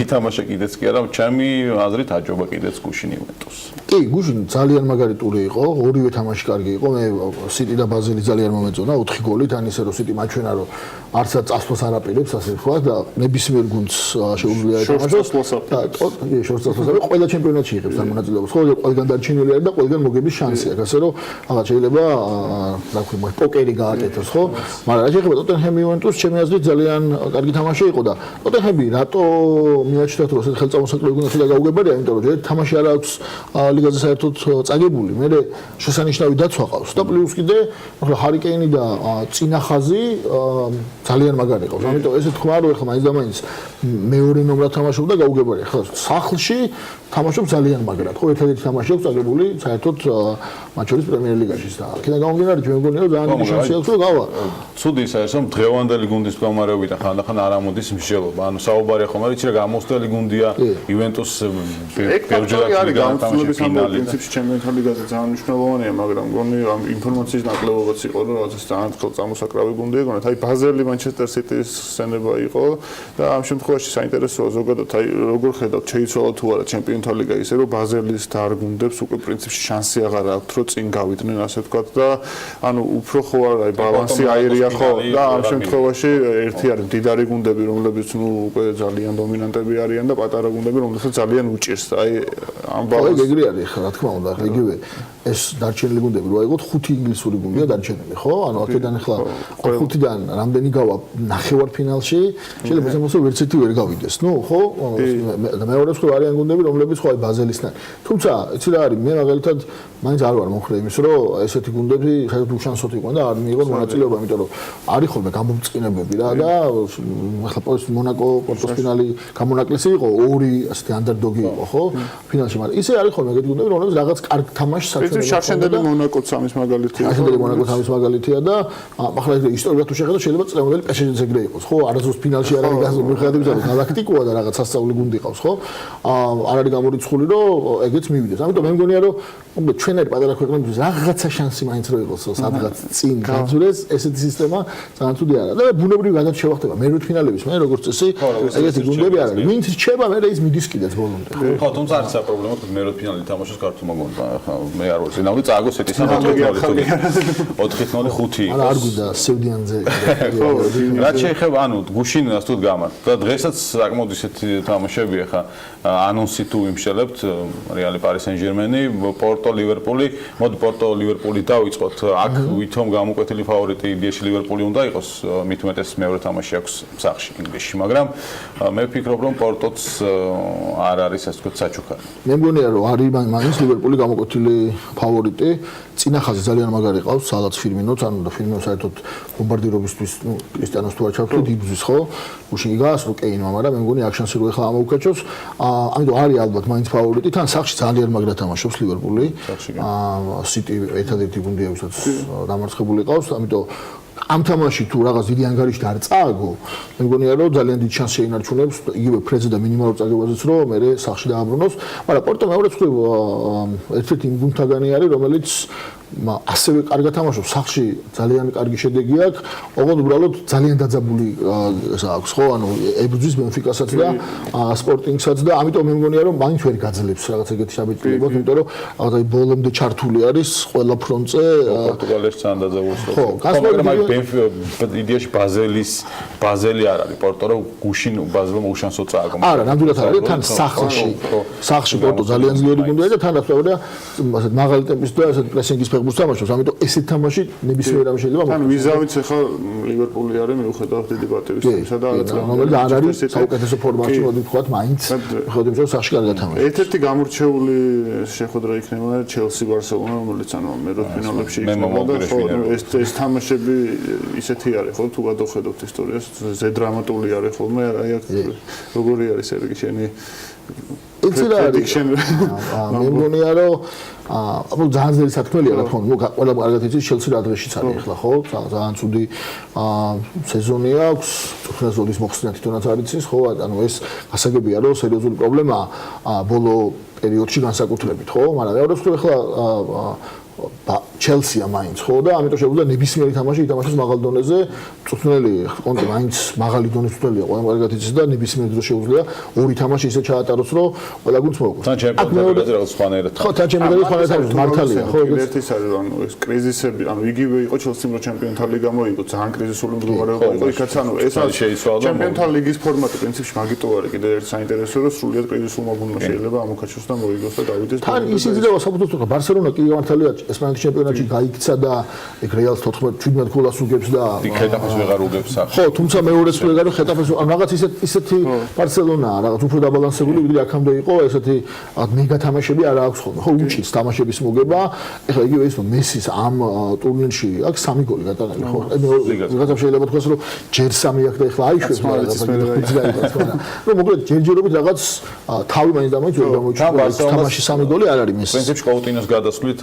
ითამაშა კიდეც კი არა, ჩემი აზრით აჯობა კიდეც გუშინ იუვენტუსს. კი, გუშინ ძალიან მაგარი ტური იყო, ორივე თამაში კარგი იყო, მე სიტი და ბაზელი ძალიან მომეწონა 4 გოლით, ან ისე რომ სიტი მაჩვენა რომ არცად წასვლას არ აპირებს, ასე ვთქვა და ნებისმიერ გუნდს შეუძლია ეთამაშოს. შორტსტასლოსი ყველა ჩემპიონატში იღებს ამ მონაწილეობას, ხო, ყველგან დარჩენილი არის და ყველგან მოგების შანსი აქვს, ასე რომ რაღაც შეიძლება რა ქვია, პოკერი გააკეთოს, ხო? მაგრამ რა შეიძლება ტოტენჰემ იუვენტუს ჩემი აზრით ძალიან კარგი თამაში იყო და ტოტენჰემი რატო მიაჩნდათ რომ ესეთ ხელწამოსაკლები გუნდს და გაუგებარია, იმიტომ რომ ერთ თამაში არ აქვს ლიგაზე საერთოდ წაგებული, მე შესანიშნავი დაცვა ყავს და პლუს კიდე ახლა ჰარი კეინი და წინა ხაზი ძალიან მაგარი ყავს. ამიტომ ესე თქვა რომ ახლა მაინც და მაინც მეორე ნომრად თამაშობდა გაუგებარია. ხო, სახლში თამაშობს ძალიან მაგრად. ხო, ერთადერთი თამაში აქვს წაგებული საერთოდ მათ შორის პრემიერ ლიგაშიც და აქედან გამომდინარე ჩვენ მგონია რომ ძალიან დიდი შანსი აქვს რომ გავა. ცუდი ის არის რომ დღევანდელი გუნდის მდგომარეობიდან ხანდახან არ ამოდის მსჯელობა. ანუ საუბარია ხომ არის რა გამოსვლელი გუნდია იუვენტუს ბერჯერაკი არის გამოცდილების ამბავი პრინციპში ჩემპიონთა ლიგაზე ძალიან მნიშვნელოვანია, მაგრამ მგონი ამ ინფორმაციის ნაკლებობაც იყო რომ რაღაცა ძალიან ხელწამოსაკრავი გუნდი ეგონათ. აი ბაზელი მანჩესტერ სიტის სცენება იყო და ამ შემთხვევაში საინტერესოა ზოგადად აი როგორ ხედავთ შეიცვალა თუ არა ჩემპიონთა ლიგა ისე რომ ბაზელის დარგუნდებს უკვე პრინციპში შანსი აღარ აქვთ რომ წინ გავიდნენ ასე ვთქვათ და ანუ უფრო ხო აი ბალანსი აირია ხო და ამ შემთხვევაში ერთი არის მდიდარი გუნდები რომლებიც ნუ უკვე ძალიან დომინანტები არიან და პატარა გუნდები რომლებსაც ძალიან უჭირს აი ამ ბალანსს ეგრე არის ხო რა თქმა უნდა ახლა იგივე ეს დარჩენილი გუნდები რო აიღოთ 5 ინგლისური გუნდია დარჩენილი ხო ანუ აქედან ახლა 5-დან რამდენი გავა ნახევარფინალში შეიძლება მოსულო ვერც ერთი ვერ გავიდეს ნუ ხო და მეორეც ხო არიან გუნდები რომლებიც ხო აი ბაზელისთან თუმცა იცი რა არის მე მაგალითად მაინც არ ვარ მომხრე იმის რომ ესეთი გუნდები საერთოდ უშანსოდ იყვნენ და არ მიიღონ მონაწილეობა იმიტომ რომ არის ხოლმე გამომწყინებები რა და ახლა მონაკო პორტოს ფინალი გამონაკლისი იყო ორი ასეთი ანდერდოგი იყო ხო ფინალში მაგრამ ისე არის ხოლმე ეგეთი გუნდები რომლებიც რაღაც კარგ თამაშს საერთოდ შარშენდელი მონაკოც ამის მაგალითია შარშენდელი მონაკოც ამის მაგალითია და ახლა ისტორიულად თუ შეხედოთ შეიძლება წლევანდელი PSG-ს ეგრე იყოს ხო არასდროს ფინალში არ არის გასული მიხედავთ რომ გალაქტიკოა და რაღაც სასწაული გუნდი ყავს ხო არ არის გამორიცხული რომ ეგეც მივიდეს ამიტომ მე მგონია რომ ჩვენერი პატარა ქვეყნებისთვის რაღაცა შანსი მაინც რო იყოს სადღაც წინ გაძვრეს ესეთი სისტემა ძალიან ცუდი არა და ბუნებრივი გადაც შევახდება მერვედფინალების მე როგორც წესი ეგეთი გუნდები არ არის ვინც რჩება მე ის მიდის კიდეც ბოლომდე ხო თუმცა არის პრობლემა თუ მერვედფინალი თამაშობს ქართულმა გუნდმა ხა მე არ ვარ ზინავი წააგოს ეტის 4-0-5 არა არ გვიდა სევდიანზე რაც შეეხება ანუ გუშინ ასეთ გამართ და დღესაც საკმაოდ ისეთი თამაშებია ხა ანონსი თუ იმშელებთ რეალი პარი სენ-ჟერმენი პორტო ლივერპული მოდი პორტო ლივერპული დავიწყოთ აქ ვითომ გამოკვეთილი ფავორიტი იდეაში ლივერპული უნდა იყოს მით უმეტეს მეორე თამაში აქვს სახში ინგლისში მაგრამ მე ვფიქრობ რომ პორტოც არ არის ასე ვთქვათ საჩუქარი მე მგონია რომ არის მაინც ლივერპული გამოკვეთილი ფავორიტი წინა ხაზი ძალიან მაგარი ყავს სადაც ფირმინოც ანუ და ფირმინო საერთოდ ბომბარდირობისთვის ნუ კრისტიანოს თუ არ ჩავთვლით იბრძვის ხო უშინი გაასრო კეინმა მაგრამ მე მგონი აქ შანსი რო ეხლა ამოუკაჩოს ამიტომ არის ალბათ მაინც ფავორიტი თან სახში ძალიან მაგრად თამაშობს ლივერპული სიტი ერთადერთი გუნდია ვისაც დამარცხებული ყავს ამიტომ ამ თამაში თუ რაღაც დიდი ანგარიშით არ წააგო მე მგონია რომ ძალიან დიდ შანსს შეინარჩუნებს იგივე ფრეზე და მინიმალურ წაგებაზეც რომ მე სახში დააბრუნოს მაგრამ პორტო მეორეც ხო ერთ-ერთი იმ გუნდთაგანი არის რომელიც ასევე კარგად თამაშობს სახში ძალიან კარგი შედეგი აქვს ოღონდ უბრალოდ ძალიან დაძაბული აქვს ხო ანუ ებრძვის ბენფიკასაც და სპორტინგსაც და ამიტომ მე მგონია რომ მაინც ვერ გაძლებს რაღაც ეგეთი შაბეჭდილებას იმიტომ რომ რაღაცა ბოლომდე ჩართული არის ყველა ფრონტზე პორტუგალიაში ძალიან დაძაბულს ხო მაგრამ აი იდეაში ბაზელი არ არის პორტო რომ გუშინ ბაზელმა უშანსო წააგო არა ნამდვილად არის თან სახში პორტო ძალიან ძლიერი გუნდია და თან რა თქმა უნდა მაღალი ტემპის და ესეთ პრესინგის ფეხბურთს თამაშობს, ამიტომ ესეთ თამაში ნებისმიერ რამე შეიძლება მოხდეს. ან ვიზავიც ახლა ლივერპული არის მიუხედავად დიდი პატივისცემისა და რომელიც არ არის საუკეთესო ფორმაში, მოდი ვთქვათ, მაინც ხოდი რომ სახში კარგად თამაშობს. ერთ-ერთი გამორჩეული შეხვედრა იქნება ჩელსი ბარსელონა, რომელიც ანუ მეროთფინალებში იქნება და ეს თამაშები ისეთი არის ხო თუ გადავხედოთ ისტორიას, ზედრამატული არის ხოლმე, აი როგორი არის სერგი შენი იცი რა არის მე მგონია რომ აბა ძალიან ძლიერი საქმეა რა თქმა უნდა ნუ ყველა კარგად იცის ჩელსი რა დღეშიც არის ახლა ხო ძალიან ცუდი სეზონი აქვს წვრთნას ზოლის მოხსნა თვითონაც არ იცის ხო ანუ ეს გასაგებია რომ სერიოზული პრობლემაა ბოლო პერიოდში განსაკუთრებით ხო მაგრამ მეორე მხრივ ახლა ჩელსია მაინც ხო და ამიტომ შეგვიძლია ნებისმიერი თამაში ითამაშოს მაღალ დონეზე წვრთნელი კონტე მაინც მაღალი დონის წვრთნელია ყველა კარგად იცის და ნებისმიერ დროს შეგვიძლია ორი თამაში ისე ჩაატაროს რომ ყველა გუნდს მოუყვეს თან ჩემპიონატზე რაღაც სხვანაირად ხო თან ჩემპიონატზე სხვანაირად მართალია ხო ერთის არის ანუ ეს კრიზისები ანუ იგივე იყო ჩელსიმ რო ჩემპიონთა ლიგა მოიგო ძალიან კრიზისული მდგომარეობა იყო იქაც ანუ ეს ჩემპიონთა ლიგის ფორმატი პრინციპში მაგიტო არის კიდე ერთ საინტერესო რომ სრულიად კრიზისულმა გუნდმა შეიძლება ამოქაჩოს და მოიგოს და გავიდეს თან ის იძლევა საბუთოს ბარსელონა კი მართალია ესპანეთის ჩემპიონატში გაიქცა და ეგ რეალს 14-17 გოლას უგებს და ხეტაფეს ვეღარ უგებს ახლა. ხო, თუმცა მეორეც ვეღარ ხეტაფეს რაღაც ისეთი ბარსელონაა, რაღაც უფრო დაბალანსებული, ვიდრე აქამდე იყო, ესეთი მეგა თამაშები არ აქვს ხოლმე. ხო, უჩის თამაშების მოგება. ეხლა იგივე ის რომ მესის ამ ტურნირში აქვს 3 გოლი გატანილი, ხო. რაღაცა შეიძლება თქვას რომ ჯერ 3 აქვს და ეხლა აიშვებს რაღაცა გაიგებს, მაგრამ რომ მოკლედ ჯერჯერობით რაღაც თავი მაინც და მაინც ვერ გამოიჩინა. თამაში 3 გოლი არ არის მესის. პრინციპში კოუტინოს გადასვლით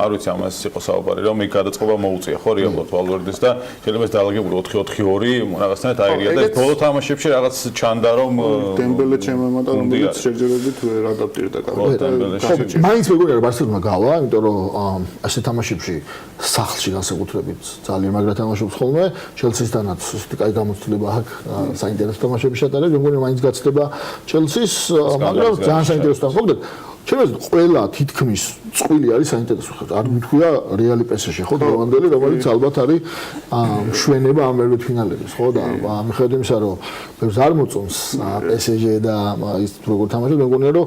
არ ვიცი ამას იყო საუბარი რომ იქ გადაწყობა მოუწია ხო რეალურად ვალვერდეს და შეიძლება ეს დაალაგებული 4-4-2 რაღაცნაირად აირია და ეს ბოლო თამაშებში რაღაც ჩანდა რომ დემბელე ჩემემატა რომელიც შეჯერებით ვერ ადაპტირდა კარგად. მაინც მეგონია რომ ბარსელონა გავა, იმიტომ რომ ასე თამაშებში სახლში განსაკუთრებით ძალიან მაგრად თამაშობს ხოლმე, ჩელსისთანაც ისეთი კაი გამოცდილება აქვს საინტერესო თამაშები შეტანებს, მე მგონია მაინც გაცდება ჩელსის, მაგრამ ძალიან საინტერესო თამაში. ჩემს ყველა თითქმის წყვილი არის საინტერესო ხარ. არ მithქვია რეალი პესეჟი ხო დროვანდელი, რომელიც ალბათ არის მშვენება ამ მეროთფინალების ხო და მიხედავთ იმისა რომ ბევრს არ მოწონს პესეჟი და ის როგორ თამაშობს, მე მგონია რომ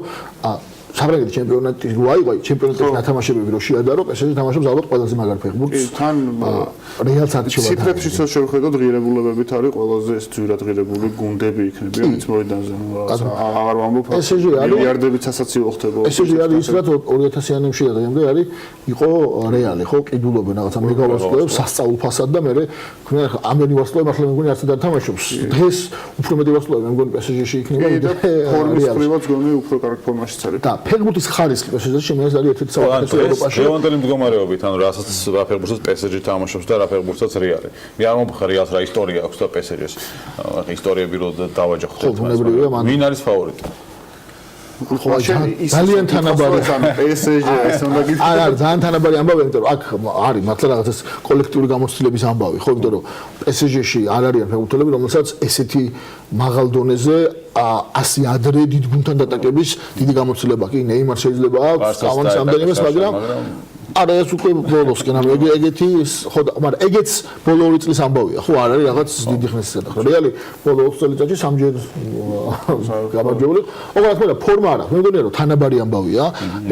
საფრანგეთის ჩემპიონატი რო აიღო, ჩემპიონატის ნათამაშებები რო შეადარო, პესეჟი თამაშობს ალბათ ყველაზე მაგარ ფეხბურთს. თან რეალს არჩევა. ციფრებში შევხედოთ ღირებულებებით არის ყველაზე ეს ძვირად ღირებული გუნდები იქნება ვინც მოედანზე აღარ ვამბობ მილიარდებით სასაცილო ხდება. პესეჟი არის ის რაც 2000-იანებში და დღემდე არის იყო რეალი ხო ყიდულობენ რაღაცა მეგავარსკვლავებს სასწაულ ფასად და მე მგონია ამდენი ვარსკვლავი მართლა მე მგონია არც არ თამაშობს. დღეს უფრო მეტი ვარსკვლავი მე მგონი პესეჟში იქნება და ფორმის ხრივაც გონი უფრო კარგ ფორმაშიც არის. ფეხბურთის ხარისხი პესეჟში შემიძლია არის ერთ-ერთი საუკეთესო ევროპაში. ლევანდელი მდგომარეობით, ანუ რასაც რა ფეხბურთსაც პესეჟი თამაშობს და რა ფეხბურთსაც რეალი. მე არ მომხარ რეალს რა ისტორია აქვს და პესეჟის. ისტორიები რო დავაჯახოთ. ვინ არის ფავორიტი? ძალიან თანაბარი პესეჟი ეს უნდა გითხრათ. არა, ძალიან თანაბარი ამბავი, იმიტომ რომ აქ არის მართლა რაღაც ეს კოლექტიური გამოცდილების ამბავი, ხო, იმიტომ რომ პესეჟში არ არიან ფეხბურთელები, რომელსაც ესეთი მაღალ დონეზე ასი ადრე დიდ გუნდთან დატაკების დიდი გამოცდილება კი ნეიმარ შეიძლება აქვს, კავანის ამდენივეს, მაგრამ არა ეს უკვე ბოლოსკენ ამ ეგეთი ხო და მაგრამ ეგეც ბოლო 2 წლის ამბავია ხო არ არის რაღაც დიდი ხნის გადახდა რეალი ბოლო 20 წელიწადში სამჯერ გამარჯვებული ოღონდ რა თქმა უნდა ფორმა არა მე მგონია რომ თანაბარი ამბავია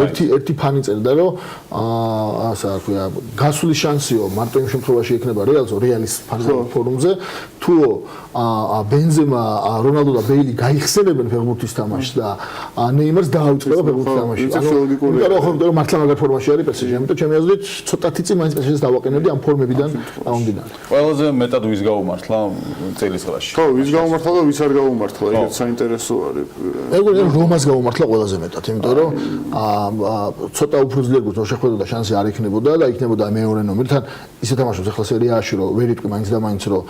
ერთი ფანი წერდა რომ ასე რა ქვია გასვლის შანსიო მარტო იმ შემთხვევაში იქნება რეალს რეალის ფორუმზე თუ ბენზემა რონალდო და ბეილი გაიხსენებენ ფეხბურთის თამაშს და ნეიმარს დააუწყება ფეხბურთის თამაში ანუ რომ მართლა მაგარ ფორმაში არის პესეჟი ამიტომ ჩემი აზრით ცოტათი წინ მაინც პესეჟს დავაყენებდი ამ ფორმებიდან დაუნდინარ ყველაზე მეტად ვის გაუმართლა წელიწადში ხო ვის გაუმართლა და ვის არ გაუმართლა ეგეც საინტერესო არის მე მგონია რომას გაუმართლა ყველაზე მეტად იმიტომ რომ ცოტა უფრო ძლიერ გუნდს შეხვედროდა შანსი არ იქნებოდა და იქნებოდა მეორე ნომერთან ისე თამაშობს ახლა სერიაში რომ ვერ იტყვი მაინც და მაინც რომ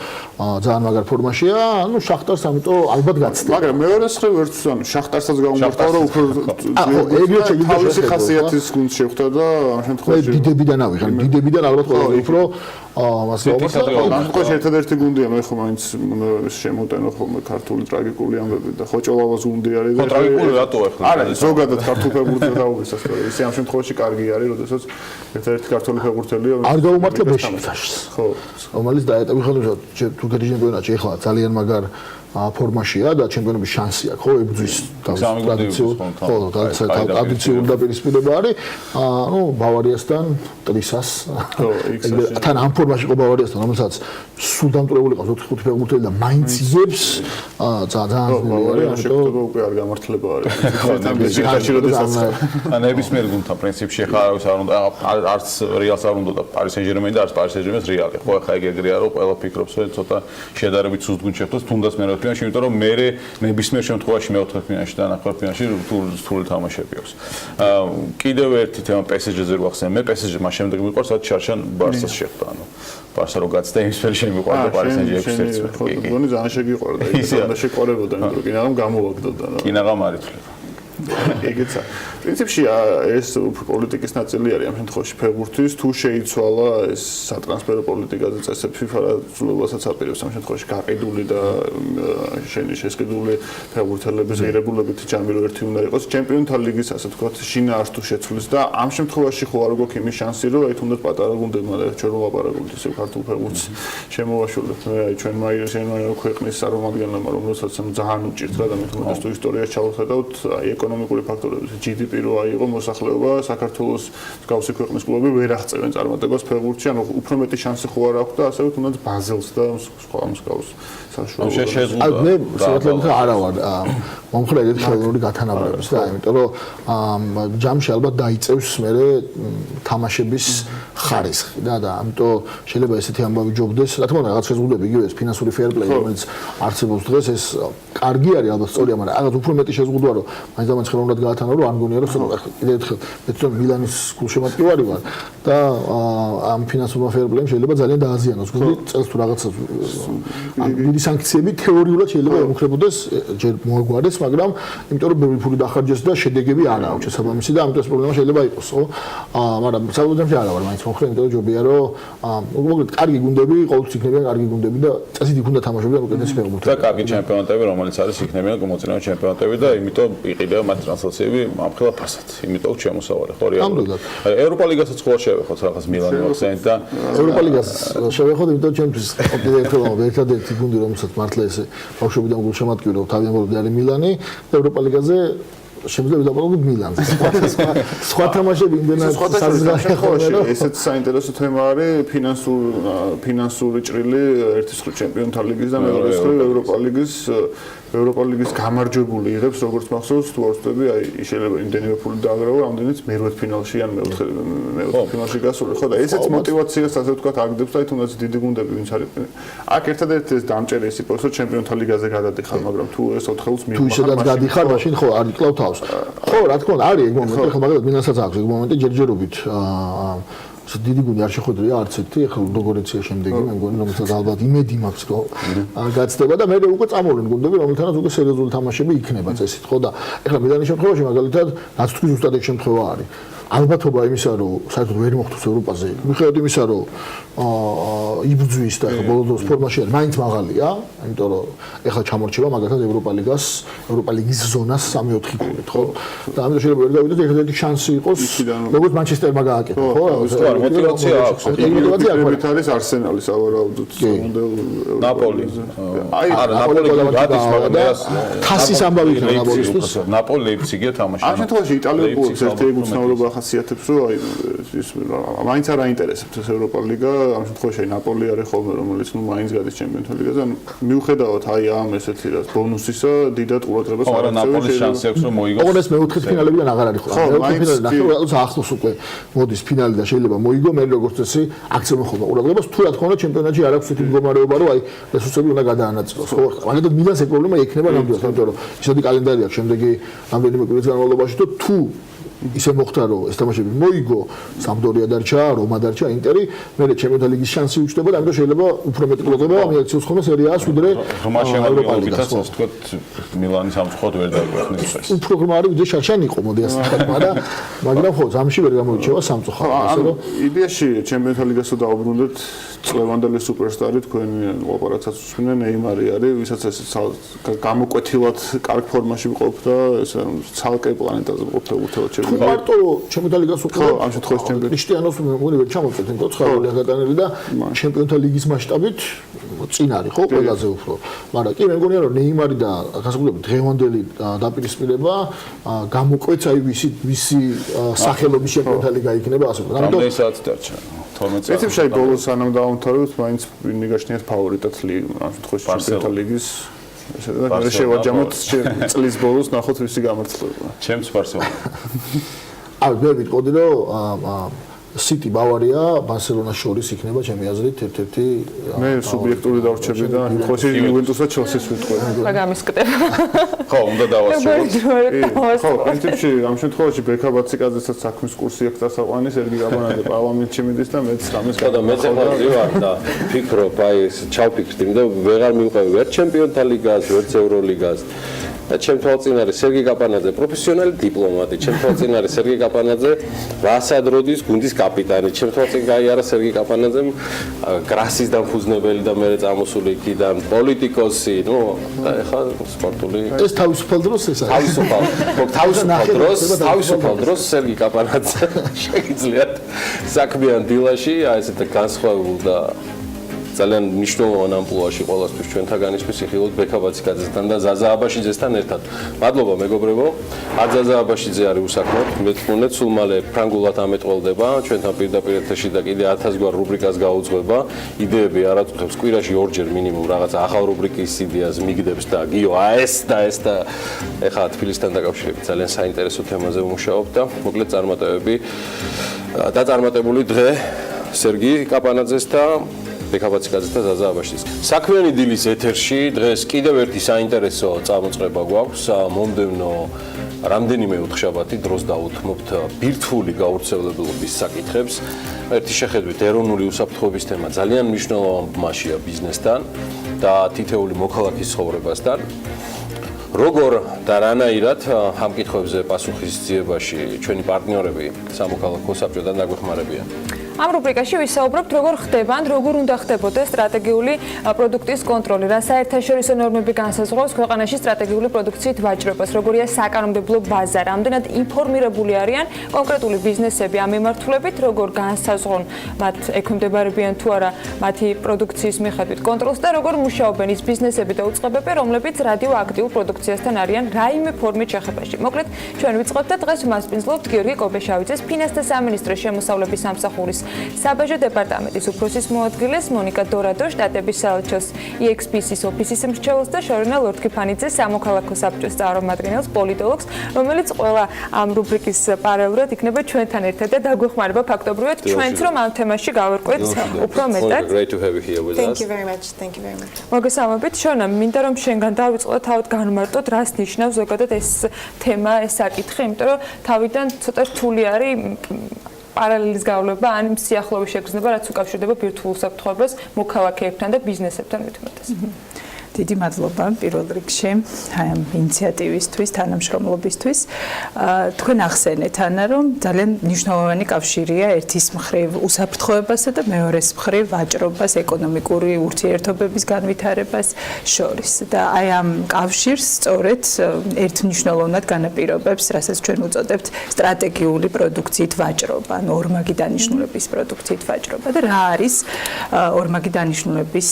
ძალიან მაგარ ფორმაშია ანუ შახტარს ამიტომ ალბათ გაცდება მაგრამ მეორეს ხრივ ერთს ანუ შახტარსაც გაუმართლა რომ უფრო თავისი ხასიათის გუნდს შეხვდა და ამ შემთხვევაში დიდებიდან ავიღე დიდებიდან ალბათ ყველაზე უფრო მას ხო ერთადერთი გუნდია მე ხო მაინც შემოტენო ხოლმე ქართული ტრაგიკული ამბები და ხოჭოლავას გუნდი არის და ტრაგიკული რატო ახლა არა ზოგადად ქართულ ფეხბურთზე დაუბრისას ისე ამ შემთხვევაში კარგი არის როდესაც ერთადერთი ქართული ფეხბურთელია არ გაუმართლა ბეშიქტაშს ხო რომელიც დაეტოვე ხოლმე თურქეთის ჩემპიონატში ეხლა ძალიან მაგარ ფორმაშია და ჩემპიონობის შანსი აქვს ხო ებრძვის ტრადიციული დაპირისპირება არის ნუ ბავარიასთან ტრისას თან ამ ფორმაში ყო ბავარიასთან რომელსაც სულ დამტვრეული ყავს 4-5 ფეხბურთელი და მაინც იღებს ძალიან ბავარია შეკვდება უკვე არ გამართლება არის ნებისმიერ გუნდთან პრინციპში ხა არც რეალს არ უნდა და პარი სენ-ჟერმენი და არც პარი სენ-ჟერმენს რეალი ხო ხა ეგ ეგრეა რომ ყველა ფიქრობს რომ ცოტა შედარებით სუსტ გუნდ შეხვდეს თუნდაც მე ფინალში, იმიტომ რომ მე ნებისმიერ შემთხვევაში მეოთხე ფინალში და ნახევარ ფინალში რთული თამაშები აქვს. კიდევ ერთი თემა PSG-ზე რო ახსენე, მე PSG მას შემდეგ მიყვარს, რაც ჩარჩან ბარსას შეხვდა, ანუ ბარსა რო გაცდა იმის ფერი შემიყვარდა პარი სენ-ჟერმენს 6-1. ხო, გონი ძალიან შეგიყვარდა, ისე შეყარებოდა, იმიტომ რომ კინაღამ გამოვაგდოდა. კინაღამ არ ითვლება. ეგეცა. პრინციპში ეს პოლიტიკის ნაწილი არის ამ შემთხვევაში ფეხბურთის თუ შეიცვალა ეს სატრანსფერო პოლიტიკაზე წესები FIFA ცვლილებასაც აპირებს ამ შემთხვევაში გაყიდული და შესყიდული ფეხბურთელების ღირებულებითი ჯამი რო ერთი უნდა იყოს ჩემპიონთა ლიგის ასე ვთქვათ შინაარს თუ შეცვლის და ამ შემთხვევაში ხო არ გვაქვს იმის შანსი რომ აი თუნდაც პატარა გუნდებმა და ჩვენ ვლაპარაკობთ ისე ქართულ ფეხბურთს შემოვაშორებთ მე აი ჩვენ მაირო ქვეყნის წარმომადგენლებმა რომელსაც ძალიან უჭირთ რა და მე თვითონ ეს ისტორიაში ჩავხედავთ აი ეკონომიკური ფაქტორები GDP რო აიღო მოსახლეობა საქართველოს მსგავსი ქვეყნის კლუბები ვერ აღწევენ წარმატებას ფეხბურთში ანუ უფრო მეტი შანსი ხო არ აქვს და ასევე თუნდაც ბაზელს და სხვა მსგავს საშუალებას აი მე შეიძლება არა ვარ მომხრედ ხელოვნური გათანაბრების და იმიტომ რომ ჯამში ალბათ დაიწევს მე თამაშების ხარისხი და ამიტომ შეიძლება ესეთი ამბავი ჯობდეს რა თქმა უნდა რაღაც შეზღუდვები იგივე ეს ფინანსური ფეირპლეი რომელიც არსებობს დღეს ეს კარგი არის ალბათ სწორია მაგრამ რაღაც უფრო მეტი შეზღუდვა რომ მაინც ამას ხელოვნურად გაათანაბრო რომ არ მგონია რომ კიდევ ერთხელ მე თვითონ მილანის გულშემატკივარი ვარ და ამ ფინანსურმა ფეირპლეიმ შეიძლება ძალიან დააზიანოს გუნდი წელს თუ რაღაცა დიდი სანქციები თეორიულად შეიძლება ემუქრებოდეს ჯერ მოაგვარდეს მაგრამ იმიტომ რომ ბევრი ფული დახარჯეს და შედეგები არ აქვს შესაბამისი და ამიტომ ეს პრობლემა შეიძლება იყოს ხო მაგრამ საბოლოოში არა ვარ მაინც მოხრე იმიტომ რომ ჯობია რომ მოკლედ კარგი გუნდები ყოველთვის იქნებიან კარგი გუნდები და წესით იქ უნდა თამაშობდნენ უკეთესი ფეხბურთი და კარგი ჩემპიონატები რომელიც არის იქნებიან გამოწინავე ჩემპიონატები და იმიტომ იყიდება მათ ტრანსლაციები ამხელა ფასად იმიტომ შემოსავალი ხო რეალურად ევროპა ლიგასაც ხო შევეხოთ რაღაც მილანი მოხსენეთ და ევროპა ლიგას შევეხოთ იმიტომ ჩემთვის ერთადერთი გუნდი რომელსაც მართლა ესე ბავშვობიდან გულშემატკივრი რომ თავიდან ბოლომდე არის მილანი ევროპა ლიგაზე შემიძლია დავყოლოთ მილანზე. სხვა თამაშები იმდენად საზღარია ხოლმე. ესეც საინტერესო თემა არის ფინანსური ჭრილი ერთის მხრივ ჩემპიონთა ლიგის და მეორეს მხრივ ევროპა ლიგის გამარჯვებული იღებს როგორც მახსოვს თუ არ ვწდები აი შეიძლება იმდენივე ფული დააგროვა რამდენიც მერვე ფინალში ან მეოთხე ფინალში გასული ხო და ესეც мотиваციას ასე ვთქვათ აგდებს და თუნდაც დიდი გუნდები ვინც არის აქ ერთადერთი ეს დამჭერი ის იყო რომ ჩემპიონთა ლიგაზე გადადიხარ მაგრამ თუ ეს 4-ს თუ ისედაც გადიხარ მაშინ ხო არ იკლავ თავს ხო რა თქმა უნდა არის ეგ მომენტი ხო მაგალითად მინასაც აქვს ეგ მომენტი ჯერჯერობით დიდი გუნდი არ შეხვედრია არც ერთი ახლა ლუდოგორეცია შემდეგი მე მგონი რომელსაც ალბათ იმედი მაქვს რომ გაცდება და მე უკვე წამოვლენ გუნდები რომელთანაც უკვე სერიოზული თამაშები იქნება წესით ხო და ახლა მილანის შემთხვევაში მაგალითად რაც თქვი ზუსტად ეგ შემთხვევა არის ალბათობა იმისა რომ საერთოდ ვერ მოხდეს ევროპაზე მიხედავთ იმისა რომ იბრძვის და ახლა ბოლო დროს ფორმაში არის მაინც მაღალია იმიტომ რომ ახლა ჩამორჩება მაგალითად ევროპა ლიგის ზონას 3-4 გოლით ხო და ამიტომ შეიძლება ვერ გავიდეთ ერთადერთი შანსი იყოს როგორც მანჩესტერმა გააკეთა ხო мотивация აქვს ეს არის არსენალი სავარაუდოდ ნაპოლი აი ნაპოლი გადის მაგრამ თასის ამბავი იქნება ნაპოლისთვის ნაპოლი ლეიპციგია თამაში ამ შემთხვევაში იტალიურ კლუბს ერთი ეგ უცნაურობა ახასიათებს რომ აი ის მაინც არ აინტერესებს ეს ევროპა ლიგა ამ შემთხვევაში ნაპოლი არის ხოლმე რომელიც ნუ მაინც გადის ჩემპიონთა ლიგაზე ანუ მიუხედავად აი ამ ესეთი რა ბონუსისა დიდად ყურადღებას არ აქვს ნაპოლის შანსი აქვს რომ მოიგოს ოღონდ ეს მეოთხე ფინალებიდან აღარ არის ხოლმე მეოთხე ფინალი ნახევარს ახლოს უკვე მოდის ფინალი და შეიძლება მოიგო მე როგორც წესი აქცევენ ხოლმე ყურადღებას თუ რა თქმა უნდა ჩემპიონატში არ აქვს ისეთი მდგომარეობა რომ აი რესურსები უნდა გადაანაწილოს ხო მაგალითად მილანს ეგ პრობლემა იქნება ნამდვილად იმიტომ რომ ისეთი კალენდარი აქვს შემდეგი რამდენიმე კვირის განმავლობაში და თუ ისე მოხდა რომ ეს თამაშები მოიგო, სამპდორია დარჩა, რომა დარჩა, ინტერი, მერე ჩემპიონთა ლიგის შანსი უჩნდება და ამიტომ შეიძლება უფრო მეტი კლუბები მიაქციოს ხოლმე სერია-ას ვიდრე ევროპა ლიგას. ასე ვთქვათ, მილანის ამწუხოდ ვერ დაგვეხნით ეს. უფრო ღრმა არის ვიდრე შარშანი იყო, მოდი ასე ვთქვათ, მაგრამ ხო, ზამში ვერ გამოირჩევა სამწუხაროდ, ასე რომ იდეაში ჩემპიონთა ლიგას თუ დაუბრუნდეთ, წლევანდელი სუპერსტარი თქვენი ოპერაციაც უსმენენ ნეიმარი არის, ვისაც ეს გამოკვეთილად კარგ ფორმაში ყოფდა, ესე ცალკე პლანეტაზე ყოფდა უთელად ჩემპიონი. მარტო ჩემპიონთა ლიგას უკვე ამ შემთხვევაში ჩემპიონი კრისტიანოს მოგონი ვერ ჩამოწევთ, იმიტომ რომ 9 გოლია გატანილი და ჩემპიონთა ლიგის მასშტაბით წინ არის ხო ყველაზე უფრო. მაგრამ კი მე მგონია რომ ნეიმარი და გასაგებია დღევანდელი დაპირისპირება გამოკვეც აი ვისი სახელობის ჩემპიონთა ლიგა იქნება ასე ვთქვათ. რამდენი საათი დარჩა? 12 წელი. ეს შეიძლება ბოლოს სანამ დავამთავრებთ, მაინც ნიგაშნიათ ფავორიტად ამ შემთხვევაში ჩემპიონთა ლიგის ესე და შევაჯამოთ წლის ბოლოს ნახოთ ვისი გამარცხება. ჩემს ბარსელონა. აი მე ვიტყოდი რომ City Bavaria Barcelona შორის იქნება ჩემი აზრით ერთ-ერთი მე სუბიექტური დავრჩები და ხოში იუვენტუსა ჩელსის ვიტყვი. რა გამისკდება? ხო, უნდა დავასრულოთ. ხო, პრინციპში ამ შემთხვევაში ბექაბაციკაძესაც საქმის კურსი აქვს დასაყვანი, სერგი გაბანაძე პარლამენტში მიდის და მეც რამეს და მე წევარ და ფიქრობ, აი ჩავფიქრდი, იმიტომ ვეღარ მივყვევი ვერ ჩემპიონთა ლიგას, ვერც ევროლიგას. და ჩემ თვალწინ არის სერგი კაპანაძე, პროფესიონალი დიპლომატი, ჩემ თვალწინ არის სერგი კაპანაძე, ვასადროდის გუნდის კაპიტანი, ჩემ თვალწინ გაიარა სერგი კაპანაძემ გრასის დამფუძნებელი და მერე წამოსული იქიდან პოლიტიკოსი, ნუ და ეხლა სპორტული ეს თავისუფალ დროს ეს არის. თავისუფალ დროს სერგი კაპანაძე შეგიძლიათ საქმიან დილაში, აი ესეთ განსხვავებულ და ძალიან მნიშვნელოვან ამპლუაში ყოველთვის ჩვენთაგანისთვის იხილოთ ბექაბაციკაძესთან და ზაზა აბაშიძესთან ერთად. მადლობა მეგობრებო. არ ზაზა აბაშიძე არის უსაქმოდ. მეწმუნეთ სულ მალე ფრანგულად ამეტყველდება ჩვენთან პირდაპირ ეთერში და კიდე 1000 გვარ რუბრიკას გაუძღვება. იდეები არაწუხებს კვირაში ორჯერ მინიმუმ რაღაცა ახალ რუბრიკის იდეას მიგდებს და გიო ეს და ეხლა თბილისთან დაკავშირებით ძალიან საინტერესო თემაზე ვმუშაობ და მოკლედ წარმატებები და წარმატებული დღე სერგი კაპანაძეს და ბექაბაციკაძეს და ზაზა აბაშიძეს. საქმიანი დილის ეთერში დღეს კიდევ ერთი საინტერესო წამოწყება გვაქვს. მომდევნო რამდენიმე ოთხშაბათი დროს დაუთმობთ ბირთვული გავრცელებლობის საკითხებს. ერთი შეხედვით ეროვნული უსაფრთხოების თემა ძალიან მნიშვნელოვან ბმაშია ბიზნესთან და თითეული მოქალაქის ცხოვრებასთან. როგორ და რანაირად ამ კითხვებზე პასუხის ძიებაში ჩვენი პარტნიორები სამოქალაქო საბჭოდან დაგვეხმარებიან. ამ რუბრიკაში ვისაუბრებთ როგორ ხდება ან როგორ უნდა ხდებოდეს სტრატეგიული პროდუქტის კონტროლი, რა საერთაშორისო ნორმები განსაზღვრავს ქვეყანაში სტრატეგიული პროდუქციით ვაჭრობას, როგორია საკანონმდებლო ბაზა, რამდენად ინფორმირებული არიან კონკრეტული ბიზნესები ამ მიმართულებით, როგორ განსაზღვრონ მათ ექვემდებარებიან თუ არა მათი პროდუქციის მიხედვით კონტროლს და როგორ მუშაობენ ის ბიზნესები და უწყებები, რომლებიც რადიოაქტიურ პროდუქციასთან არიან რაიმე ფორმით შეხებაში. მოკლედ, ჩვენ ვიწყებთ და დღეს მასპინძლობთ გიორგი კობეშავიძეს, ფინანსთა სამინისტროს შემოსავლების სამსახურის საბაჟო დეპარტამენტის უფროსის მოადგილეს, მონიკა დორადო შტატების საელჩოს EXPC-ის ოფისის მრჩეველს და შორენა ლორთქიფანიძეს სამოქალაქო საბჭოს წარმომადგენელს, პოლიტოლოგს, რომელიც ყველა ამ რუბრიკის პარალელურად იქნება ჩვენთან ერთად და დაგვეხმარება ფაქტობრივად ჩვენც რომ ამ თემაში გავერკვეთ უფრო მეტად. Thank you very much. Thank you very much. მოგესალმებით, შონა, მინდა რომ შენგან დავიწყოთ, თავად განმარტოთ, რას ნიშნავს ზოგადად ეს თემა, ეს საკითხი, იმიტომ რომ თავიდან ცოტა რთული არის პარალელის გავლება ან სიახლოვეს შეგრძნება, რაც უკავშირდება ბირთვულ უსაფრთხოებას მოქალაქეებთან და ბიზნესებთან მithumetes. დიდი მადლობა პირველ რიგში ამ ინიციატივისთვის, თანამშრომლობისთვის. თქვენ ახსენეთ, ანა, რომ ძალიან მნიშვნელოვანი კავშირია ერთის მხრივ უსაფრთხოებასა და მეორეს მხრივ ვაჭრობას, ეკონომიკური ურთიერთობების განვითარებას შორის. და აი ამ კავშირს სწორედ ერთმნიშვნელოვნად განაპირობებს, რასაც ჩვენ უწოდებთ სტრატეგიული პროდუქციით ვაჭრობა, ანუ ორმაგი დანიშნულების პროდუქციით ვაჭრობა. და რა არის ორმაგი დანიშნულების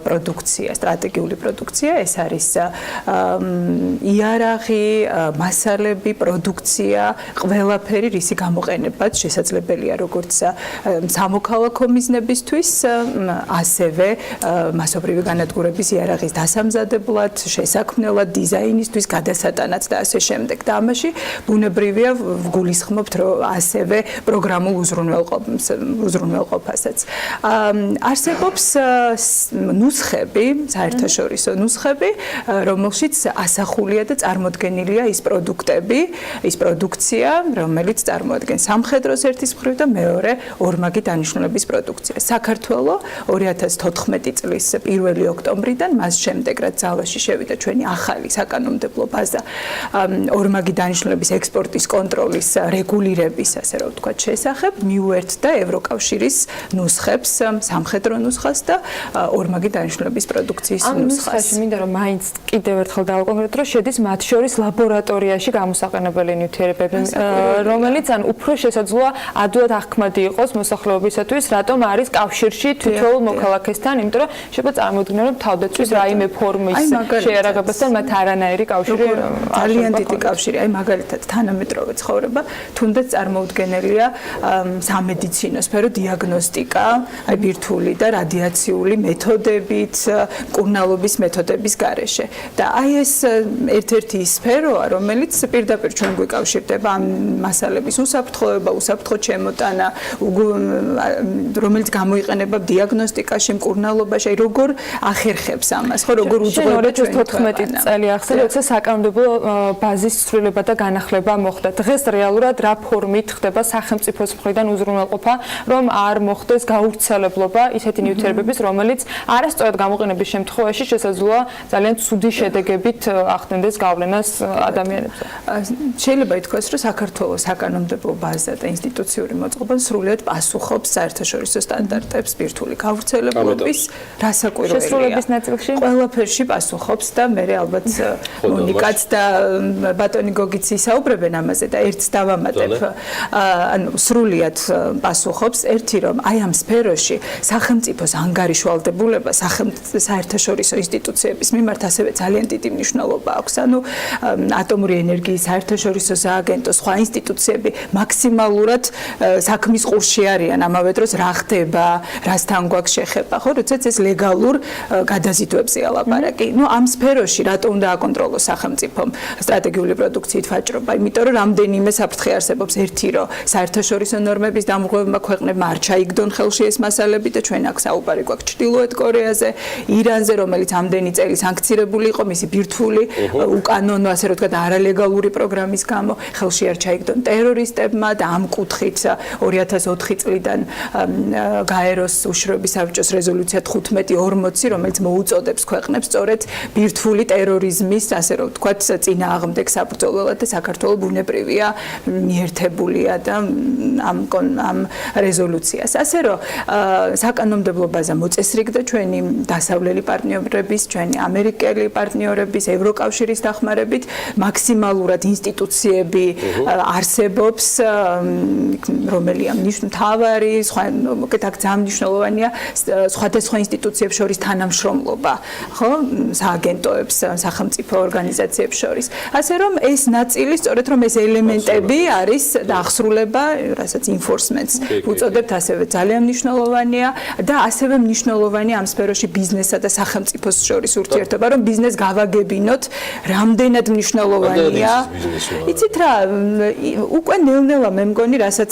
პროდუქცია, სტრატეგიული პროდუქცია, ეს არის იარაღი, მასალები, პროდუქცია, ყველაფერი, რისი გამოყენებაც შესაძლებელია როგორც სამოქალაქო მიზნებისთვის, ასევე მასობრივი განადგურების იარაღის დასამზადებლად, შესაქმნელად, დიზაინისთვის, გადასატანად და ასე შემდეგ. და ამაში ბუნებრივია გულისხმობთ, რომ ასევე პროგრამულ უზრუნველყოფასაც. არსებობს ნუსხები საერთაშორისო საერთაშორისო ნუსხები, რომელშიც ასახულია და წარმოდგენილია ის პროდუქტები, ის პროდუქცია, რომელიც წარმოადგენს სამხედროს ერთის მხრივ და მეორე ორმაგი დანიშნულების პროდუქცია. საქართველოს 2014 წლის 1 ოქტომბრიდან მას შემდეგ რაც ძალაში შევიდა ჩვენი ახალი საკანონმდებლო ბაზა ორმაგი დანიშნულების ექსპორტის კონტროლის რეგულირების, ასე რომ ვთქვათ, შესახებ მიუერთდა ევროკავშირის ნუსხებს, სამხედრო ნუსხას და ორმაგი დანიშნულების პროდუქციის ნუსხას. ამ ნუსხაში მინდა რომ მაინც კიდევ ერთხელ დავაკონკრეტო, რომ შედის მათ შორის ლაბორატორიაში გამოსაყენებელი ნივთიერებები, რომელიც ან უფრო შესაძლოა ადვილად აღქმადი იყოს მოსახლეობისათვის, რატომ არის კავშირში თითოეულ მოქალაქესთან, იმიტომ რომ შეიძლება წარმოიდგინო, რომ თავდაცვის რაიმე ფორმის შეიარაღებასთან მათ არანაირი კავშირი ძალიან დიდი კავშირი, აი მაგალითად თანამედროვე ცხოვრება თუნდაც წარმოუდგენელია სამედიცინო სფერო დიაგნოსტიკა, აი ბირთვული და რადიაციული მეთოდებით, მკურნალობის მეთოდების გარეშე. და აი ეს ერთ-ერთი სფეროა, რომელიც პირდაპირ ჩვენ გვიკავშირდება ამ მასალების უსაფრთხოება, უსაფრთხო ჩემოტანა, რომელიც გამოიყენება დიაგნოსტიკაში, მკურნალობაში, როგორ ახერხებს ამას, ხო, როგორ უძღვება 2014 წელი ახსენე, როცა საკანონმდებლო ბაზის ცვლილება და განახლება მოხდა. დღეს რეალურად რა ფორმით ხდება სახელმწიფოს მხრიდან უზრუნველყოფა, რომ არ მოხდეს გავრცელებლობა ისეთი ნივთიერებების, რომელიც არასწორად გამოყენების შემთხვევაში შესაძლოა ძალიან ცუდი შედეგებით ახდენდეს გავლენას ადამიანებზე. შეიძლება ითქვას, რომ საქართველოს საკანონმდებლო ბაზა და ინსტიტუციური მოწყობა სრულად პასუხობს საერთაშორისო სტანდარტებს ბირთვული გავრცელებლობის რასაკვირველია. შესრულების ნაწილში ყველაფერში პასუხობს და მე ალბათ მონიკაც და ბატონი გოგიც ისაუბრებენ ამაზე და ერთს დავამატებ. ანუ სრულად პასუხობს ერთი რომ აი ამ სფეროში სახელმწიფოს ანგარიშვალდებულება საერთაშორისო ინსტიტუციების მიმართ ასევე ძალიან დიდი მნიშვნელობა აქვს. ანუ ატომური ენერგიის საერთაშორისო სააგენტო, სხვა ინსტიტუციები მაქსიმალურად საქმის ყურში არიან ამავე დროს რა ხდება, რასთან გვაქვს შეხება, ხო, როდესაც ეს ლეგალურ გადაზიდვებზეა ლაპარაკი. ნუ ამ სფეროში რატო უნდა აკონტროლოს სახელმწიფომ სტრატეგიული პროდუქციით ვაჭრობა? იმიტომ რომ რამდენიმე საფრთხე არსებობს. ერთი რომ საერთაშორისო ნორმების დამღულებმა ქვეყნებმა არ ჩაიგდონ ხელში ეს მასალები და ჩვენ აქ საუბარი გვაქვს ჩრდილოეთ კორეაზე, ირანზე, რომელიც ამდენი წელი სანქცირებული იყო მისი ბირთვული უკანონო, ასე რომ ვთქვათ, არალეგალური პროგრამის გამო, ხელში არ ჩაიგდონ ტერორისტებმა და ამ კუთხით 2004 წლიდან გაეროს უშროების საბჭოს რეზოლუცია 1540, რომელიც მოუწოდებს ქვეყნებს სწორედ ბირთვული ტერორიზმის, ასე რომ ვთქვათ, წინააღმდეგ საბრძოლველად და საქართველოს ბუნებრივია მიერთებულია და ამ რეზოლუციას. ასე რომ საკანონმდებლო ბაზა მოწესრიგდა ჩვენი დასავლელი პარტნიორების, ჩვენი ამერიკელი პარტნიორების, ევროკავშირის დახმარებით, მაქსიმალურად ინსტიტუციები არსებობს, რომელია მთავარი, სხვა მოკეთ აქ ძალიან მნიშვნელოვანია სხვადასხვა ინსტიტუციებს შორის თანამშრომლობა, ხო, სააგენტოებს, სახელმწიფო ორგანიზაციებს შორის. ასე რომ ეს ნაწილი, სწორედ რომ ეს ელემენტები არის და აღსრულება, რასაც enforcement-ს უწოდებთ, ასევე ძალიან მნიშვნელოვანია და ასევე მნიშვნელოვანია ამ სფეროში ბიზნესსა და სახელმწიფოს შორის ურთიერთობა, რომ ბიზნეს გავაგებინოთ, რამდენად მნიშვნელოვანია. იცით რა, უკვე ნელ-ნელა მე მგონი, რასაც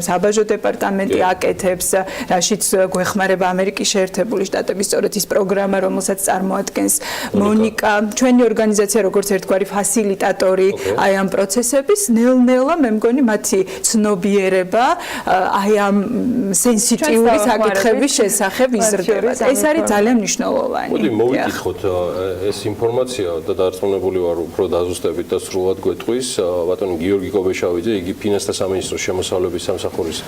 საბაჟო დეპარტამენტი აკეთებს, რაშიც გვეხმარება ამერიკის შეერთებული შტატების სწორედ ის პროგრამა, რომელსაც წარმოადგენს მონიკა, ჩვენი ორგანიზაცია როგორც ერთგვარი ფასილიტატორი აი ამ პროცესების, ნელ-ნელა მე მგონი მათი ცნობიერება აი ამ სენსიტიური საკითხების შესახებ იზრდება. ეს არის ძალიან მნიშვნელოვანი. მოდი მოვიკითხოთ ეს ინფორმაცია და დარწმუნებული ვარ უფრო დაზუსტებით და სრულად გვეტყვის ბატონი გიორგი კობეშავიძე, იგი ფინანსთა სამინისტროს შემოსავლების სამსახურის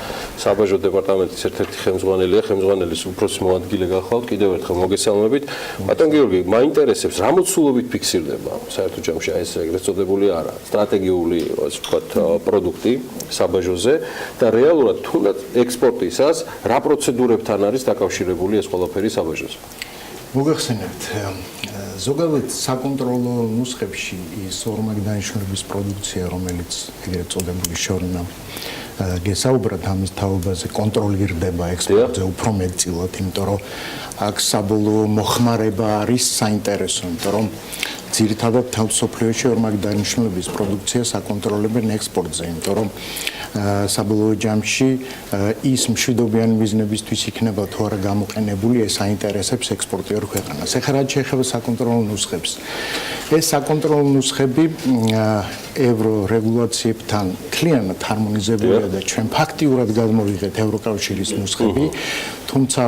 საბაჟო დეპარტამენტის ერთ-ერთი ხელმძღვანელია, ხელმძღვანელის უფროსი მოადგილე გახლავთ. კიდევ ერთხელ მოგესალმებით. ბატონ გიორგი, მაინტერესებს რა მოცულობით ფიქსირდება საერთო ჯამში ეს ეგრეთ წოდებული არა სტრატეგიული, ასე ვთქვათ, პროდუქტი საბაჟოზე და რეალურად თუნდაც ექსპორტისას რა პროცედურებთან არის დაკავშირებული ეს ყველაფერი საბაჟოზე? მოგეხსენებთ, ზოგადად საკონტროლო ნუსხებში ის ორმაგი დანიშნულების პროდუქცია, რომელიც ეგრეთ წოდებული შორნა გესაუბრათ ამის თაობაზე, კონტროლირდება ექსპორტზე უფრო მეტწილად, იმიტომ რომ აქ საბოლოო მოხმარება არის საინტერესო, იმიტომ რომ ძირითადად თავ სოფლიოში ორმაგი დანიშნულების პროდუქცია საკონტროლებენ ექსპორტზე, იმიტომ რომ საბოლოო ჯამში ის მშვიდობიანი მიზნებისთვის იქნება თუ არა გამოყენებული, ეს აინტერესებს ექსპორტიორ ქვეყანას. ეხლა რაც შეეხება საკონტროლო ნუსხებს. ეს საკონტროლო ნუსხები ევრო რეგულაციებთან მთლიანად ჰარმონიზებულია და ჩვენ ფაქტიურად გადმოვიღეთ ევროკავშირის ნუსხები, თუმცა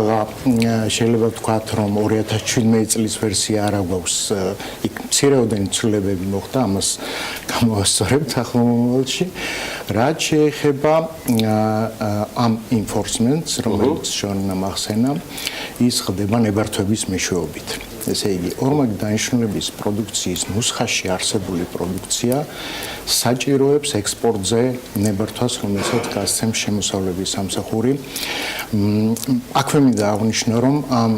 შეიძლება ვთქვათ, რომ 2017 წლის ვერსია არა გვაქვს, იქ მცირეოდენი ცვლილებები მოხდა, ამას გამოვასწორებთ ახლა მომავალში. რაც შეეხება ამ enforcement-ს, რომელიც შორნა მახსენა, ის ხდება ნებართვების მეშვეობით. ესე იგი, ორმაგი დანიშნულების პროდუქციის ნუსხაში არსებული პროდუქცია საჭიროებს ექსპორტზე ნებართვას, რომელსაც გასცემს შემოსავლების სამსახური. აქვე მინდა აღვნიშნო, რომ ამ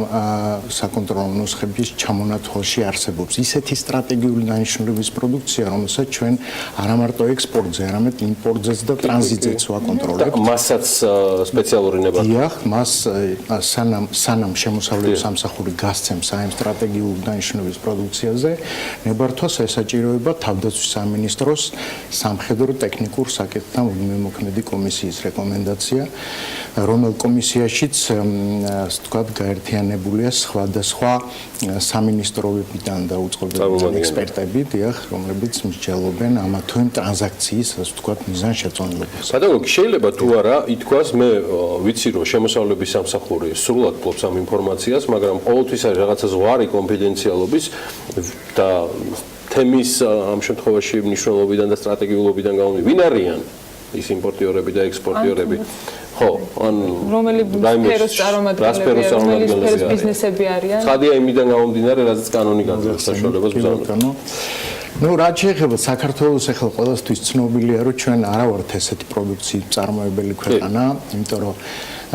საკონტროლო ნუსხების ჩამონათვალში არსებობს ისეთი სტრატეგიული დანიშნულების პროდუქცია, რომელსაც ჩვენ არა მარტო ექსპორტზე, არამედ იმპორტზეც და ტრანზიტზეც ვაკონტროლებთ. მასაც სპეციალური ნებართვა. დიახ, მას სანამ შემოსავლების სამსახური გასცემს ამ სტრატეგიულ დანიშნულების პროდუქციაზე, ნებართვას ესაჭიროება თავდაცვის სამინისტროს სამხედრო ტექნიკურ საკითხთა მუდმივმოქმედი კომისიის რეკომენდაცია, რომელიც კომისიაშიც ვთქვათ, გაერთიანებულია სხვადასხვა სამინისტროებიდან და უწყობებიდან ექსპერტები, დიახ, რომლებიც მსჯელობენ ამა თუ იმ ტრანზაქციის, ასე ვთქვათ, მიზანშეწონილობას. ბატონო, შეიძლება თუ არა ითქვას, მე ვიცი რომ შემოსავლების სამსახური სრულად ფლობს ამ ინფორმაციას, მაგრამ ყოველთვის არის რაღაცა ზღვარი კონფიდენციალობის და თემის ამ შემთხვევაში მნიშვნელობიდან და სტრატეგიულობიდან გამომდინარე, ვინ არიან ის იმპორტიორები და ექსპორტიორები? ხო, ან რომელი სფეროს წარმომადგენლები, რომელი სფეროს ბიზნესები არიან? ცხადია იმიდან გამომდინარე, რაზეც კანონი განძრევს საშუალებას ბრძანებას. Ну, რაც შეეხება საქართველოს, ახლა ყველასთვის ცნობილია, რომ ჩვენ არა ვართ ესეთი პროდუქციის წარმოებელი ქვეყანა, იმიტომ რომ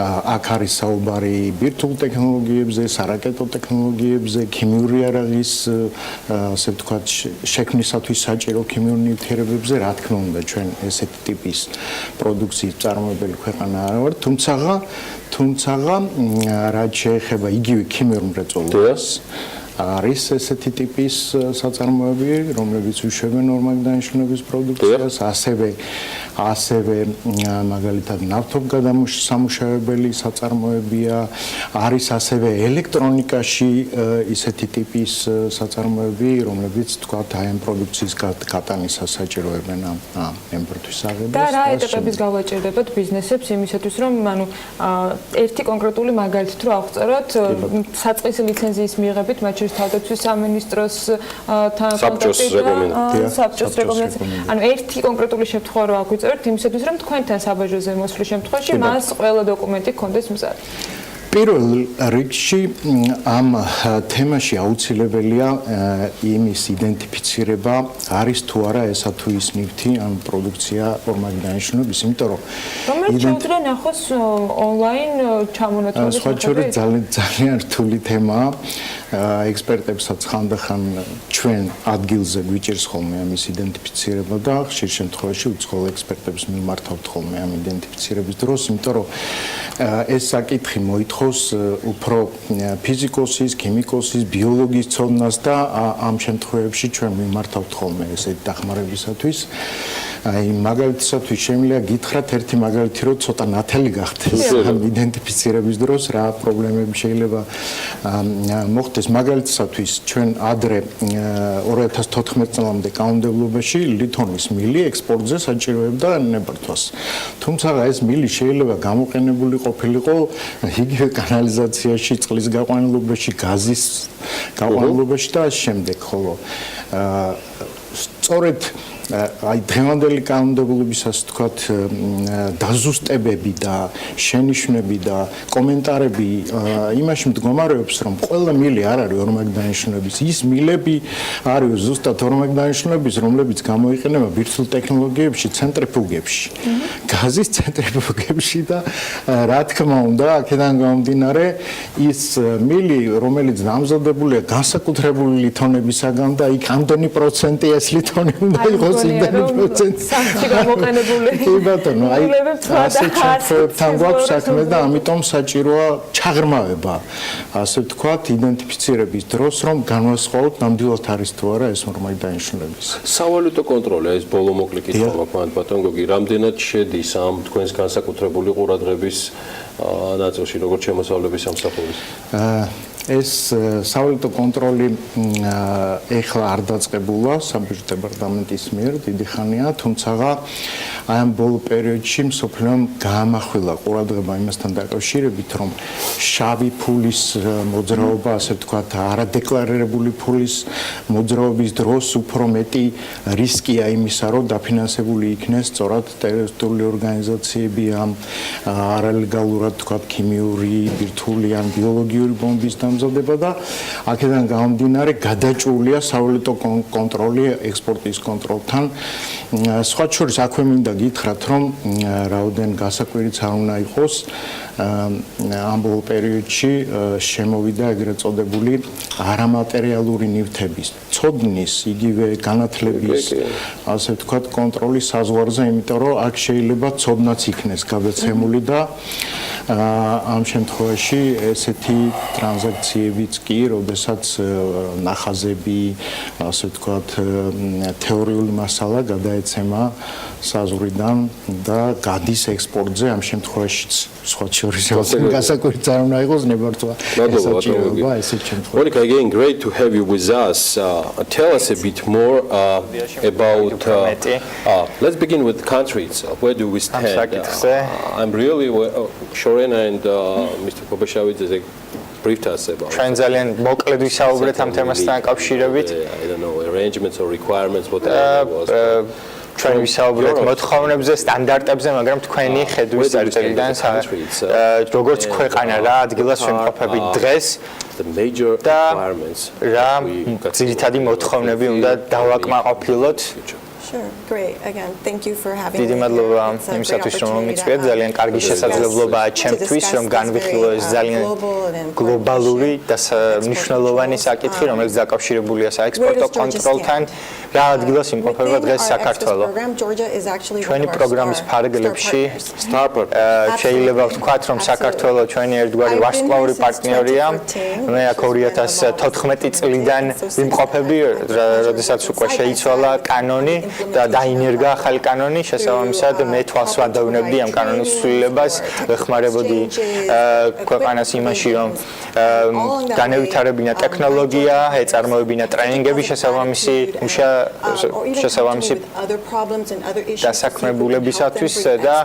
აქ არის საუბარი ბირთვულ ტექნოლოგიებზე, სარაკეტო ტექნოლოგიებზე, ქიმიური იარაღის, ასე ვთქვათ, შექმნისათვის საჭირო ქიმიურ ნივთიერებებზე, რა თქმა უნდა, ჩვენ ესეთი ტიპის პროდუქციის წარმოებელი ქვეყანა არა ვართ, თუმცა რაც შეეხება იგივე ქიმიურ მრეწველობას, არის ესეთი ტიპის საწარმოები, რომლებიც უშვებენ ორმაგი დანიშნულების პროდუქციას, ასევე მაგალითად ნავთობგადამუშავებელი საწარმოებია, არის ასევე ელექტრონიკაში ისეთი ტიპის საწარმოები, რომლებიც თქვათ აი ამ პროდუქციის გატანისას საჭიროებენ ამ იმპორტის აღებას. და რა ეტაპების გავაჭირდებათ ბიზნესებს იმისათვის, რომ ანუ ერთი კონკრეტული მაგალითით რო აღწეროთ, საწყისი ლიცენზიის მიღებით, მათ შორის თავდაცვის სამინისტროს საბჭოს რეკომენდაცია. ანუ ერთი კონკრეტული შემთხვევა რო აგვიწეროთ იმისათვის, რომ თქვენთან საბაჟოზე მოსვლის შემთხვევაში მას ყველა დოკუმენტი გქონდეს მზად. პირველ რიგში ამ თემაში აუცილებელია იმის იდენტიფიცირება, არის თუ არა ესა თუ ის ნივთი ან პროდუქცია ორმაგი დანიშნულების, იმიტომ რომ რომელიც შეუძლია ნახოს ონლაინ ჩამონათვალის სხვა შორის ძალიან რთული თემაა. ექსპერტებსაც ხანდახან ჩვენ ადგილზე გვიჭირს ხოლმე ამის იდენტიფიცირება და ხშირ შემთხვევაში უცხოელ ექსპერტებს მიმართავთ ხოლმე ამ იდენტიფიცირების დროს, იმიტომ რომ ეს საკითხი მოითხოვს უფრო ფიზიკოსის, ქიმიკოსის, ბიოლოგის ცოდნას და ამ შემთხვევებში ჩვენ მიმართავთ ხოლმე ესეთი დახმარებისათვის. აი მაგალითისათვის შემიძლია გითხრათ ერთი მაგალითი, რომ ცოტა ნათელი გახდეს ამ იდენტიფიცირების დროს რა პრობლემები შეიძლება მოხდეს. მაგალითისათვის ჩვენ ადრე 2014 წლამდე კანონმდებლობაში ლითონის მილი ექსპორტზე საჭიროებდა ნებართვას. თუმცა ეს მილი შეიძლება გამოყენებული ყოფილიყო იგივე კანალიზაციაში, წყლის გაყვანილობაში, გაზის გაყვანილობაში და ამ შემდეგ, ხოლო სწორედ აი დღევანდელი კანონმდებლობის ასე ვთქვათ დაზუსტებები და შენიშვნები და კომენტარები იმაში მდგომარეობს, რომ ყველა მილი არ არის ორმაგი დანიშნულების, ის მილები არის ზუსტად ორმაგი დანიშნულების, რომლებიც გამოიყენება ბირთვულ ტექნოლოგიებში, ცენტრიფუგებში, გაზის ცენტრიფუგებში და რა თქმა უნდა, აქედან გამომდინარე, ის მილი, რომელიც დამზადებულია განსაკუთრებული ლითონებისაგან და იქ ამდენი პროცენტი ეს ლითონი უნდა იყოს მეგონია რომ 3-ში გამოყენებული. კი ბატონო, აი ასე ჩემთან გვაქვს საქმე და ამიტომ საჭიროა ჩაღრმავება, ასე ვთქვათ, იდენტიფიცირების დროს, რომ განვასხვაოთ ნამდვილად არის თუ არა ეს ნორმალი დანიშნულების. სავალუტო კონტროლი, ეს ბოლო მოკლე კითხვა მაქვს ბატონ გოგი, რამდენად შედის ამ თქვენს განსაკუთრებული ყურადღების ნაწილში, როგორც შემოსავლების სამსახურის? ეს სავალუტო კონტროლი ეხლა არ დაწყებულა საბჭოთა დეპარტამენტის მიერ დიდი ხანია, თუმცა აი ამ ბოლო პერიოდში მსოფლიომ გაამახვილა ყურადღება იმასთან დაკავშირებით, რომ შავი ფულის მოძრაობა, ასე ვთქვათ, არადეკლარირებული ფულის მოძრაობის დროს უფრო მეტი რისკია იმისა, რომ დაფინანსებული იქნეს სწორად ტერორისტული ორგანიზაციები ამ არალეგალურად, ვთქვათ, ქიმიური, ბირთვული ან ბიოლოგიური ბომბის დამზადება და აქედან გამომდინარე გადაჭრულია სავალუტო კონტროლი ექსპორტის კონტროლთან. სხვა შორის აქვე მინდა გითხრათ, რომ რაოდენ გასაკვირიც არ უნდა იყოს ამ ბოლო პერიოდში შემოვიდა ეგრეთ წოდებული არამატერიალური ნივთების ცოდნის, იგივე განათლების, ასე ვთქვათ, კონტროლის საზღვარზე, იმიტომ რომ აქ შეიძლება ცოდნაც იქნეს გადაცემული და ამ შემთხვევაში ესეთი ტრანზაქციებიც კი, როდესაც ნახაზები, ასე ვთქვათ, თეორიული მასალა გადაეცემა საზღვრიდან და გადის ექსპორტზე, ამ შემთხვევაშიც სხვა შორის გასაკვირიც არ უნდა იყოს ნებართვა ესაჭიროება ესეთ შემთხვევაში. Monica, again, great to have you with us. Tell us a bit more about. Let's begin with the country itself. Where do we stand? I'm really Shorena and Mr. Kobeshavidze briefed us about. ჩვენ ძალიან მოკლედ ვისაუბრეთ ამ თემასთან დაკავშირებით. I don't know, arrangements or requirements, whatever it was. ჩვენ ვისაუბრეთ მოთხოვნებზე, სტანდარტებზე, მაგრამ თქვენი ხედვის წერტილიდან როგორც ქვეყანა რა ადგილას ვიმყოფებით დღეს და რა ძირითადი მოთხოვნები უნდა დავაკმაყოფილოთ. Sure, great. Again, thank you for having me. დიდი მადლობა იმისათვის, რომ მომიწვიეთ. ძალიან კარგი შესაძლებლობაა ჩემთვის, რომ განვიხილო ეს ძალიან გლობალური და მნიშვნელოვანი საკითხი, რომელიც დაკავშირებულია საექსპორტო კონტროლთან. რა ადგილას იმყოფება დღეს საქართველო. ჩვენი პროგრამის ფარგლებში შეიძლება ვთქვათ, რომ საქართველო ჩვენი ერთგვარი ვარსკვლავური პარტნიორია. მე აქ 2014 წლიდან ვიმყოფები, როდესაც უკვე შეიცვალა კანონი და დაინერგა ახალი კანონი, შესაბამისად მე თვალს ვადევნებდი ამ კანონის ცვლილებას, ვეხმარებოდი ქვეყანას იმაში, რომ განევითარებინა ტექნოლოგია, ეწარმოებინა ტრენინგები შესაბამისი დასაქმებულებისათვის და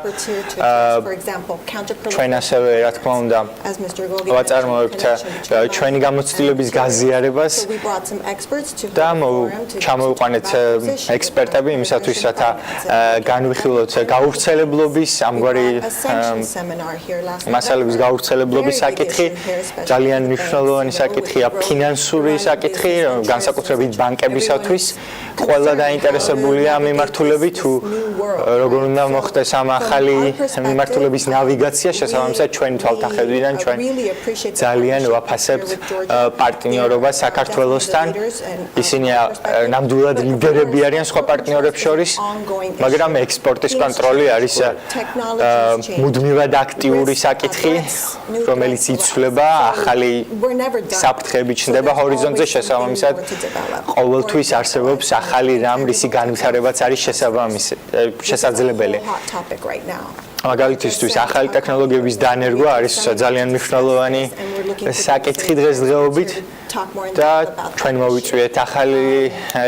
ჩვენ ასევე რა თქმა უნდა ვაწარმოებთ ჩვენი გამოცდილების გაზიარებას და ჩამოვიყვანეთ ექსპერტები იმისათვის, რათა განვიხილოთ გავრცელებლობის ამგვარი მასალების გავრცელებლობის საკითხი, ძალიან მნიშვნელოვანი საკითხია ფინანსური საკითხი, განსაკუთრებით ბანკებისათვის. ყველა დაინტერესებულია მიმართულებით, თუ როგორ უნდა მოხდეს ამ ახალი მიმართულების ნავიგაცია, შესაბამისად ჩვენი თვალთახედვიდან ჩვენ ძალიან ვაფასებთ პარტნიორობას საქართველოსთან. ისინი ნამდვილად ლიდერები არიან სხვა პარტნიორებს შორის, მაგრამ ექსპორტის კონტროლი არის მუდმივად აქტიური საკითხი, რომელიც იცვლება, ახალი საფრთხეები ჩნდება ჰორიზონტზე, შესაბამისად ყოველთვის არსებობს ახალი რამ, რისი განვითარებაც არის შესაძლებელი. მაგალითისთვის ახალი ტექნოლოგიების დანერგვა არის ძალიან მნიშვნელოვანი საკითხი დღესდღეობით და ჩვენ მოვიწვიეთ ახალი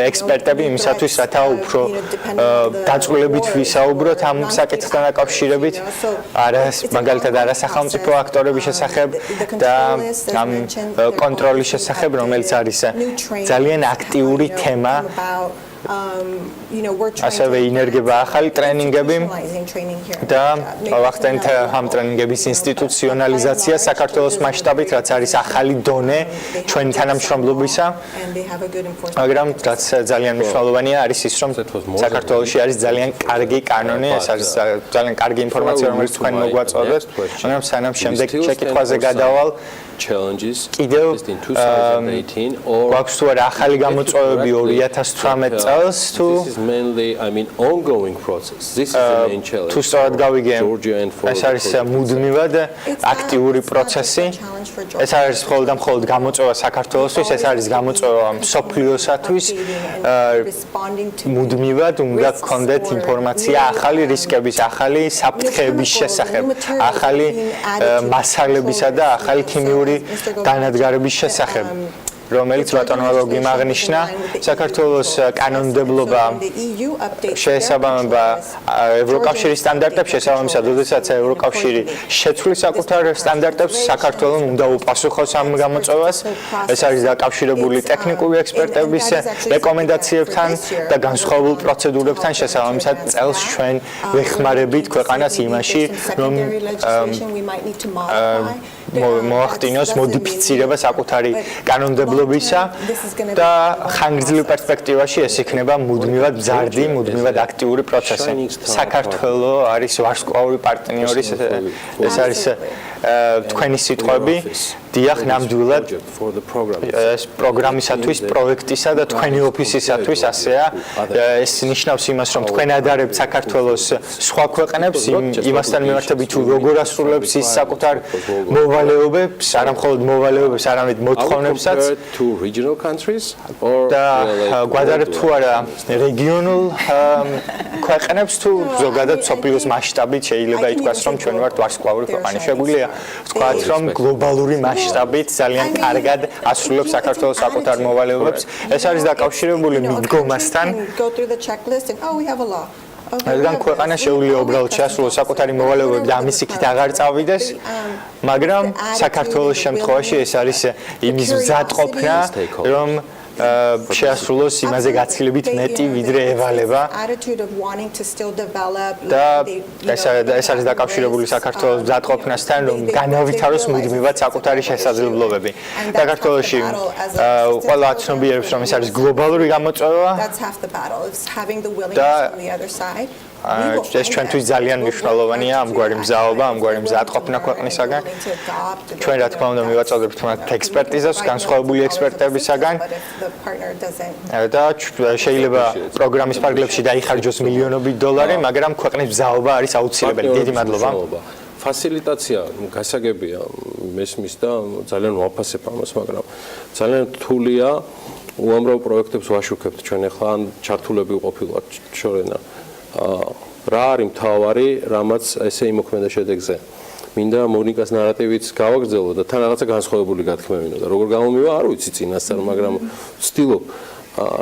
ექსპერტები იმისათვის, რათა უფრო დაწვრილებით ვისაუბროთ ამ საკითხთან დაკავშირებით, მაგალითად არასახელმწიფო აქტორების შესახებ და ამ კონტროლის შესახებ, რომელიც არის ძალიან აქტიური თემა. ასევე ინერგება ახალი ტრენინგები და ვახდენთ ამ ტრენინგების ინსტიტუციონალიზაცია საქართველოს მასშტაბით, რაც არის ახალი დონე ჩვენი თანამშრომლობისა. მაგრამ რაც ძალიან მნიშვნელოვანია არის ის, რომ საქართველოში არის ძალიან კარგი კანონი, ეს არის ძალიან კარგი ინფორმაცია, რომელიც თქვენ მოგვაწოდეთ. მაგრამ სანამ შემდეგ შეკითხვაზე გადავალ, კიდევ გვაქვს თუ არა ახალი გამოწვევები 2018 წელს თუ This is mainly I mean ongoing process. This is the main challenge. თუ სწორად გავიგე ეს არის მუდმივად აქტიური პროცესი. ეს არის მხოლოდ გამოწვევა საქართველოსთვის, ეს არის გამოწვევა მსოფლიოსათვის. მუდმივად უნდა გქონდეთ ინფორმაცია ახალი რისკების, ახალი საფრთხეების შესახებ, ახალი მასალებისა და ახალი ქიმიური განადგარების შესახებ. რომელიც ბატონო გიმაღნიშნა საქართველოს კანონმდებლობა შეესაბამება ევროკავშირის სტანდარტებს შესაბამისად, როდესაც ევროკავშირი შეცვლის საკუთარ სტანდარტებს, საქართველოს უნდა უპასუხოს ამ გამოწვევას. ეს არის დაკავშირებული ტექნიკური ექსპერტების რეკომენდაციებთან და განსხვავებულ პროცედურებთან შესაბამისად წელს ჩვენ ვეხმარებით ქვეყანას იმაში, რომ მოახდინოს მოდიფიცირება საკუთარი კანონმდებლობისა და ხანგრძლივ პერსპექტივაში ეს იქნება მუდმივად მზარდი, მუდმივად აქტიური პროცესი. საქართველოს არის ვარსკვლავური პარტნიორი, ეს არის თქვენი სიტყვები, დიახ, ნამდვილად ეს პროგრამისათვის, პროექტისა და თქვენი ოფისისათვის ასეა. ეს ნიშნავს იმას, რომ თქვენ ადარებთ საქართველოს სხვა ქვეყნებს იმასთან მიმართებით, თუ როგორ ასრულებს ის საკუთარ მოვალეობებს, არა მხოლოდ მოვალეობებს, არამედ მოთხოვნებსაც და გვადარებთ თუ არა რეგიონულ ქვეყნებს თუ ზოგადად მსოფლიოს მასშტაბით შეიძლება ითქვას, რომ ჩვენ ვართ ვარსკვლავური ქვეყანა. შეგვიძლია ვთქვათ, რომ გლობალური მასშტაბით ძალიან კარგად ასრულებს საქართველოს საკუთარ მოვალეობებს. ეს არის დაკავშირებული მიდგომასთან. რადგან ქვეყანა შეუძლია უბრალოდ შეასრულოს საკუთარი მოვალეობები და ამის იქით აღარ წავიდეს, მაგრამ საქართველოს შემთხვევაში ეს არის იმის მზადყოფნა, რომ შეასრულოს იმაზე გაცილებით მეტი ვიდრე ევალება და ეს არის დაკავშირებული საქართველოს მზადყოფნასთან, რომ განავითაროს მუდმივად საკუთარი შესაძლებლობები. საქართველოში ყველა ცნობიერებს, რომ ეს არის გლობალური გამოწვევა და ეს ჩვენთვის ძალიან მნიშვნელოვანია ამგვარი მზაობა, ამგვარი მზადყოფნა ქვეყნისაგან. ჩვენ რა თქმა უნდა მივაწოდებთ მათ ექსპერტიზას, განსხვავებული ექსპერტებისაგან და შეიძლება პროგრამის ფარგლებში დაიხარჯოს მილიონობით დოლარი, მაგრამ ქვეყნის მზაობა არის აუცილებელი. დიდი მადლობა. ფასილიტაცია გასაგებია მესმის და ძალიან ვაფასებ ამას, მაგრამ ძალიან რთულია უამრავ პროექტებს ვაშუქებთ ჩვენ ახლა ან ჩართულები ვყოფილვართ შორენა. რა არის მთავარი, რამაც ესე იმოქმედა შედეგზე. მინდა მონიკას ნარატივიც გავაგრძელო და თან რაღაცა განსხვავებული გათქმევინო და როგორ გამომივა, არ ვიცი წინასწარ, მაგრამ ვცდილობ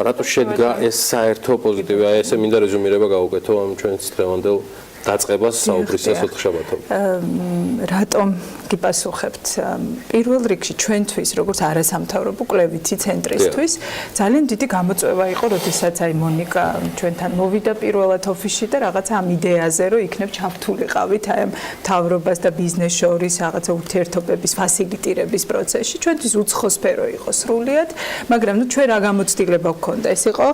რატო შედგა ეს საერთო პოზიტივი. აი ესე მინდა რეზუმირება გავუკეთო ამ ჩვენს დღევანდელ დაწყებას საუბრისას ოთხშაბათով. რატომ გიპასუხებთ? პირველ რიგში ჩვენთვის, როგორც არასამთავრობო კვლევითი ცენტრისთვის, ძალიან დიდი გამოწვევა იყო, როდესაც აი მონიკა ჩვენთან მოვიდა პირველად ოფისში და რაღაცა ამ იდეაზე, რომ იქნებ ჩართულიყავით აი ამ მთავრობას და ბიზნეს შორის რაღაცა ურთიერთობების ფასილიტირების პროცესში. ჩვენთვის უცხო სფერო იყო სრულად, მაგრამ ნუ ჩვენ რა გამოცდილება გვქონდა? ეს იყო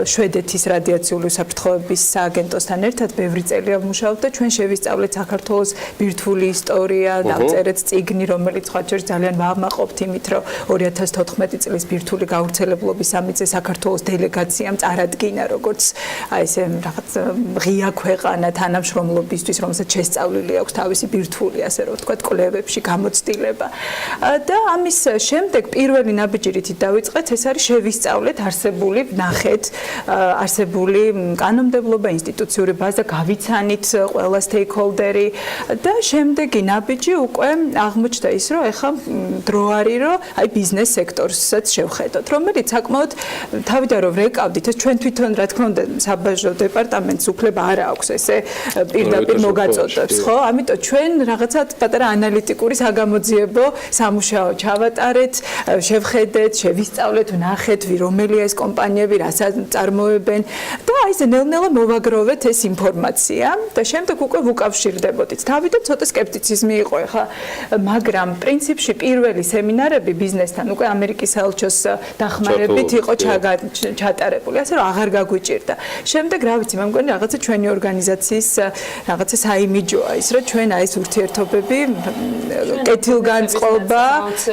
შვედეთის რადიაციული უსაფრთხოების სააგენტოსთან ერთად ბევრი წელი ვმუშაობთ და ჩვენ შევისწავლეთ საქართველოს ბირთვული ისტორია, დავწერეთ წიგნი, რომელიც ხაჭერს ძალიან ვამაყობთ იმით, რომ 2014 წლის ბირთვული გავრცელებლობის სამიწე საქართველოს დელეგაციამ წარადგინა, როგორც აი ესე რაღაც ღია ქვეყანა თანამშრომლობისთვის, რომელსაც შესწავლილი აქვს თავისი ბირთვული, ასე რომ ვთქვათ, კვლევებში გამოცდილება. და ამის შემდეგ პირველი ნაბიჯით დავიწყეთ, ეს არის შევისწავლეთ არსებული, ვნახეთ არსებული კანონმდებლობა, ინსტიტუციური ბაზა, გავიცანით ყველა სტეიქჰოლდერი და შემდეგი ნაბიჯი უკვე აღმოჩნდა ის, რომ ეხლა დრო არის, რომ აი ბიზნეს სექტორსაც შევხედოთ, რომელიც საკმაოდ თავიდან რომ ვეკავდით, ეს ჩვენ თვითონ რა თქმა უნდა საბაჟო დეპარტამენტს უფლება არ აქვს ესე პირდაპირ მოგაწოდებს, ხო? ამიტომ ჩვენ რაღაცა პატარა ანალიტიკური საგამოძიებო სამუშაო ჩავატარეთ, შევხედეთ, შევისწავლეთ, ვნახეთ, რომელია ეს კომპანიები, რასაც წარმოებენ და აი ესე ნელ-ნელა მოვაგროვეთ ეს ინფორმაცია და შემდეგ უკვე ვუკავშირდებოდით. თავიდან ცოტა სკეპტიციზმი იყო ახლა მაგრამ პრინციპში პირველი სემინარები ბიზნესთან უკვე ამერიკის საელჩოს დახმარებით იყო ჩატარებული, ასე რომ აღარ გაგვიჭირდა. შემდეგ რა ვიცი, მე მგონი რაღაცა ჩვენი ორგანიზაციის რაღაცა საიმიჯოა ის, რომ ჩვენ აი ეს ურთიერთობები კეთილგანწყობა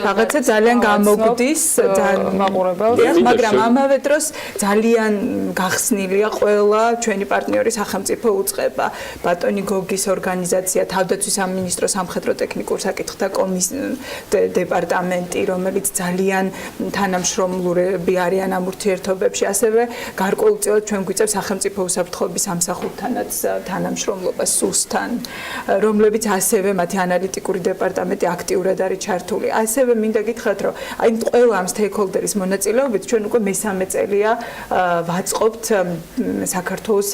რაღაცა ძალიან გამოგვდის, ძალიან მაყურებელს, მაგრამ ამავე დროს ძალიან გახსნილია ყველა ჩვენი პარტნიორი სახელმწიფო უწყება, ბატონი გოგის ორგანიზაცია, თავდაცვის სამინისტრო სამხედრო ტექნიკურ საკითხთა დეპარტამენტი, რომელიც ძალიან თანამშრომლურები არიან ამ ურთიერთობებში, ასევე გარკვეულწილად ჩვენ გვიწევს სახელმწიფო უსაფრთხოების სამსახურთანაც თანამშრომლობა სუსთან, რომლებიც ასევე მათი ანალიტიკური დეპარტამენტი აქტიურად არის ჩართული. ასევე მინდა გითხრათ, რომ აი ყველა ამ სტეიქჰოლდერის მონაწილეობით ჩვენ უკვე მესამე წელია ვაწყობთ საქართველოს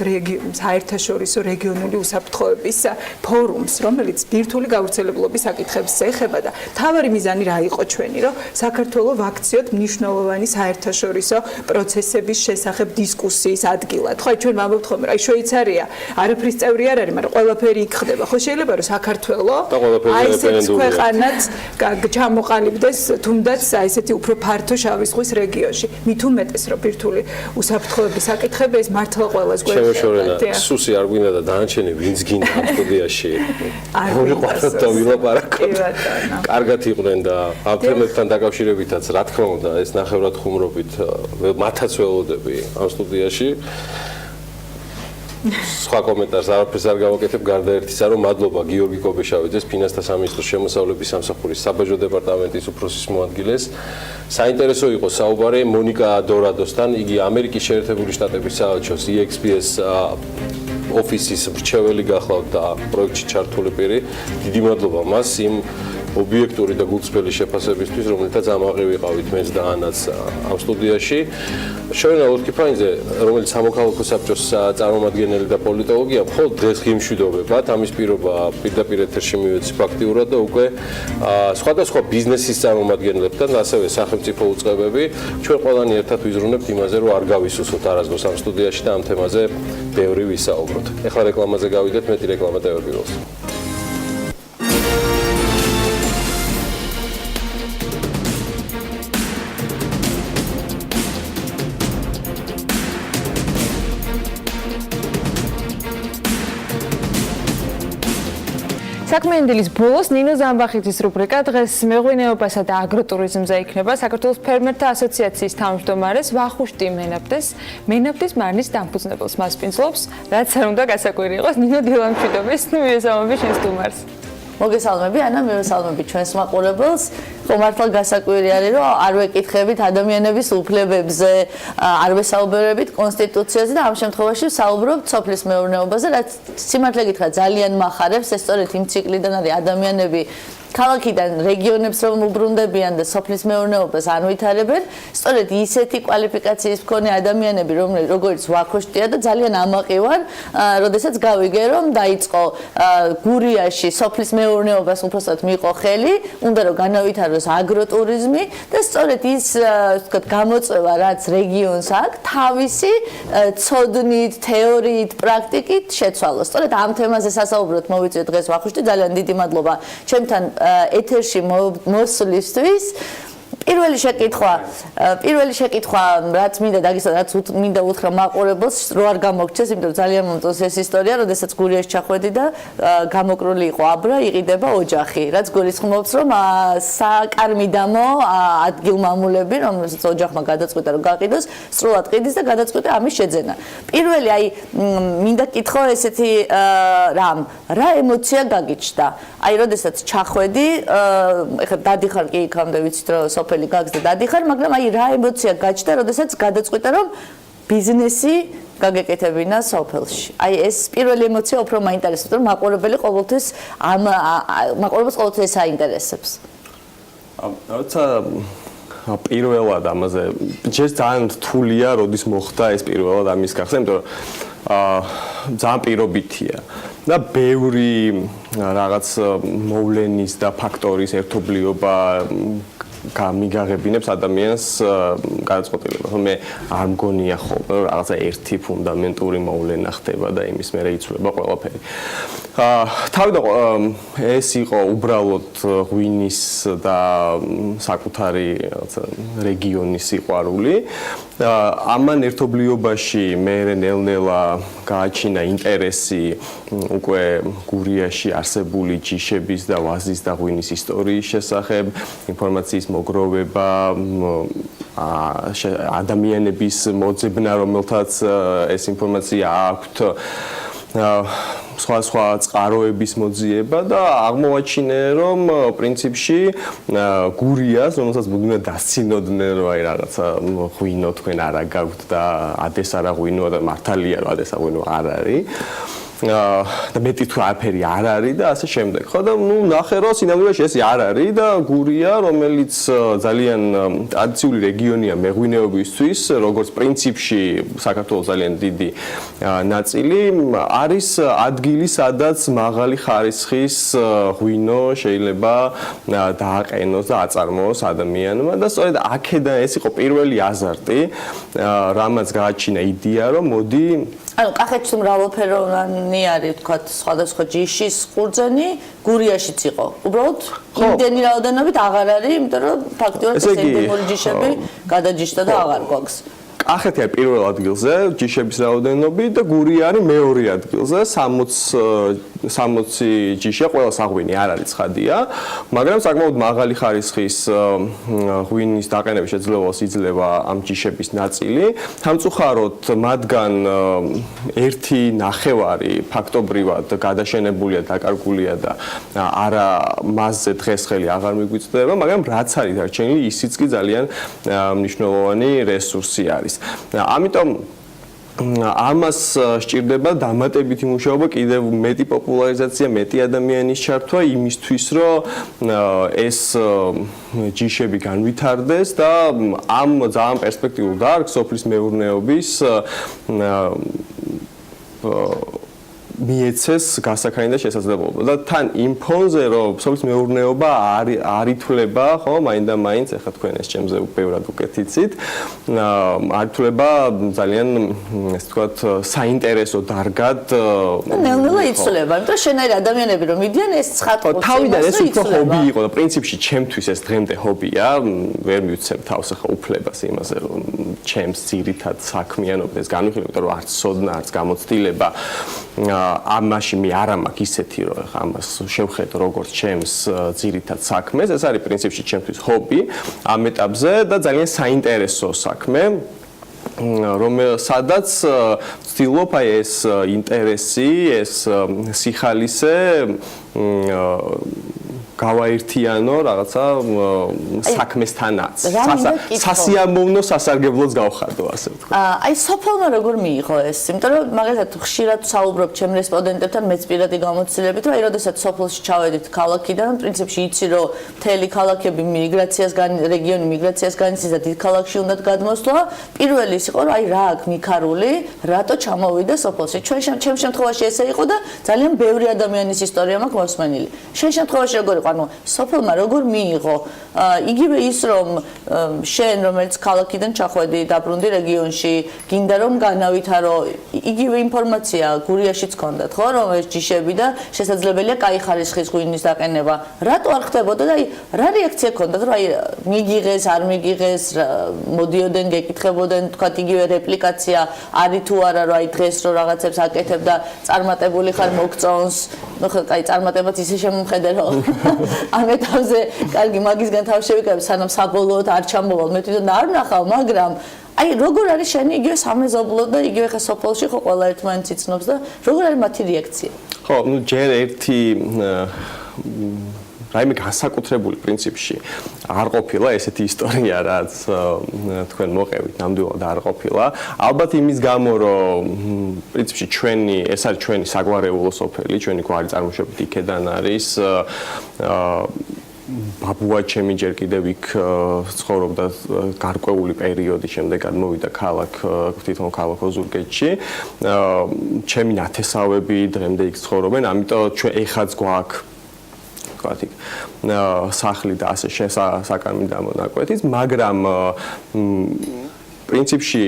საერთაშორისო რეგიონული უსაფრთხოების ფორუმს, რომელიც ბირთვული გავრცელებლობის საკითხებს ეხება და მთავარი მიზანი რა იყო ჩვენი, რომ საქართველოს ვაქციოთ მნიშვნელოვანი საერთაშორისო პროცესების შესახებ დისკუსიის ადგილად. ხო, ჩვენ ვამბობთ ხოლმე, აი შვეიცარია არაფრის წევრი არ არის, მაგრამ ყველაფერი იქ ხდება. ხო, შეიძლება რომ საქართველოს აი ესეც ქვეყანაც ჩამოყალიბდეს თუნდაც აი ესეთი უფრო ფართო შავი ზღვის რეგიონში. მით უმეტეს რომ ბირთვული უსაფრთხოების საკითხები ეს მართლა ყველას გვერდება. სუსი არ გვინდა და დანარჩენი ვინც გინდა ამ სტუდიაში. ორი ყვართ და ვილაპარაკოთ. კარგად იყვნენ და ამ თემებთან დაკავშირებითაც რა თქმა უნდა ეს ნახევრად ხუმრობით მათაც ველოდები ამ სტუდიაში. სხვა კომენტარს არაფერს არ გავაკეთებ გარდა ერთისა, რომ მადლობა გიორგი კობეშავიძეს, ფინანსთა სამინისტროს შემოსავლების სამსახურის საბაჟო დეპარტამენტის უფროსის მოადგილეს. საინტერესო იყო საუბარი მონიკა დორადოსთან, იგი ამერიკის შეერთებული შტატების საელჩოს EXPS ოფისის მრჩეველი გახლავთ და პროექტში ჩართული პირი. დიდი მადლობა მას იმ ობიექტური და გულწრფელი შეფასებისთვის, რომელთაც ამაყი ვიყავით მეც და ანაც ამ სტუდიაში. შორენა ლოთქიფანიძე, რომელიც სამოქალაქო საბჭოს წარმომადგენელი და პოლიტოლოგია, მხოლოდ დღეს ღიმშვიდობებად, ამის პირობა პირდაპირ ეთერში მივეცი ფაქტიურად და უკვე სხვადასხვა ბიზნესის წარმომადგენლებთან, ასევე სახელმწიფო უწყებები, ჩვენ ყველანი ერთად ვიზრუნებთ იმაზე, რომ არ გავისუსოთ არასდროს ამ სტუდიაში და ამ თემაზე ბევრი ვისაუბროთ. ეხლა რეკლამაზე გავიდეთ, მეტი რეკლამა დაერბილოს. საქმიანი დილის ბოლოს ნინო ზამბახიძის რუბრიკა დღეს მეღვინეობასა და აგროტურიზმზე იქნება. საქართველოს ფერმერთა ასოციაციის თავმჯდომარეს ვახუშტი მენაბდის მარნის დამფუძნებელს მასპინძლობს, რაც არ უნდა გასაკვირი იყოს ნინო დილამშვიდობის მივესალმები შენს სტუმარს. მოგესალმები, ანა, მივესალმები ჩვენს მაყურებელს. მართლა გასაკვირი არის, რომ არ ვეკითხებით ადამიანების უფლებებზე, არ ვესაუბრებით კონსტიტუციაზე და ამ შემთხვევაში ვსაუბრობთ სოფლის მეურნეობაზე, რაც სიმართლე გითხრათ ძალიან მახარებს, ეს სწორედ იმ ციკლიდან არის ადამიანები ქალაქიდან რეგიონებს რომ უბრუნდებიან და სოფლის მეურნეობას არ ვითარებენ, სწორედ ისეთი კვალიფიკაციის მქონე ადამიანები, როგორც ვახუშტია და ძალიან ამაყი ვარ, როდესაც გავიგე, რომ დაიწყო გურიაში სოფლის მეურნეობას უბრალოდ მიიღო ხელი, უნდა რომ განავითაროს აგროტურიზმი და სწორედ ის ვთქვათ გამოწვევა, რაც რეგიონს აქვს, თავისი ცოდნით, თეორიით, პრაქტიკით შეცვალოს. სწორედ ამ თემაზე სასაუბროთ მოვიწვიეთ დღეს ვახუშტი, ძალიან დიდი მადლობა ჩემთან ეთერში მოსვლისთვის. პირველი შეკითხვა, რაც მინდა დაგისვა, რაც მინდა უთხრა მაყურებელს, რო არ გამოგჩეს, იმიტომ რომ ძალიან მომწონს ეს ისტორია, როდესაც გურიაში ჩახვედი და გამოკრული იყო აბრა, იყიდება ოჯახი, რაც გულისხმობს, რომ საკარმიდამო ადგილმამულები, რომელსაც ოჯახმა გადაწყვიტა, რომ გაყიდოს, სრულად ყიდის და გადაწყვიტა ამის შეძენა. პირველი, აი, მინდა კითხო ესეთი რა ემოცია გაგიჩნდა? აი, როდესაც ჩახვედი, ეხლა დადიხარ კი იქამდე ვიცით, რომ სოფელი გაქვს და დადიხარ, მაგრამ აი რა ემოცია გაჩნდა, როდესაც გადაწყვიტა, რომ ბიზნესი გაგეკეთებინა სოფელში. აი ეს პირველი ემოცია უფრო მაინტერესებს, რომ მაყურებელი ყოველთვის მაყურებელს ყოველთვის ეს აინტერესებს. როცა პირველად ამაზე ძალიან რთულია, როდის მოხდა ეს პირველად ამის გახსნა, იმიტომ რომ ძალიან პირობითია და ბევრი რაღაც მოვლენის და ფაქტორის ერთობლიობა მიგაღებინებს ადამიანს გადაწყვეტილება. მე არ მგონია ხოლმე რომ რაღაცა ერთი ფუნდამენტური მოვლენა ხდება და იმის მერე იცვლება ყველაფერი. თავიდან ეს იყო უბრალოდ ღვინის და საკუთარი რაღაცა რეგიონის სიყვარული. ამან ერთობლიობაში მე ნელ-ნელა გააჩინა ინტერესი უკვე გურიაში არსებული ჯიშების და ვაზის და ღვინის ისტორიის შესახებ, ინფორმაციის მოგროვება, ადამიანების მოძებნა, რომელთაც ეს ინფორმაცია აქვთ, სხვა წყაროების მოძიება და აღმოვაჩინე რომ პრინციპში გურიას რომელსაც მუდმივად დასცინოდნენ რომ აი რაღაცა ღვინო თქვენ არა გაქვთ და ადეს არა ღვინოა და მართალია რომ ადეს ღვინო არ არის და მეტი თუ არაფერი არ არის და ასე შემდეგ. ხო და ნუ ნახე რომ სინამდვილეში ეს არ არის და გურია რომელიც ძალიან ტრადიციული რეგიონია მეღვინეობისთვის, როგორც პრინციპში საქართველოს ძალიან დიდი ნაწილი არის ადგილი, სადაც მაღალი ხარისხის ღვინო შეიძლება დააყენოს და აწარმოოს ადამიანმა და სწორედ აქედან ეს იყო პირველი აზარტი, რამაც გააჩინა იდეა რომ მოდი ანუ კახეთში მრავალფეროვანი არის თქვა სხვადასხვა ჯიშის ყურძენი გურიაშიც იყო. უბრალოდ იმდენი რაოდენობით აღარ არის, იმიტომ რომ ფაქტობრივად ეს ენდემური ჯიშები გადაჯიშდა და აღარ გვაქვს. კახეთი არის პირველ ადგილზე ჯიშების რაოდენობით და გურია არის მეორე ადგილზე 60 ჯიშია, ყველა საღვინი არ არის ცხადია, მაგრამ საკმაოდ მაღალი ხარისხის ღვინის დაყენების შეძლებას იძლევა ამ ჯიშების ნაწილი. სამწუხაროდ მათგან ერთი ნახევარი ფაქტობრივად გადაშენებულია, დაკარგულია და არა მასზე დღეს ხელი აღარ მიგვიწდება, მაგრამ რაც არის დარჩენილი, ისიც კი ძალიან მნიშვნელოვანი რესურსი არის. ამიტომ ამას სჭირდება დამატებითი მუშაობა, კიდევ მეტი პოპულარიზაცია, მეტი ადამიანის ჩართვა იმისთვის, რომ ეს ჯიშები განვითარდეს და ამ ძალიან პერსპექტიულ დარგს სოფლის მეურნეობის მიეცეს გასახანი და შესაძლებლობა და თან იმ ფონზე რომ სოფლის მეურნეობა არ ითვლება, ხო, მაინდა-მაინც ახლა თქვენ ეს ჩემზე ბევრად უკეთ იცით, არ ითვლება ძალიან ესე ვთქვათ საინტერესო დარგად. ნელ-ნელა იცვლება, იმიტომ შენაირი ადამიანები რომ მიდიან ეს ცხადყოფს. თავიდან ეს უფრო ჰობი იყო და პრინციპში ჩემთვის ეს დღემდე ჰობია, ვერ მივცემ თავს ახლა უფლებას იმაზე რომ ჩემს ძირითად საქმიანობაზე ეს განვიხილო, იმიტომ რომ არც სოდნა, არც გამოცდილება ამაში მე არ მაქვს ისეთი რომ ხა ამას შევხედო როგორც ჩემს ძირითად საქმეს, ეს არის პრინციპში ჩემთვის ჰობი ამ ეტაპზე და ძალიან საინტერესო საქმე, სადაც ვცდილობ აი ეს ინტერესი, ეს სიხალისე გავაერთიანო რაღაცა საქმესთანაც. სასიამოვნო სასარგებლოც გავხადო, ასე ვთქვათ. აი სოფელმა როგორ მიიღო ეს? იმიტომ რომ მაგალითად ხშირად საუბრობ ჩემ რესპონდენტებთან, მეც პირადი გამოცდილებით, რომ აი როდესაც სოფელში ჩავედით ქალაქიდან, პრინციპში იცი რომ მთელი ქალაქები რეგიონი მიგრაციას განიცდის და დიდ ქალაქში უნდათ გადმოსვლა. პირველი ის იყო რომ აი რა აქვს მიქარული, რატო ჩამოვიდა სოფელში. ჩემ შემთხვევაში ესე იყო და ძალიან ბევრი ადამიანის ისტორია მაქვს მოსმენილი. შენ შემთხვევაში როგორ ანუ სოფელმა როგორ მიიღო იგივე ის რომ შენ რომელიც ქალაქიდან ჩახვედი დაბრუნდი რეგიონში გინდა რომ განავითარო იგივე ინფორმაცია გურიაშიც ჰქონდათ ხო რომ ეს ჯიშები და შესაძლებელია კაი ხარისხის ღვინის დაყენება რატო არ ხდებოდა და აი რა რეაქცია ჰქონდათ რომ აი მიგიღეს არ მიგიღეს მოდიოდნენ გეკითხებოდნენ თქვათ იგივე რეპლიკაცია არის თუ არა რომ აი დღეს რო რაღაცებს აკეთებ და წარმატებული ხარ მოგწონს ნუ ხო აი წარმატებაც ისე შემომხედე რომ ამ ეტაპზე კარგი მაგისგან თავ შევიკავებ სანამ საბოლოოდ არ ჩამოვალ მე თვითონ არ ვნახავ მაგრამ აი როგორ არის შენი იგივე სამეზობლო და იგივე ხა სოფელში ხო ყველა ერთმანეთს იცნობს და როგორ არის მათი რეაქცია ხო ნუ ჯერ ერთი რაიმე განსაკუთრებული პრინციპში არ ყოფილა ესეთი ისტორია რაც თქვენ მოყევით ნამდვილად არ ყოფილა ალბათ იმის გამო რომ პრინციპში ეს არის ჩვენი საგვარეულო სოფელი ჩვენი გვარი წარმოშობით იქედან არის ბაბუა ჩემი ჯერ კიდევ იქ ცხოვრობდა გარკვეული პერიოდი შემდეგ მოვიდა თვითონ ქალაქ ოზურგეთში ჩემი ნათესავები დღემდე იქ ცხოვრობენ ამიტომ ჩვენ ეხაც გვაქვს თქვათ იქ სახლი და ასე საკარმი დამონაკვეთიც, მაგრამ პრინციპში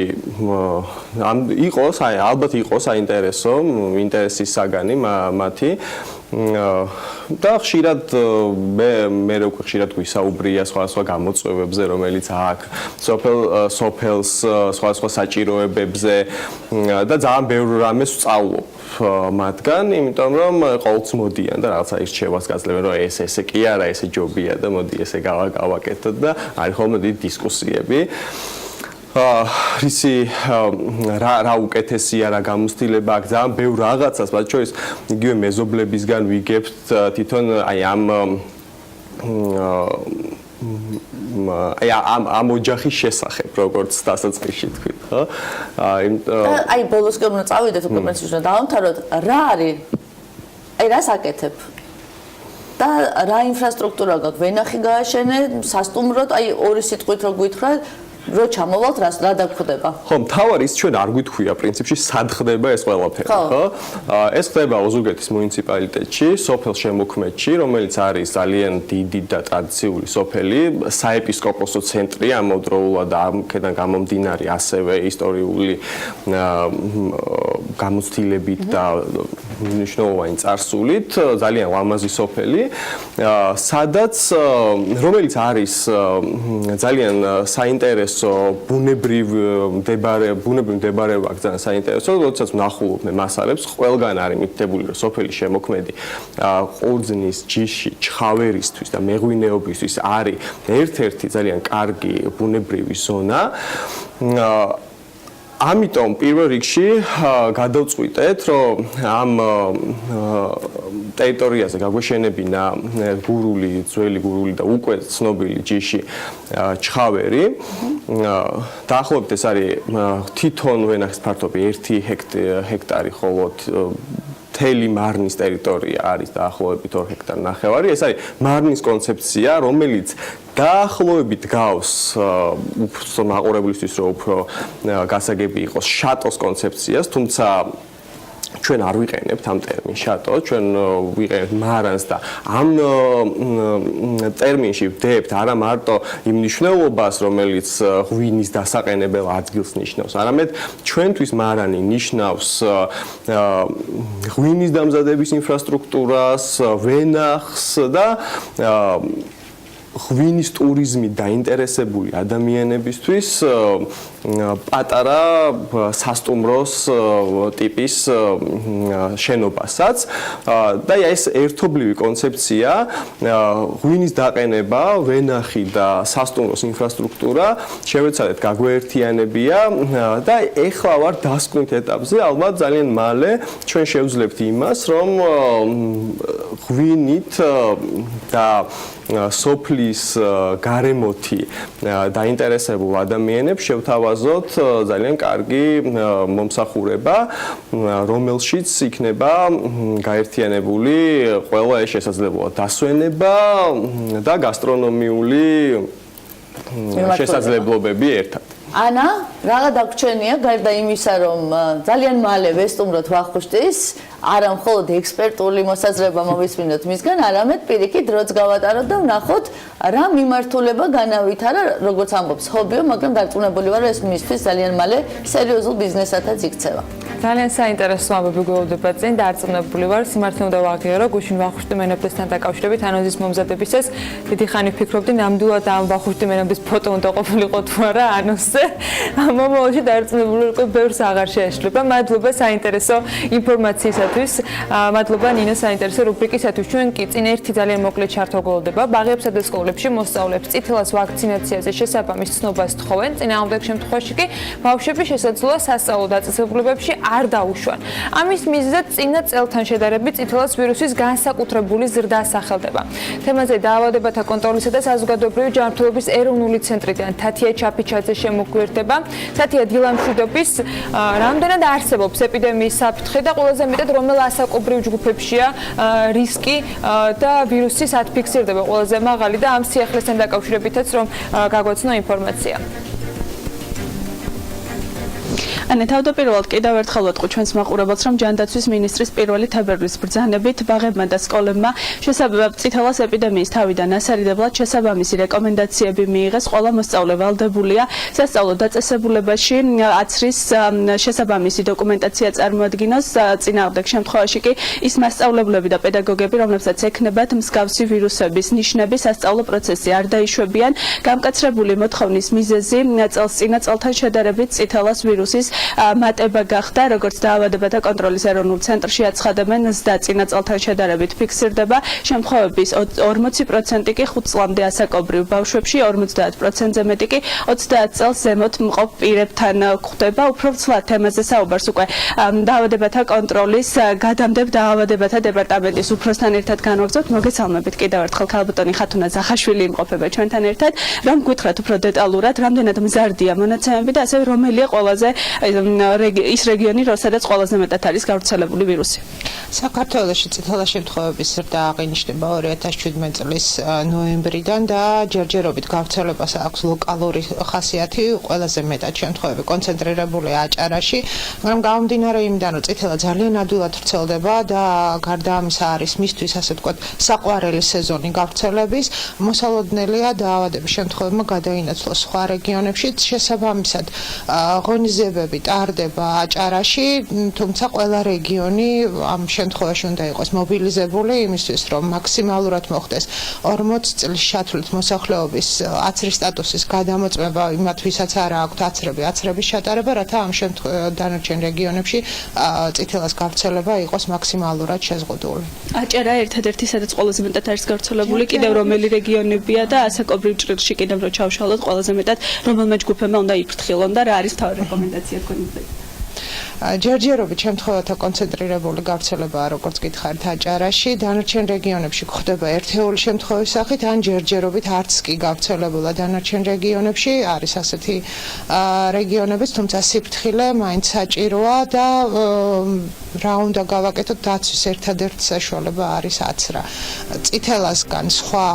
ალბათ იყო საინტერესო ინტერესის საგანი მათი და ხშირად მე უკვე ხშირად გვისაუბრია სხვადასხვა გამოწვევებზე, რომელიც აქ სოფელს სხვადასხვა საჭიროებებზე და ძალიან ბევრ რამეს ვსწავლობ მათგან, იმიტომ რომ ყოველთვის მოდიან და რაღაცა ირჩევას გაძლევენ, რომ ესე კი არა, ესე ჯობია და მოდი ესე გავაკეთოთ და არის ხოლმე დიდი დისკუსიები. რისი რა უკეთესია, რა გამოცდილება აქვს, ძალიან ბევრ რაღაცას, მათ შორის იგივე მეზობლებისგან ვიგებთ თვითონ აი ამ ოჯახის შესახებ, როგორც დასაწყისში თქვით, ხო? აი ბოლოსკენ უნდა წავიდეთ უკვე პრინციპში უნდა დავამთავროთ, რა არის? აი რას აკეთებ? და რა ინფრასტრუქტურა გაქვს? ვენახი გააშენე, სასტუმროდ, აი ორი სიტყვით რო გითხრა რო ჩამოვალთ რა დაგხვდება? ხო, მთავარი ის ჩვენ არ გვითქვია პრინციპში სად ხდება ეს ყველაფერი, ხო? ეს ხდება ოზურგეთის მუნიციპალიტეტში, სოფელ შემოქმედში, რომელიც არის ძალიან დიდი და ტრადიციული სოფელი, საეპისკოპოსო ცენტრი ამავდროულად და ამქედან გამომდინარე ასევე ისტორიული გამოცდილებით და მნიშვნელოვანი წარსულით, ძალიან ლამაზი სოფელი, სადაც რომელიც არის ძალიან საინტერესო ბუნებრივ მდებარეობს ძალიან საინტერესო, როდესაც ვნახულობ მე მასალებს, ყველგან არის მითითებული, რომ სოფელი შემოქმედი ყურძნის, ჯიში, ჩხავერისთვის და მეღვინეობისთვის არის ერთ-ერთი ძალიან კარგი ბუნებრივი ზონა. ამიტომ პირველ რიგში გადავწყვიტეთ, რომ ამ ტერიტორიაზე გაგვეშენებინა ძველი გურული და უკვე ცნობილი ჯიში ჩხავერი. დაახლოებით ეს არის თითონ ვენახის ფართობი 1 ჰექტარი, ხოლო მთელი მარნის ტერიტორია არის დაახლოებით 2 ჰექტარი ნახევარი. ეს არის მარნის კონცეფცია, რომელიც დაახლოებით გავს უფრო მაყურებლისთვის, რომ უფრო გასაგები იყოს შატოს კონცეფციას, თუმცა ჩვენ არ ვიყენებთ ამ ტერმინს შატო, ჩვენ ვიყენებთ მარანს და ამ ტერმინში ვდებთ არა მარტო იმ მნიშვნელობას, რომელიც ღვინის დასაყენებელ ადგილს ნიშნავს, არამედ ჩვენთვის მარანი ნიშნავს ღვინის დამზადების ინფრასტრუქტურას, ვენახს და ღვინის ტურიზმით დაინტერესებული ადამიანებისთვის პატარა სასტუმროს ტიპის შენობასაც და ეს ერთობლივი კონცეფცია ღვინის დაყენება, ვენახი და სასტუმროს ინფრასტრუქტურა შევეცადეთ გაგვეერთიანებია და ეხლა ვარ დასკვნით ეტაპზე, ალბათ ძალიან მალე ჩვენ შევძლებთ იმას, რომ ღვინით და სოფლის გარემოთი დაინტერესებულ ადამიანებს შევთავაზოთ ძალიან კარგი მომსახურება, რომელშიც იქნება გაერთიანებული ყველა ეს შესაძლებლობა, დასვენება და გასტრონომიული შესაძლებლობები ერთად. ანა, რაღა დაგვრჩენია, გარდა იმისა, რომ ძალიან მალე ვესტუმროთ ვახუშტის, არა მხოლოდ ექსპერტული მოსაზრება მოვისმინოთ მისგან, არამედ პირიქით დროც გავატაროთ და ვნახოთ რა მიმართულება განავითარა, როგორც ამბობს ჰობიო, მაგრამ დარწმუნებული ვარ, რომ ეს მისთვის ძალიან მალე სერიოზულ ბიზნესათაც იქცევა. ძალიან საინტერესო ამბები გვეუბნება წინ, დარწმუნებული ვარ, სიმართლე უნდა ვაღიარო, გუშინ ვახუშტი მენებდესთან დაკავშირებით ანოზის მომზადებისას დიდი ხანი ვფიქრობდი, ნამდვილად ამ ვახუშტი მენებდეს ფოტო უნდა ყოფილიყო თუ არა ანოზზე. ამ მომავალში დარწმუნებული ვარ, რომ ბევრს აღარ შეეშლება. მადლობა საინტერესო ინფორმაციისათვის. მადლობა ნინო საინტერესო რუბრიკისათვის. ჩვენ კი წინ ერთი ძალიან მოკლე ჩართვა გველოდება. ბაღებსა და სკოლებში მოსწავლეებს წითელას ვაქცინაციაზე შესაბამის ცნობას თხოვენ. წინააღმდეგ შემთხვევაში კი ბავშვები შესაძლოა სასწავლო დაწესებულებებში არ დაუშვან. ამის მიზეზად წინა წელთან შედარებით წითელას ვირუსის განსაკუთრებული ზრდა სახელდება. თემაზე დაავადებათა კონტროლისა და საზოგადოებრივი ჯანმრთელობის ეროვნული ცენტრიდან თათია ჩაფიჩაძე შემოგვიერთდება. თათია, დილა მშვიდობის, რამდენად არსებობს ეპიდემიის საფრთხე და ყველაზე მეტად რომელ ასაკობრივ ჯგუფებშია რისკი და ვირუსის ათფიქსირდება ყველაზე მაღალი და ამ სიახლესთან დაკავშირებითაც რომ გაგვაცნო ინფორმაცია. ანუ თავდაპირველად კიდევ ერთხელ ვეთქვი ჩვენს მაყურებელს, რომ ჯანდაცვის მინისტრის პირველი თებერვლის ბრძანებით ბაღებმა და სკოლებმა წითელას ეპიდემიის თავიდან ასარიდებლად შესაბამისი რეკომენდაციები მიიღეს. ყველა მოსწავლე ვალდებულია სასწავლო დაწესებულებაში აცრის შესაბამისი დოკუმენტაცია წარმოადგინოს. წინააღმდეგ შემთხვევაში კი ის მასწავლებლები და პედაგოგები, რომლებსაც ექნებათ მსგავსი ვირუსების ნიშნები, სასწავლო პროცესი არ დაიშვებიან. გამკაცრებული მოთხოვნის მიზეზი წელს წინა წელთან შედარებით წითელას ვირუსის მატება გახდა, როგორც დაავადებათა კონტროლის ეროვნულ ცენტრში აცხადებენ, ზრდა წინა წელთან შედარებით ფიქსირდება. შემთხვევების 40% კი 5 წლამდე ასაკობრივ ბავშვებში, 50%-ზე მეტი კი 30 წელს ზემოთ მყოფ პირებთან გვხდება. უფრო ცვლად თემაზე საუბარს უკვე დაავადებათა კონტროლის გადამდებთ დაავადებათა დეპარტამენტის უფროსთან ერთად განვაგრძობთ. მოგესალმებით კიდევ ერთხელ ქალბატონი ხათუნა ზახაშვილი იმყოფება ჩვენთან ერთად. რომ გითხრათ უფრო დეტალურად, რამდენად მზარდია მონაცემები და ასევე რომელია ყველაზე ის რეგიონი, სადაც ყველაზე მეტად არის გავრცელებული ვირუსი. საქართველოში წითელა შემთხვევების ზრდა აღინიშნება 2017 წლის ნოემბრიდან და ჯერჯერობით გავრცელებას აქვს ლოკალური ხასიათი, ყველაზე მეტად შემთხვევები კონცენტრირებულია აჭარაში, მაგრამ გამომდინარე იმიდან, რომ წითელა ძალიან ადვილად ვრცელდება და გარდა ამისა არის მისთვის ასე ვთქვათ საყვარელი სეზონი გავრცელების, მოსალოდნელია დაავადების შემთხვევებმა გადაინაცვლოს სხვა რეგიონებში, შესაბამისად ღონისძიებები ტარდება აჭარაში, თუმცა ყველა რეგიონი ამ შემთხვევაში უნდა იყოს მობილიზებული იმისთვის, რომ მაქსიმალურად მოხდეს 40 წლის ჩათვლით მოსახლეობის აცრის სტატუსის გადამოწმება იმათ, ვისაც არა აქვთ აცრების ჩატარება, რათა ამ დანარჩენ რეგიონებში წითელას გავრცელება იყოს მაქსიმალურად შეზღუდული. აჭარა ერთადერთი, სადაც ყველაზე მეტად არის გავრცელებული, კიდევ რომელი რეგიონებია და ასაკობრივ ჭრილში კიდევ რო ჩავშალოთ, ყველაზე მეტად რომელმა ჯგუფებმა უნდა იფრთხილონ და რა არის თავი რეკომენდაცია თქვენი მხრიდან? ჯერჯერობით შემთხვევათა კონცენტრირებული გავრცელებაა, როგორც გითხარით, აჭარაში, დანარჩენ რეგიონებში გვხდება ერთეული შემთხვევის სახით, ან ჯერჯერობით არც კი გავრცელებულა დანარჩენ რეგიონებში, არის ასეთი რეგიონებიც, თუმცა სიფრთხილე მაინც საჭიროა და რა უნდა გავაკეთოთ, დაცვის ერთადერთი საშუალება არის აცრა. წითელასგან სხვა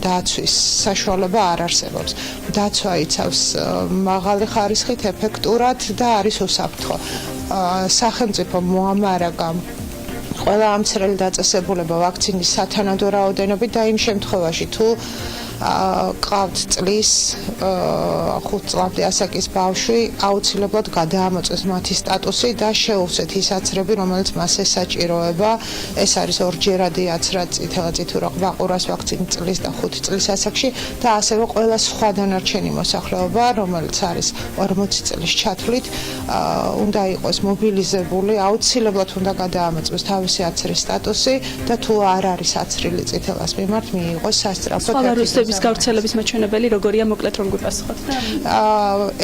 დაცვის საშუალება არ არსებობს. დაცვა იცავს მაღალი ხარისხით, ეფექტურად და არის უსაფრთხო. სახელმწიფო მოამარაგა ყველა ამცრელი დაწესებულება ვაქცინის სათანადო რაოდენობით და იმ შემთხვევაში თუ ყავთ წლის 5 წლამდე ასაკის ბავშვი, აუცილებლად გადაამოწეს მათი სტატუსი და შეუვსეთ ის აცრები, რომელიც მას ესაჭიროება. ეს არის ორჯერადი აცრა წითელა წითურა ყბაყურას ვაქცინის წლის და 5 წლის ასაკში და ასევე ყველა სხვა დანარჩენი მოსახლეობა, რომელიც არის 40 წლის ჩათვლით, უნდა იყოს მობილიზებული, აუცილებლად უნდა გადაამოწეს თავისი აცრის სტატუსი და თუ არ არის აცრილი წითელას მიმართ, მიიღოს სასწრაფო ვირუსების გავრცელების მაჩვენებელი როგორია, მოკლედ რომ გვიპასუხოთ?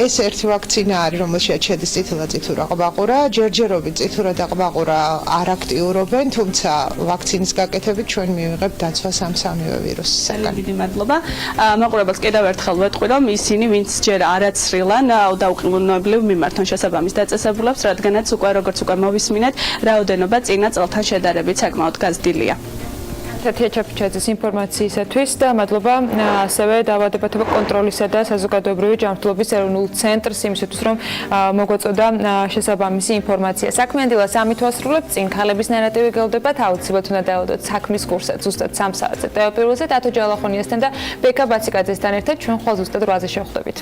ეს ერთი ვაქცინა არის, რომელშია შედის წითელა წითურა ყბაყურა, ჯერჯერობით წითურა და ყბაყურა არ აქტიურობენ, თუმცა ვაქცინის გაკეთებით ჩვენ მივიღებთ დაცვას ამ სამივე ვირუსისგან. დიდი მადლობა. მაყურებელს კიდევ ერთხელ ვეთყვი, რომ ისინი, ვინც ჯერ არ აცრილან, დაუყოვნებლივ მიმართონ შესაბამის დაწესებულებას, რადგანაც როგორც უკვე მოვისმინეთ, რაოდენობა წინა წელთან შედარებით საკმაოდ გაზრდილია. თეთრია ჩაფიჩაძის ინფორმაციისათვის და მადლობა ასევე დაავადებათა კონტროლისა და საზოგადოებრივი ჯანმრთელობის ეროვნულ ცენტრს იმისათვის, რომ მოგვაწოდა შესაბამისი ინფორმაცია. საქმიანი დილას ამით ვასრულებთ, წინ ქალების ნარატივი გელოდებათ, აუცილებლად უნდა დაელოდოთ საქმის კურსად ზუსტად 3 საათზე. ტელეპირველზე დათო ჯალახონიასთან და ბეკა ბაციკაძესთან ერთად ჩვენ ხვალ ზუსტად 8-ზე შევხვდებით.